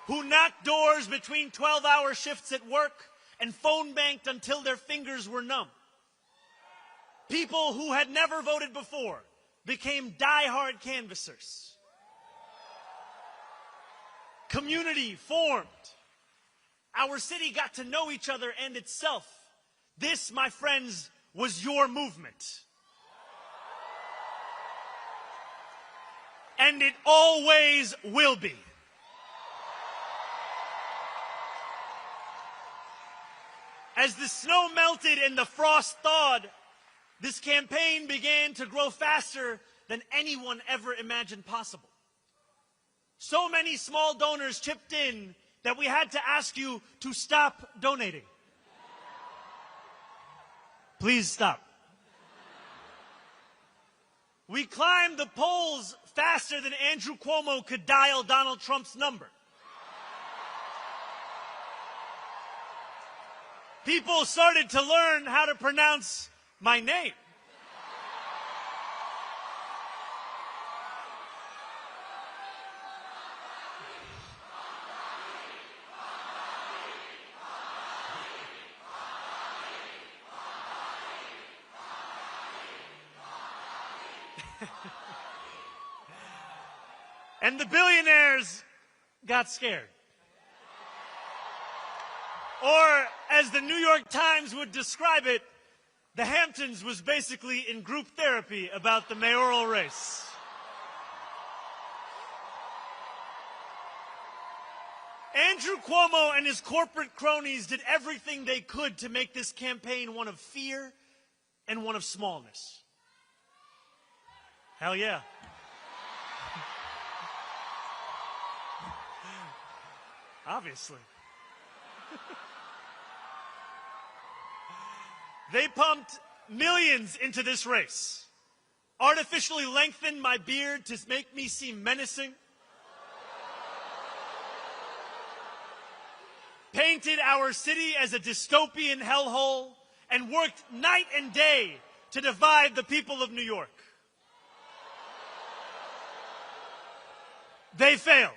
who knocked doors between 12-hour shifts at work and phone banked until their fingers were numb. People who had never voted before became die-hard canvassers. Community formed. Our city got to know each other and itself. This, my friends, was your movement. And it always will be. As the snow melted and the frost thawed, this campaign began to grow faster than anyone ever imagined possible. So many small donors chipped in that we had to ask you to stop donating. Please stop. We climbed the polls faster than Andrew Cuomo could dial Donald Trump's number. People started to learn how to pronounce my name. And the billionaires got scared. Or, as the New York Times would describe it, the Hamptons was basically in group therapy about the mayoral race. Andrew Cuomo and his corporate cronies did everything they could to make this campaign one of fear and one of smallness. Hell yeah. Obviously. They pumped millions into this race, artificially lengthened my beard to make me seem menacing, painted our city as a dystopian hellhole, and worked night and day to divide the people of New York. They failed.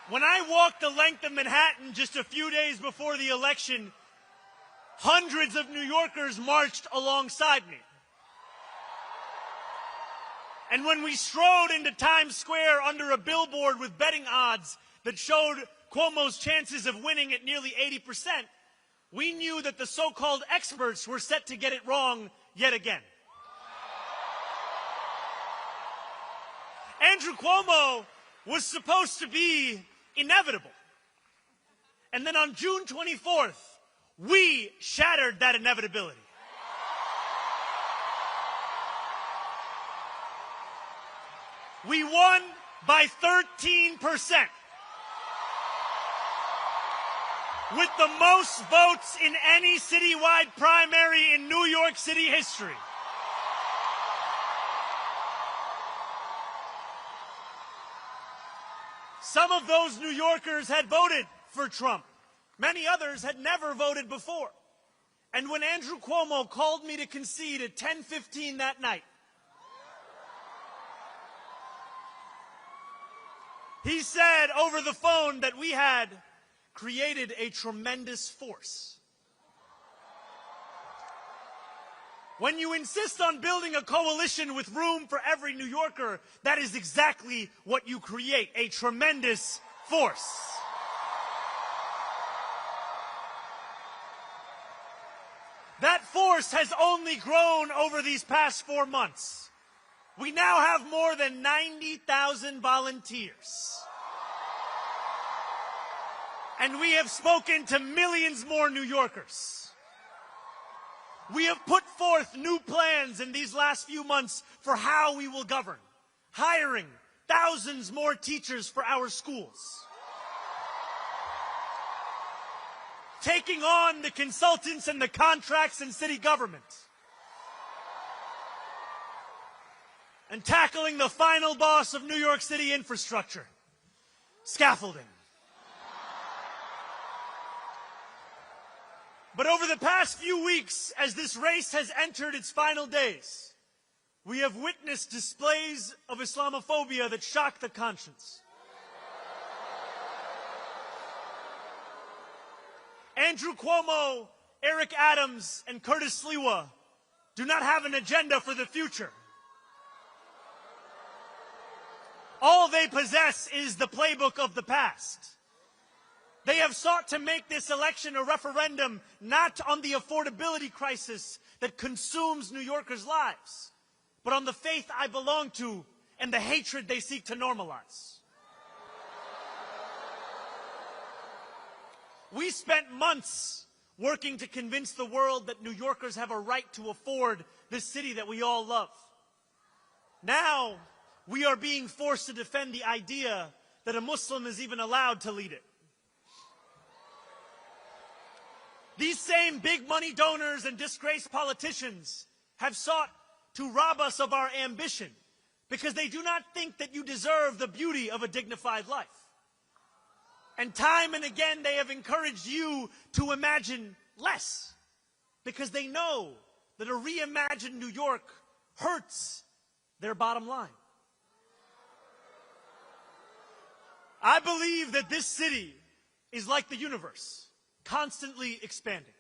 When I walked the length of Manhattan just a few days before the election, hundreds of New Yorkers marched alongside me. And when we strode into Times Square under a billboard with betting odds that showed Cuomo's chances of winning at nearly 80%, we knew that the so-called experts were set to get it wrong yet again. Andrew Cuomo was supposed to be inevitable. And then on June 24th, we shattered that inevitability. We won by 13%. With the most votes in any citywide primary in New York City history. Some of those New Yorkers had voted for Trump. Many others had never voted before. And when Andrew Cuomo called me to concede at 10:15 that night, he said over the phone that we had created a tremendous force. When you insist on building a coalition with room for every New Yorker, that is exactly what you create, a tremendous force. That force has only grown over these past 4 months. We now have more than 90,000 volunteers. And we have spoken to millions more New Yorkers. We have put forth new plans in these last few months for how we will govern, hiring thousands more teachers for our schools, taking on the consultants and the contracts in city government, and tackling the final boss of New York City infrastructure, scaffolding. But over the past few weeks, as this race has entered its final days, we have witnessed displays of Islamophobia that shock the conscience. Andrew Cuomo, Eric Adams, and Curtis Sliwa do not have an agenda for the future. All they possess is the playbook of the past. They have sought to make this election a referendum not on the affordability crisis that consumes New Yorkers' lives, but on the faith I belong to and the hatred they seek to normalize. We spent months working to convince the world that New Yorkers have a right to afford this city that we all love. Now, we are being forced to defend the idea that a Muslim is even allowed to lead it. These same big money donors and disgraced politicians have sought to rob us of our ambition because they do not think that you deserve the beauty of a dignified life. And time and again they have encouraged you to imagine less because they know that a reimagined New York hurts their bottom line. I believe that this city is like the universe, constantly expanding.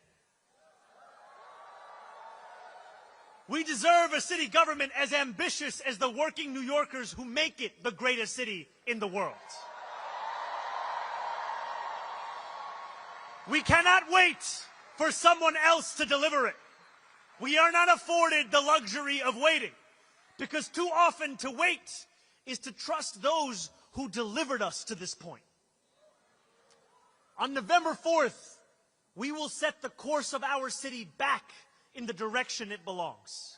We deserve a city government as ambitious as the working New Yorkers who make it the greatest city in the world. We cannot wait for someone else to deliver it. We are not afforded the luxury of waiting, because too often to wait is to trust those who delivered us to this point. On November 4th, we will set the course of our city back in the direction it belongs.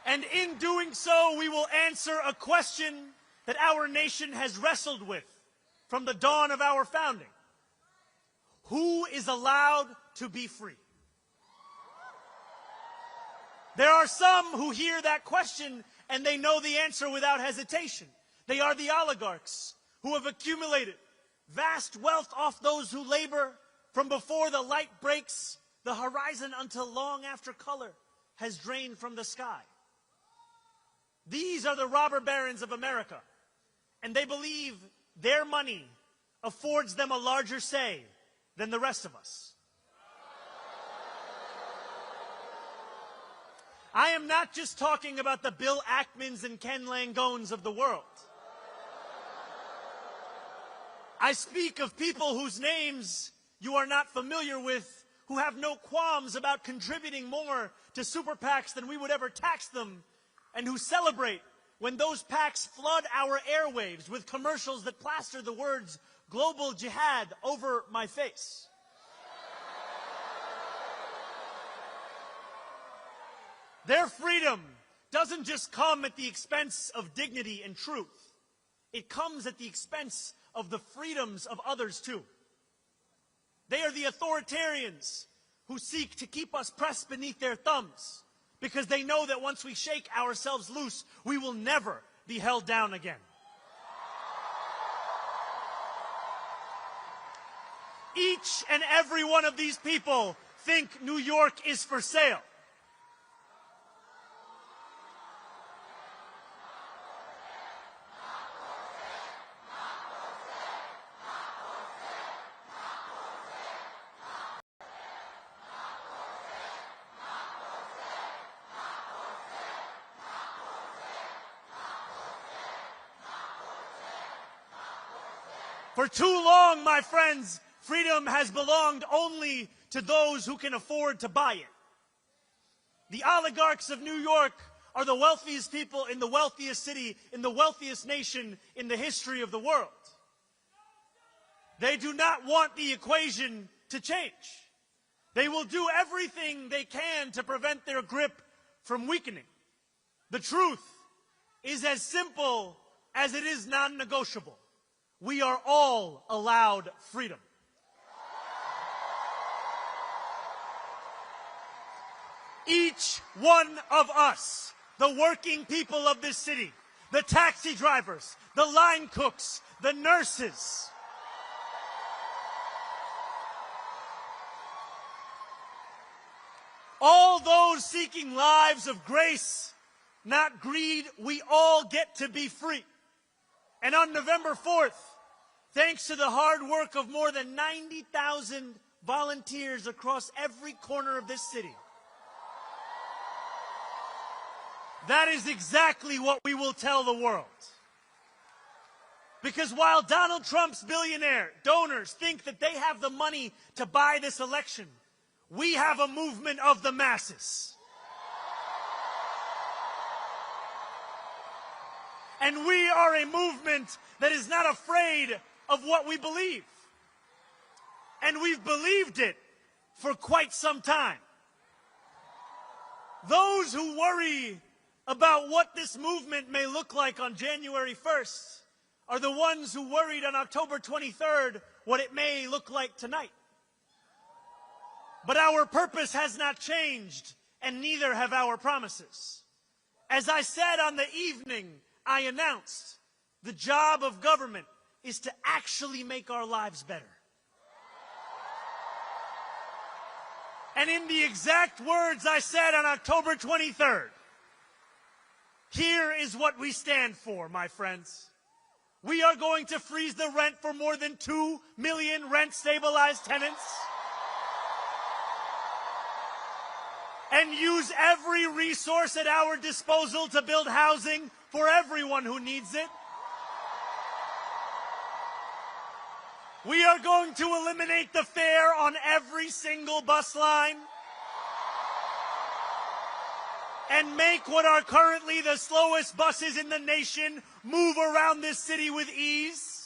And in doing so, we will answer a question that our nation has wrestled with from the dawn of our founding. Who is allowed to be free? There are some who hear that question and they know the answer without hesitation. They are the oligarchs who have accumulated vast wealth off those who labor from before the light breaks the horizon until long after color has drained from the sky. These are the robber barons of America, and they believe their money affords them a larger say than the rest of us. I am not just talking about the Bill Ackmans and Ken Langones of the world. I speak of people whose names you are not familiar with, who have no qualms about contributing more to super PACs than we would ever tax them, and who celebrate when those PACs flood our airwaves with commercials that plaster the words global jihad over my face. Their freedom doesn't just come at the expense of dignity and truth. It comes at the expense of the freedoms of others too. They are the authoritarians who seek to keep us pressed beneath their thumbs because they know that once we shake ourselves loose, we will never be held down again. Each and every one of these people think New York is for sale. For too long, my friends, freedom has belonged only to those who can afford to buy it. The oligarchs of New York are the wealthiest people in the wealthiest city, in the wealthiest nation in the history of the world. They do not want the equation to change. They will do everything they can to prevent their grip from weakening. The truth is as simple as it is non-negotiable. We are all allowed freedom. Each one of us, the working people of this city, the taxi drivers, the line cooks, the nurses, all those seeking lives of grace, not greed, we all get to be free. And on November 4th, thanks to the hard work of more than 90,000 volunteers across every corner of this city, that is exactly what we will tell the world. Because while Donald Trump's billionaire donors think that they have the money to buy this election, we have a movement of the masses. And we are a movement that is not afraid of what we believe. And we've believed it for quite some time. Those who worry about what this movement may look like on January 1st are the ones who worried on October 23rd what it may look like tonight. But our purpose has not changed, and neither have our promises. As I said on the evening I announced, the job of government is to actually make our lives better. And in the exact words I said on October 23rd, here is what we stand for, my friends. We are going to freeze the rent for more than 2 million rent-stabilized tenants. and use every resource at our disposal to build housing for everyone who needs it. We are going to eliminate the fare on every single bus line and make what are currently the slowest buses in the nation move around this city with ease.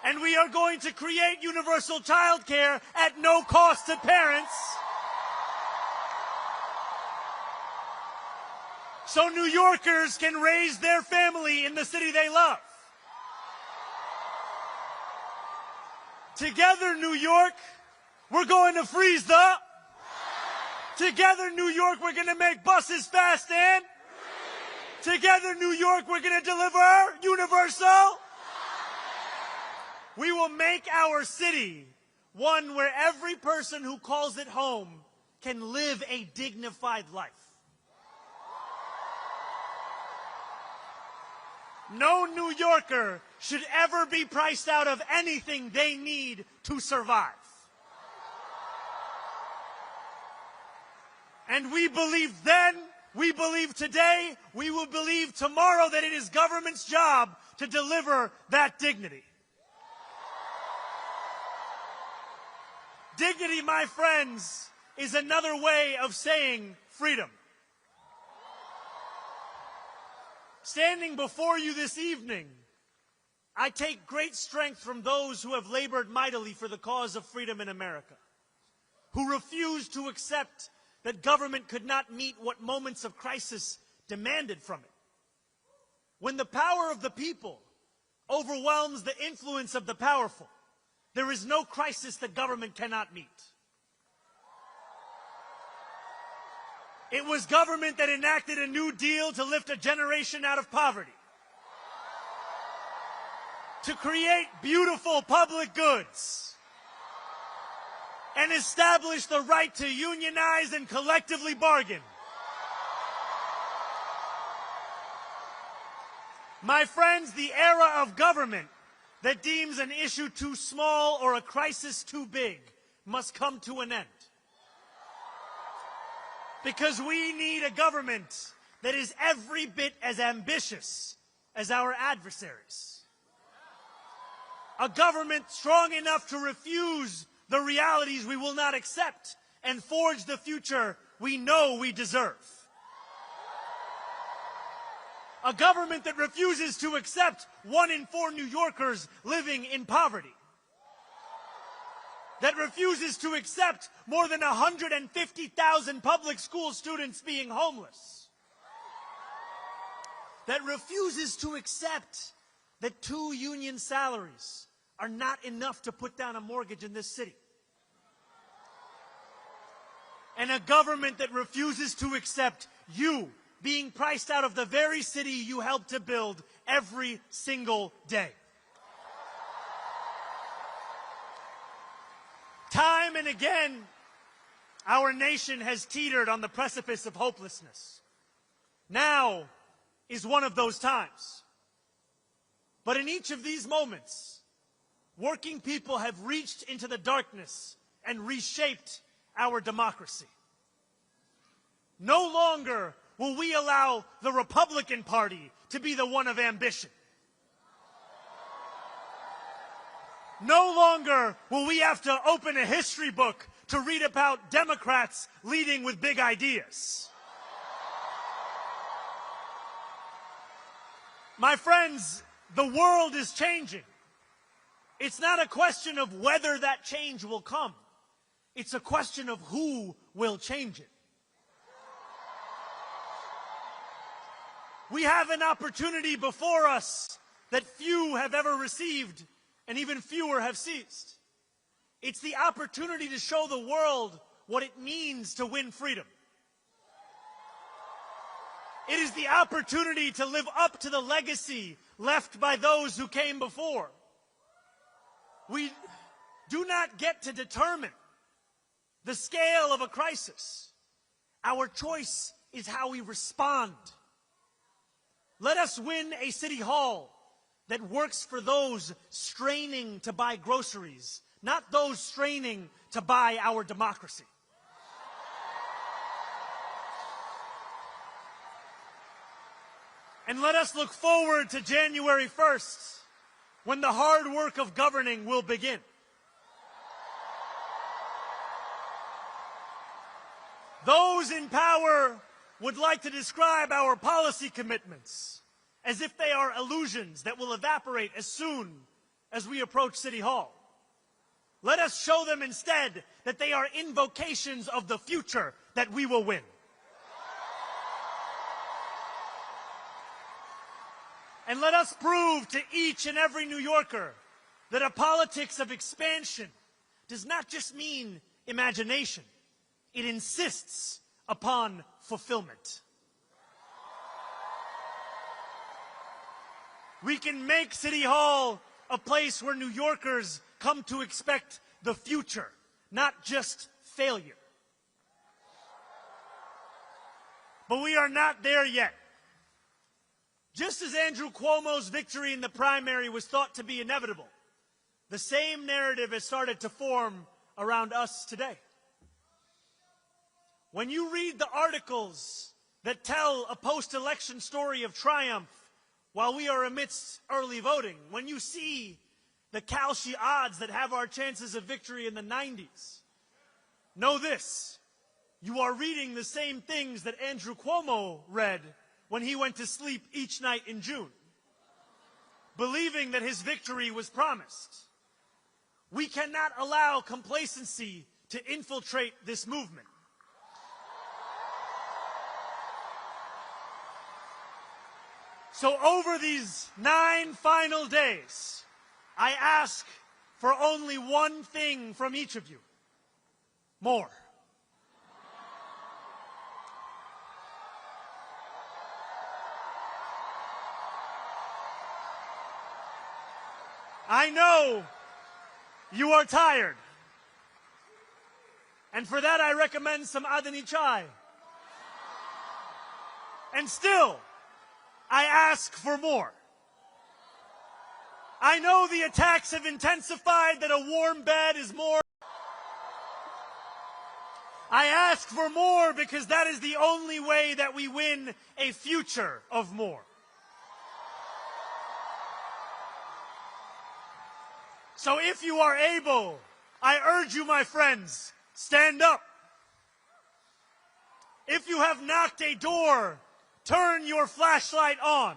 And we are going to create universal child care at no cost to parents, so New Yorkers can raise their family in the city they love. Together, New York, we're going to freeze the... Together, New York, we're going to make buses fast and... Together, New York, we're going to deliver universal... We will make our city one where every person who calls it home can live a dignified life. No New Yorker should ever be priced out of anything they need to survive. And we believe then, we believe today, we will believe tomorrow that it is government's job to deliver that dignity. Dignity, my friends, is another way of saying freedom. Standing before you this evening, I take great strength from those who have labored mightily for the cause of freedom in America, who refused to accept that government could not meet what moments of crisis demanded from it. When the power of the people overwhelms the influence of the powerful, there is no crisis that government cannot meet. It was government that enacted a New Deal to lift a generation out of poverty, to create beautiful public goods, and establish the right to unionize and collectively bargain. My friends, the era of government that deems an issue too small or a crisis too big must come to an end. Because we need a government that is every bit as ambitious as our adversaries. A government strong enough to refuse the realities we will not accept and forge the future we know we deserve. A government that refuses to accept 1 in 4 New Yorkers living in poverty. That refuses to accept more than 150,000 public school students being homeless. That refuses to accept that 2 union salaries are not enough to put down a mortgage in this city. And a government that refuses to accept you being priced out of the very city you helped to build every single day. Time and again, our nation has teetered on the precipice of hopelessness. Now is one of those times. But in each of these moments, working people have reached into the darkness and reshaped our democracy. No longer will we allow the Republican Party to be the one of ambition. No longer will we have to open a history book to read about Democrats leading with big ideas. My friends, the world is changing. It's not a question of whether that change will come. It's a question of who will change it. We have an opportunity before us that few have ever received and even fewer have seized. It's the opportunity to show the world what it means to win freedom. It is the opportunity to live up to the legacy left by those who came before. We do not get to determine the scale of a crisis. Our choice is how we respond. Let us win a city hall that works for those straining to buy groceries, not those straining to buy our democracy. And let us look forward to January 1st, when the hard work of governing will begin. Those in power would like to describe our policy commitments as if they are illusions that will evaporate as soon as we approach City Hall. Let us show them instead that they are invocations of the future that we will win. And let us prove to each and every New Yorker that a politics of expansion does not just mean imagination. It insists upon fulfillment. We can make City Hall a place where New Yorkers come to expect the future, not just failure. But we are not there yet. Just as Andrew Cuomo's victory in the primary was thought to be inevitable, the same narrative has started to form around us today. When you read the articles that tell a post-election story of triumph while we are amidst early voting, when you see the Kalshi odds that have our chances of victory in the 90s, know this: you are reading the same things that Andrew Cuomo read when he went to sleep each night in June, believing that his victory was promised. We cannot allow complacency to infiltrate this movement. So over these 9 final days, I ask for only one thing from each of you: more. I know you are tired, and for that I recommend some Adani chai. And still, I ask for more. I know the attacks have intensified, that a warm bed is more. I ask for more because that is the only way that we win a future of more. So if you are able, I urge you, my friends, stand up. If you have knocked a door, turn your flashlight on.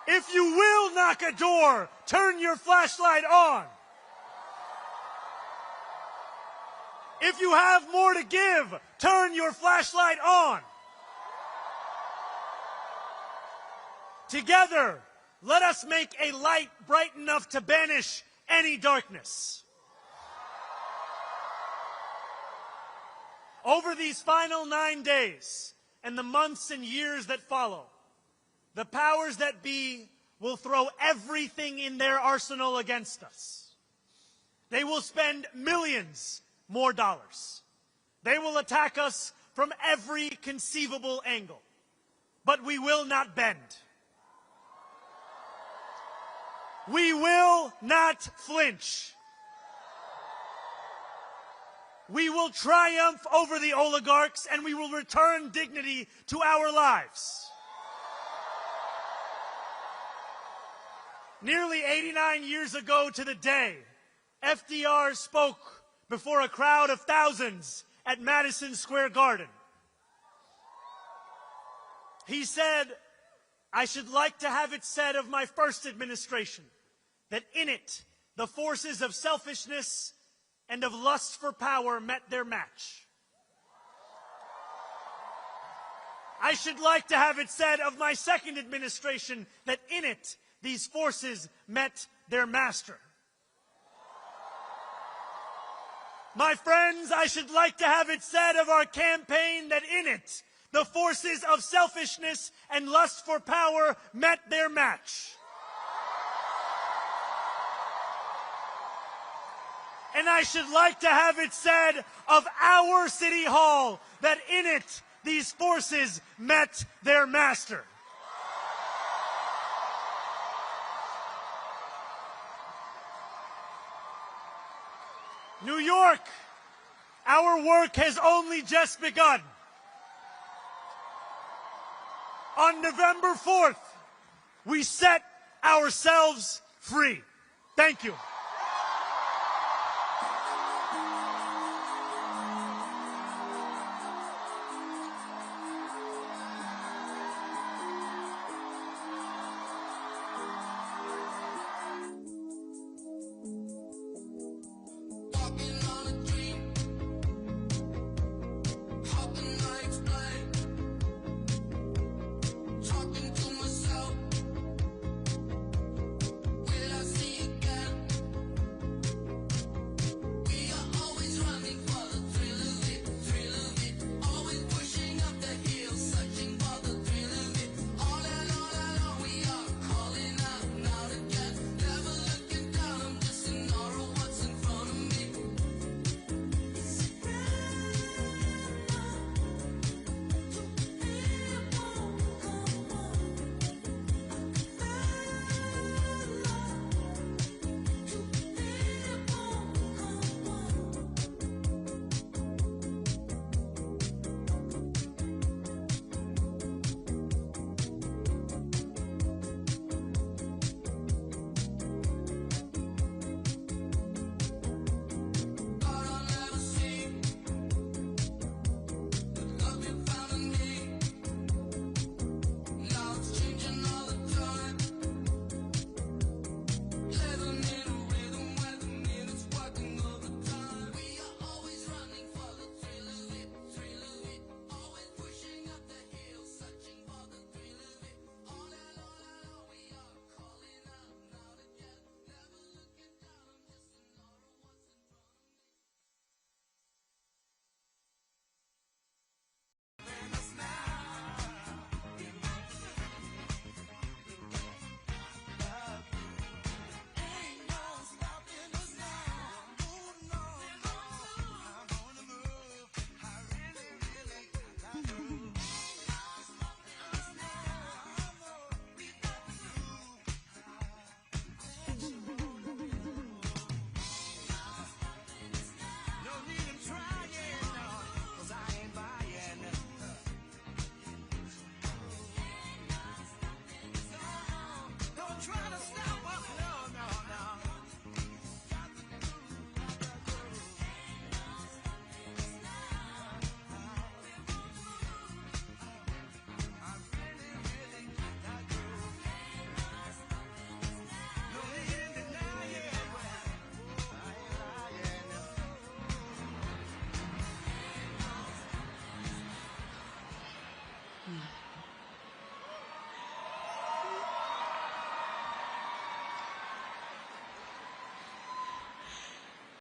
If you will knock a door, turn your flashlight on. If you have more to give, turn your flashlight on. Together, let us make a light bright enough to banish any darkness. Over these final 9 days and the months and years that follow, the powers that be will throw everything in their arsenal against us. They will spend millions more dollars. They will attack us from every conceivable angle. But we will not bend. We will not flinch. We will triumph over the oligarchs, and we will return dignity to our lives. Nearly 89 years ago to the day, FDR spoke before a crowd of thousands at Madison Square Garden. He said, "I should like to have it said of my first administration that in it the forces of selfishness and of lust for power met their match. I should like to have it said of my second administration that in it these forces met their master. My friends, I should like to have it said of our campaign that in it the forces of selfishness and lust for power met their match. And I should like to have it said of our City Hall that in it these forces met their master. New York, our work has only just begun. On November 4th, we set ourselves free. Thank you.